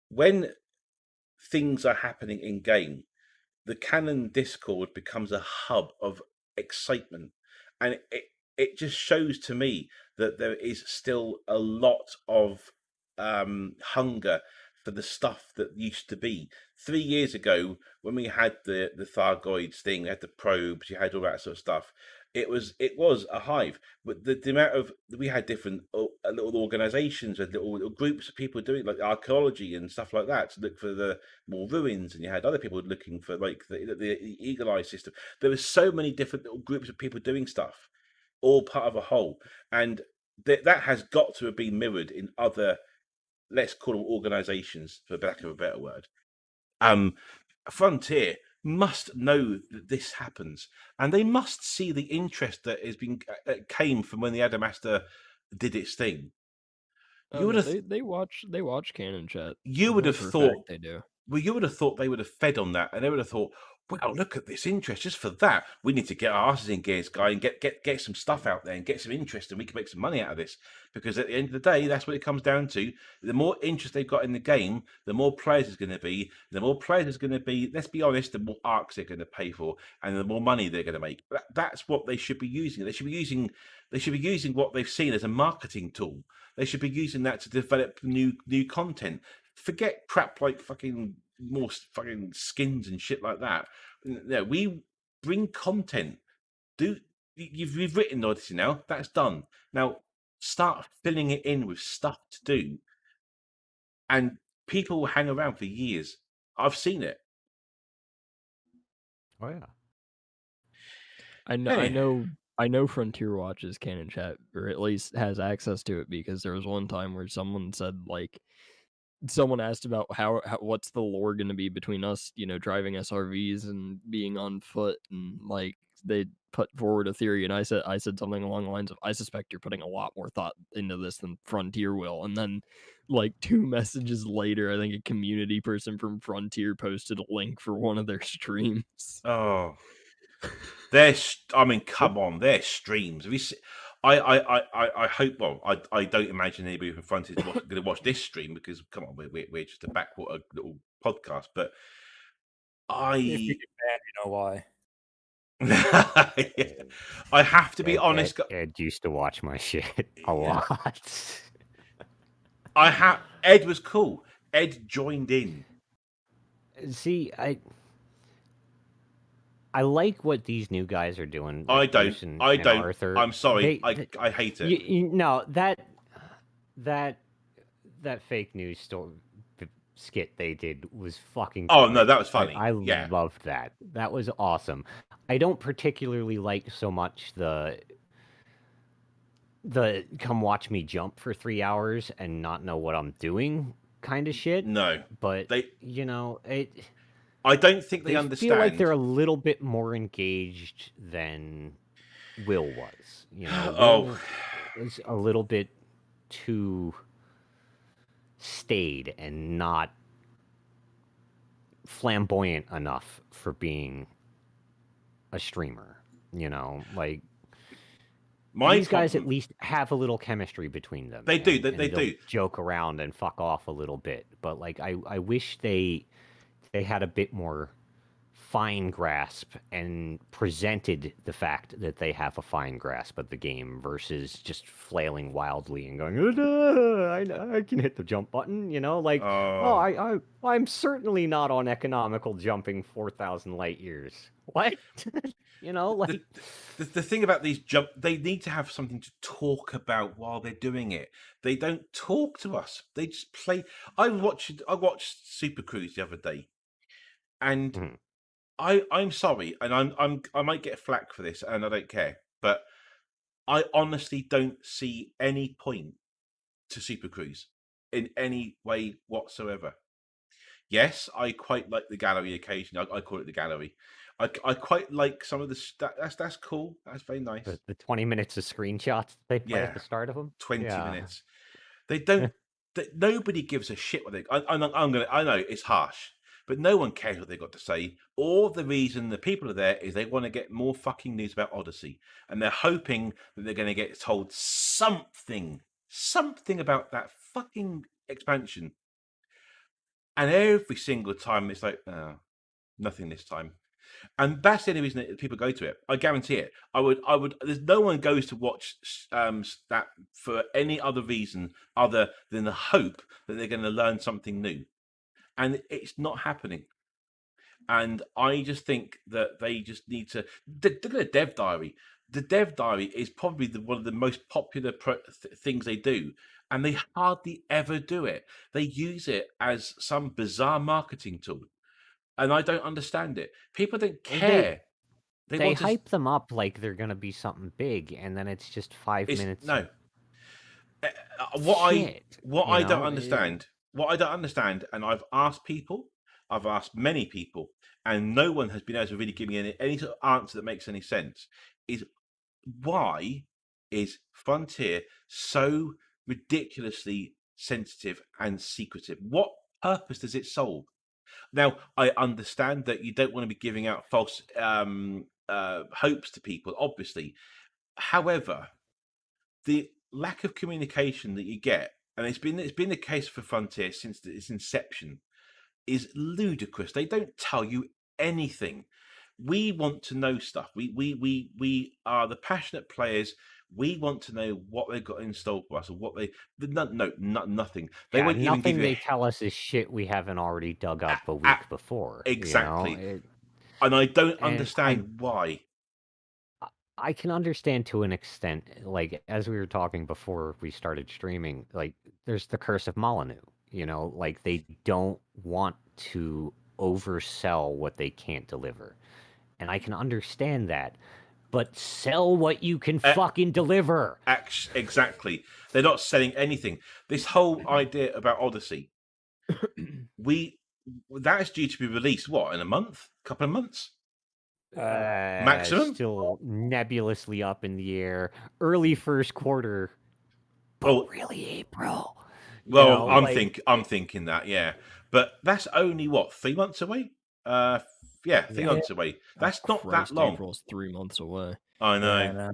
when things are happening in game, the Canonn Discord becomes a hub of excitement, and it just shows to me that there is still a lot of hunger for the stuff that used to be. 3 years ago, when we had the Thargoids thing, we had the probes, you had all that sort of stuff. It was a hive, but the amount of we had different little organizations and little groups of people doing like archaeology and stuff like that to look for the more ruins, and you had other people looking for like the eagle eye system. There were so many different little groups of people doing stuff, all part of a whole, and that has got to have been mirrored in other, let's call them organizations, for lack of a better word. Frontier must know that this happens, and they must see the interest that has been came from when the Adamastor did its thing. You would have they watch Canonn chat. You would have thought they do. Well, you would have thought they would have fed on that, and they would have thought, "Well, look at this interest. Just for that, we need to get our asses in gears, guy, and get some stuff out there and get some interest, and we can make some money out of this." Because at the end of the day, that's what it comes down to. The more interest they've got in the game, the more players there's going to be. The more players there's going to be. Let's be honest, the more arcs they're going to pay for, and the more money they're going to make. That's what they should be using. They should be using what they've seen as a marketing tool. They should be using that to develop new content. Forget crap like fucking more fucking skins and shit like that. No, we bring content. You've written Odyssey now. That's done. Now start filling it in with stuff to do, and people will hang around for years. I've seen it. Oh yeah. I know Frontier watches Canonn chat, or at least has access to it, because there was one time where someone said, like, someone asked about how what's the lore going to be between us, driving SRVs and being on foot, and like they put forward a theory, and I said something along the lines of, I suspect you're putting a lot more thought into this than Frontier will. And then like 2 messages later, I think a community person from Frontier posted a link for one of their streams. Oh, come on, their streams. I hope. Well, I don't imagine anybody from Frontier is going to watch this stream, because come on, we're just a backwater little podcast. But if you get banned, you know why. Yeah. I have to be honest. Ed used to watch my shit a lot. Ed was cool. Ed joined in. See, I like what these new guys are doing. I don't. And Arthur. I'm sorry. I hate it. No, that fake news story skit they did was fucking. Oh no, that was funny. I loved that. That was awesome. I don't particularly like so much the come watch me jump for 3 hours and not know what I'm doing kind of shit. No, but I don't think they understand. I feel like they're a little bit more engaged than Will was. Will was a little bit too staid and not flamboyant enough for being a streamer. Like these guys at least have a little chemistry between them. They do. They do joke around and fuck off a little bit, but like I wish they had a bit more fine grasp and presented the fact that they have a fine grasp of the game versus just flailing wildly and going, I can hit the jump button, like, I'm certainly not on economical jumping 4,000 light years. What? Like the thing about these they need to have something to talk about while they're doing it. They don't talk to us. They just play. I watched Super Cruise the other day, and I'm sorry, and I might get flack for this, and I don't care, but I honestly don't see any point to Super Cruise in any way whatsoever. Yes, I quite like the gallery occasionally. I call it the gallery. I quite like some of the that's cool. That's very nice. The 20 minutes of screenshots they play at the start of them. 20 minutes. They don't. Nobody gives a shit what they. I know it's harsh, but no one cares what they got to say. Or the reason the people are there is they want to get more fucking news about Odyssey, and they're hoping that they're going to get told something something about that fucking expansion. And every single time it's like, oh, nothing this time. And that's the only reason that people go to it. I guarantee it. I would. There's no one goes to watch that for any other reason other than the hope that they're going to learn something new, and it's not happening. And I just think that they just need to look at the dev diary. The dev diary is probably one of the most popular things they do, and they hardly ever do it. They use it as some bizarre marketing tool, and I don't understand it. People don't care. They hype them up like they're gonna be something big, and then it's just 5 minutes. No. What I don't understand, and I've asked many people, and no one has been able to really give me any sort of answer that makes any sense. Is why is Frontier so ridiculously sensitive and secretive? What purpose does it solve? Now, I understand that you don't want to be giving out false hopes to people, obviously. However, the lack of communication that you get, and it's been the case for Frontier since its inception, is ludicrous. They don't tell you anything. We want to know stuff. We are the passionate players. We want to know what they've got installed for us, or what nothing. They won't even give you. They tell us is shit we haven't already dug up a week before. Exactly, and I don't understand why. I can understand to an extent, like as we were talking before we started streaming, like there's the curse of Molyneux. Like they don't want to oversell what they can't deliver, and I can understand that. But sell what you can fucking deliver. Exactly. They're not selling anything. This whole idea about Odyssey, that is due to be released, what, in a month? Couple of months? Maximum? Still nebulously up in the air. Early first quarter. But really April. Well, I'm thinking that, yeah. But that's only, what, 3 months away? 3 months away. That's not that long. April's 3 months away. I know. Yeah, I know.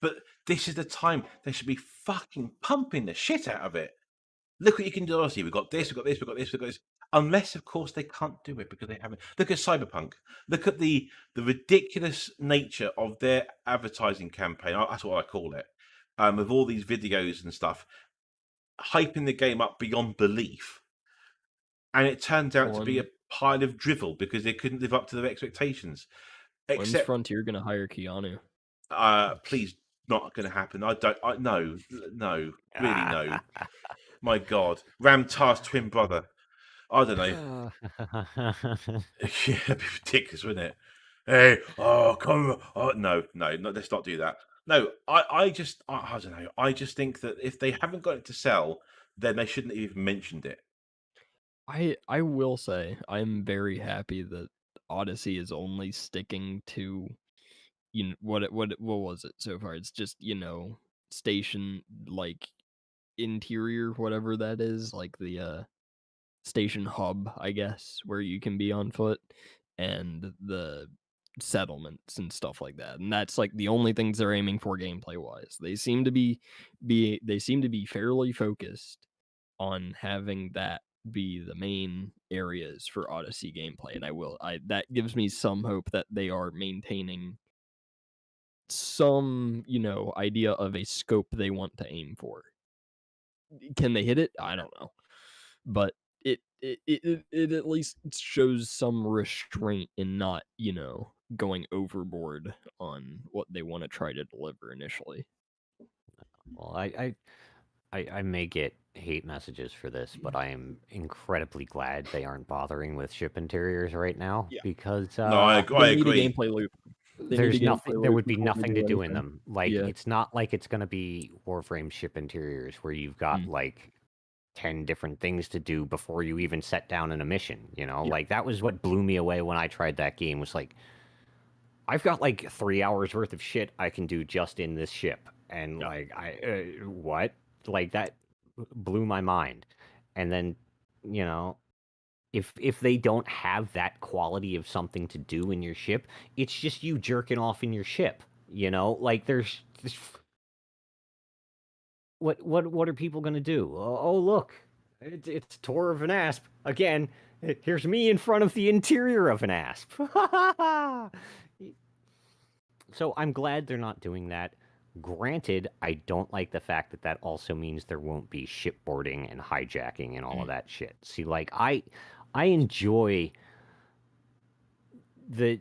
But this is the time they should be fucking pumping the shit out of it. Look what you can do. Obviously, we've got this. Unless, of course, they can't do it because they haven't. Look at Cyberpunk. Look at the ridiculous nature of their advertising campaign. That's what I call it. With all these videos and stuff, hyping the game up beyond belief. And it turns out to be a pile of drivel because they couldn't live up to their expectations. When's Frontier going to hire Keanu? Please, not going to happen. No, really, no. My God, Ramtar's twin brother. I don't know. Yeah, it'd be ridiculous, wouldn't it? Hey, come on. No, let's not do that. No, I don't know. I just think that if they haven't got it to sell, then they shouldn't have even mentioned it. I will say I'm very happy that Odyssey is only sticking to what was it so far? It's just station like interior, whatever that is, like the station hub, I guess, where you can be on foot, and the settlements and stuff like that. And that's like the only things they're aiming for gameplay wise. They seem to be fairly focused on having that be the main areas for Odyssey gameplay, and that gives me some hope that they are maintaining some idea of a scope they want to aim for. Can they hit it? I don't know, but it at least shows some restraint in not going overboard on what they want to try to deliver initially. Well, I may get hate messages for this, but I am incredibly glad they aren't bothering with ship interiors right now, because no, I agree. Gameplay loop. There's nothing. There would be nothing to do in them. Like it's not like it's gonna be Warframe ship interiors where you've got like 10 different things to do before you even set down in a mission. Like that was what blew me away when I tried that game. Was like, I've got like 3 hours worth of shit I can do just in this ship, and like what? Like that blew my mind. And then if they don't have that quality of something to do in your ship, it's just you jerking off in your ship. Like there's what are people gonna do? Oh look, it's tour of an asp again. Here's me in front of the interior of an asp. So I'm glad they're not doing that. Granted, I don't like the fact that that also means there won't be shipboarding and hijacking and all of that shit. See, like I enjoy the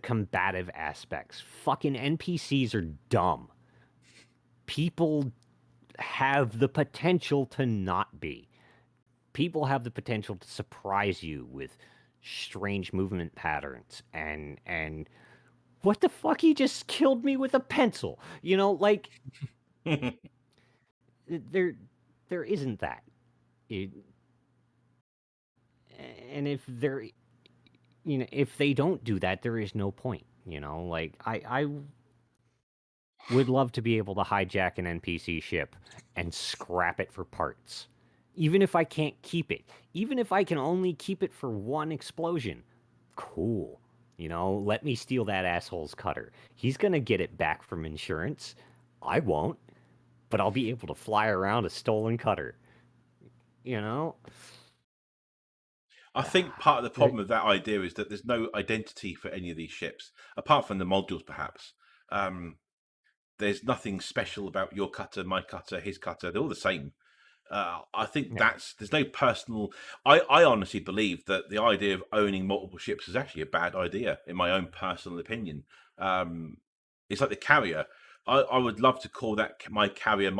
combative aspects. Fucking NPCs are dumb. People have the potential to not be. People have the potential to surprise you with strange movement patterns and what the fuck, he just killed me with a pencil. You know, like there isn't that. And if there, you know, if they don't do that, there is no point. You know, like I would love to be able to hijack an NPC ship and scrap it for parts. Even if I can't keep it. Even if I can only keep it for one explosion. Cool. You know, let me steal that asshole's cutter. He's going to get it back from insurance. I won't. But I'll be able to fly around a stolen cutter. You know? I think part of the problem with that idea is that there's no identity for any of these ships, apart from the modules, perhaps. There's nothing special about your cutter, my cutter, his cutter. They're all the same. I think there's no personal. I honestly believe that the idea of owning multiple ships is actually a bad idea, in my own personal opinion. It's like the carrier. I would love to call that my carrier,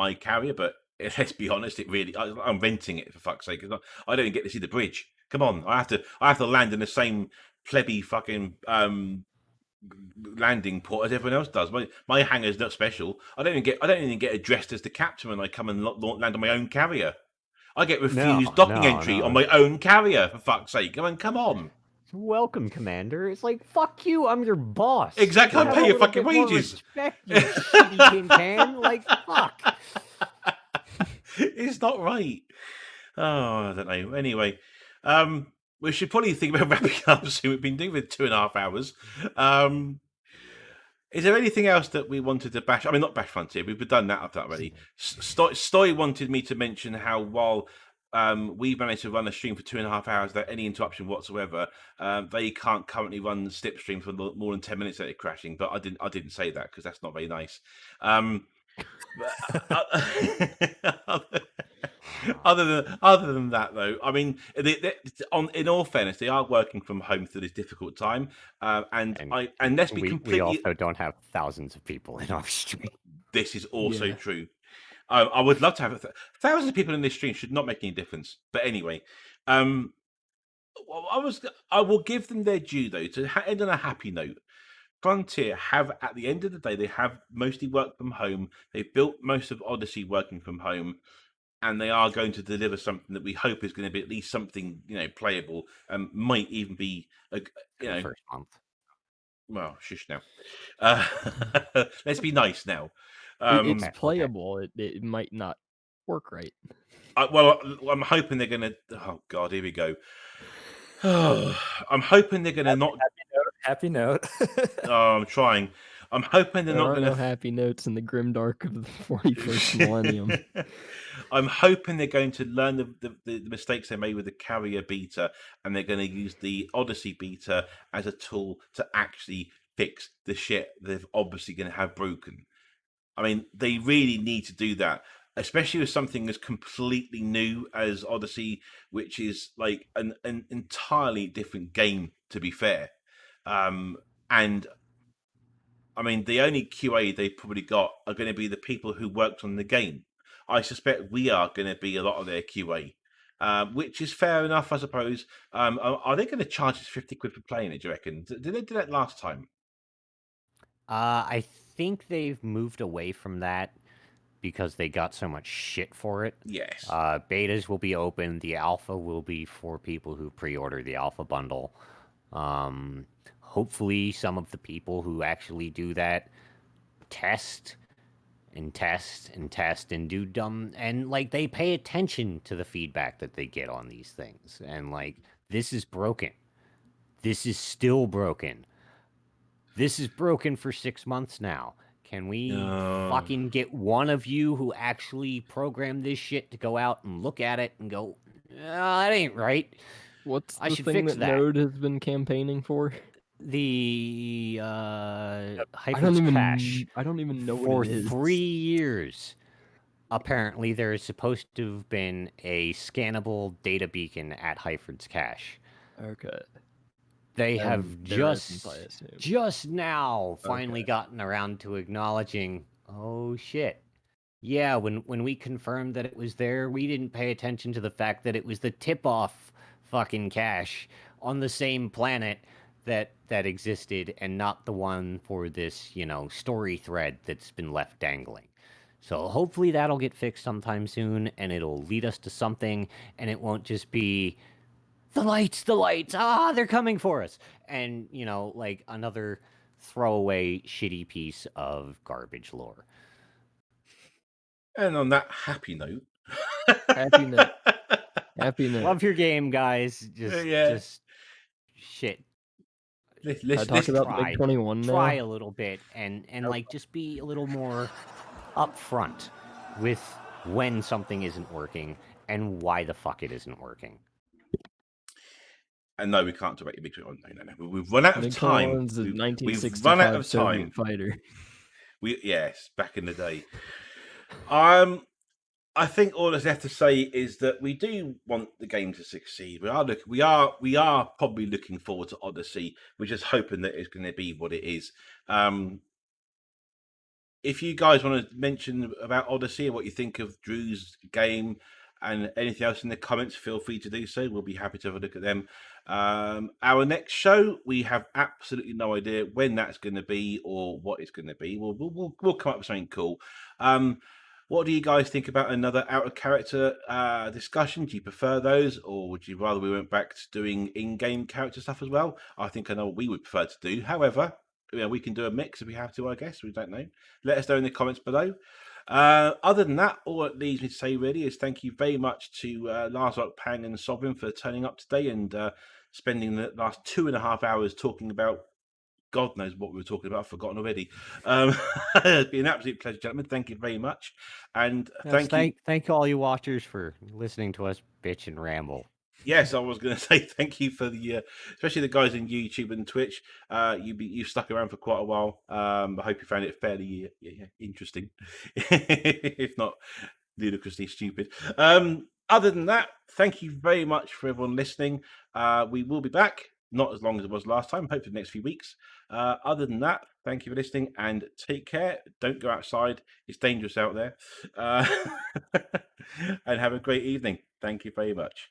but let's be honest, I'm renting it for fuck's sake. I don't even get to see the bridge. Come on, I have to land in the same plebby fucking landing port as everyone else does. My hangar's not special. I don't even get addressed as the captain when I come and land on my own carrier. I get refused docking entry on my own carrier, for fuck's sake. I mean, come on. Welcome, Commander. It's like, fuck you, I'm your boss. Exactly, I pay your fucking wages. Respect, you shitty tin can. Like, fuck. It's not right. Oh, I don't know. Anyway, we should probably think about wrapping up soon. We've been doing it for 2.5 hours. Is there anything else that we wanted to bash? I mean, not bash Frontier. We've done that already. Stoy wanted me to mention how while we managed to run a stream for 2.5 hours without any interruption whatsoever, they can't currently run Slipstream for more than 10 minutes without it crashing. But I didn't say that because that's not very nice. Other than that, though, I mean, in all fairness, they are working from home through this difficult time, and let's be completely. We also don't have thousands of people in our stream. This is also true. I would love to have thousands of people in this stream. Should not make any difference. But anyway, I will give them their due though. To end on a happy note, Frontier have, at the end of the day, they have mostly worked from home. They've built most of Odyssey working from home. And they are going to deliver something that we hope is going to be at least something, playable, and might even be, first month. Well, shush now. Let's be nice now. It's playable. It might not work right. I'm hoping they're going to. Oh God, here we go. I'm hoping they're going to not. Happy note. Oh, I'm trying. I'm hoping they're not going to. Happy notes in the grim dark of the 41st millennium. I'm hoping they're going to learn the mistakes they made with the carrier beta, and they're going to use the Odyssey beta as a tool to actually fix the shit they're obviously going to have broken. I mean, they really need to do that, especially with something as completely new as Odyssey, which is like an entirely different game, to be fair. And I mean, the only QA they've probably got are going to be the people who worked on the game. I suspect we are going to be a lot of their QA, which is fair enough, I suppose. Are they going to charge us 50 quid for playing it, do you reckon? Did they do that last time? I think they've moved away from that because they got so much shit for it. Yes. Betas will be open. The alpha will be for people who pre-order the alpha bundle. Hopefully some of the people who actually do that test and do dumb, and like they pay attention to the feedback that they get on these things. And like, this is broken. This is still broken. This is broken for 6 months now. Can we fucking get one of you who actually programmed this shit to go out and look at it and go, that ain't right. What's I the should thing fix that Node has been campaigning for? The I Hyphen's cache. I don't even know For what it is. 3 years, apparently there is supposed to have been a scannable data beacon at Hyford's cache. Okay. They have isn't, I assume. just now finally gotten around to acknowledging, oh shit. Yeah, when we confirmed that it was there, we didn't pay attention to the fact that it was the tip-off fucking cache on the same planet that existed and not the one for this, story thread that's been left dangling. So hopefully that'll get fixed sometime soon and it'll lead us to something and it won't just be the lights, they're coming for us. And, like another throwaway shitty piece of garbage lore. And on that happy note. Happy note. Happy note. Love your game, guys. Just shit. Let's talk about the Big 21 now. Try a little bit and like just be a little more upfront with when something isn't working and why the fuck it isn't working. And no, we can't talk about your Big 21. No. We've run out of time. We've run out of time. Fighter. Yes, back in the day. I think all that's left to say is that we do want the game to succeed. We are probably looking forward to Odyssey. We're just hoping that it's going to be what it is. If you guys want to mention about Odyssey and what you think of Drew's game and anything else in the comments, feel free to do so. We'll be happy to have a look at them. Our next show, we have absolutely no idea when that's going to be or what it's going to be. We'll come up with something cool. What do you guys think about another out of character discussion? Do you prefer those, or would you rather we went back to doing in-game character stuff as well? I know what we would prefer to do. However, we can do a mix if we have to, I guess. We don't know. Let us know in the comments below. Other than that, all it leaves me to say really is thank you very much to Larzok, Pang and Sovereign for turning up today and spending the last 2.5 hours talking about God knows what we were talking about. I've forgotten already. It's been an absolute pleasure, gentlemen. Thank you very much. And thank you all you watchers for listening to us bitch and ramble. Yes, I was going to say thank you for the, especially the guys in YouTube and Twitch. You've stuck around for quite a while. I hope you found it fairly interesting, if not ludicrously stupid. Other than that, thank you very much for everyone listening. We will be back, not as long as it was last time, hopefully the next few weeks. Other than that, thank you for listening and take care. Don't go outside. It's dangerous out there. And have a great evening. Thank you very much.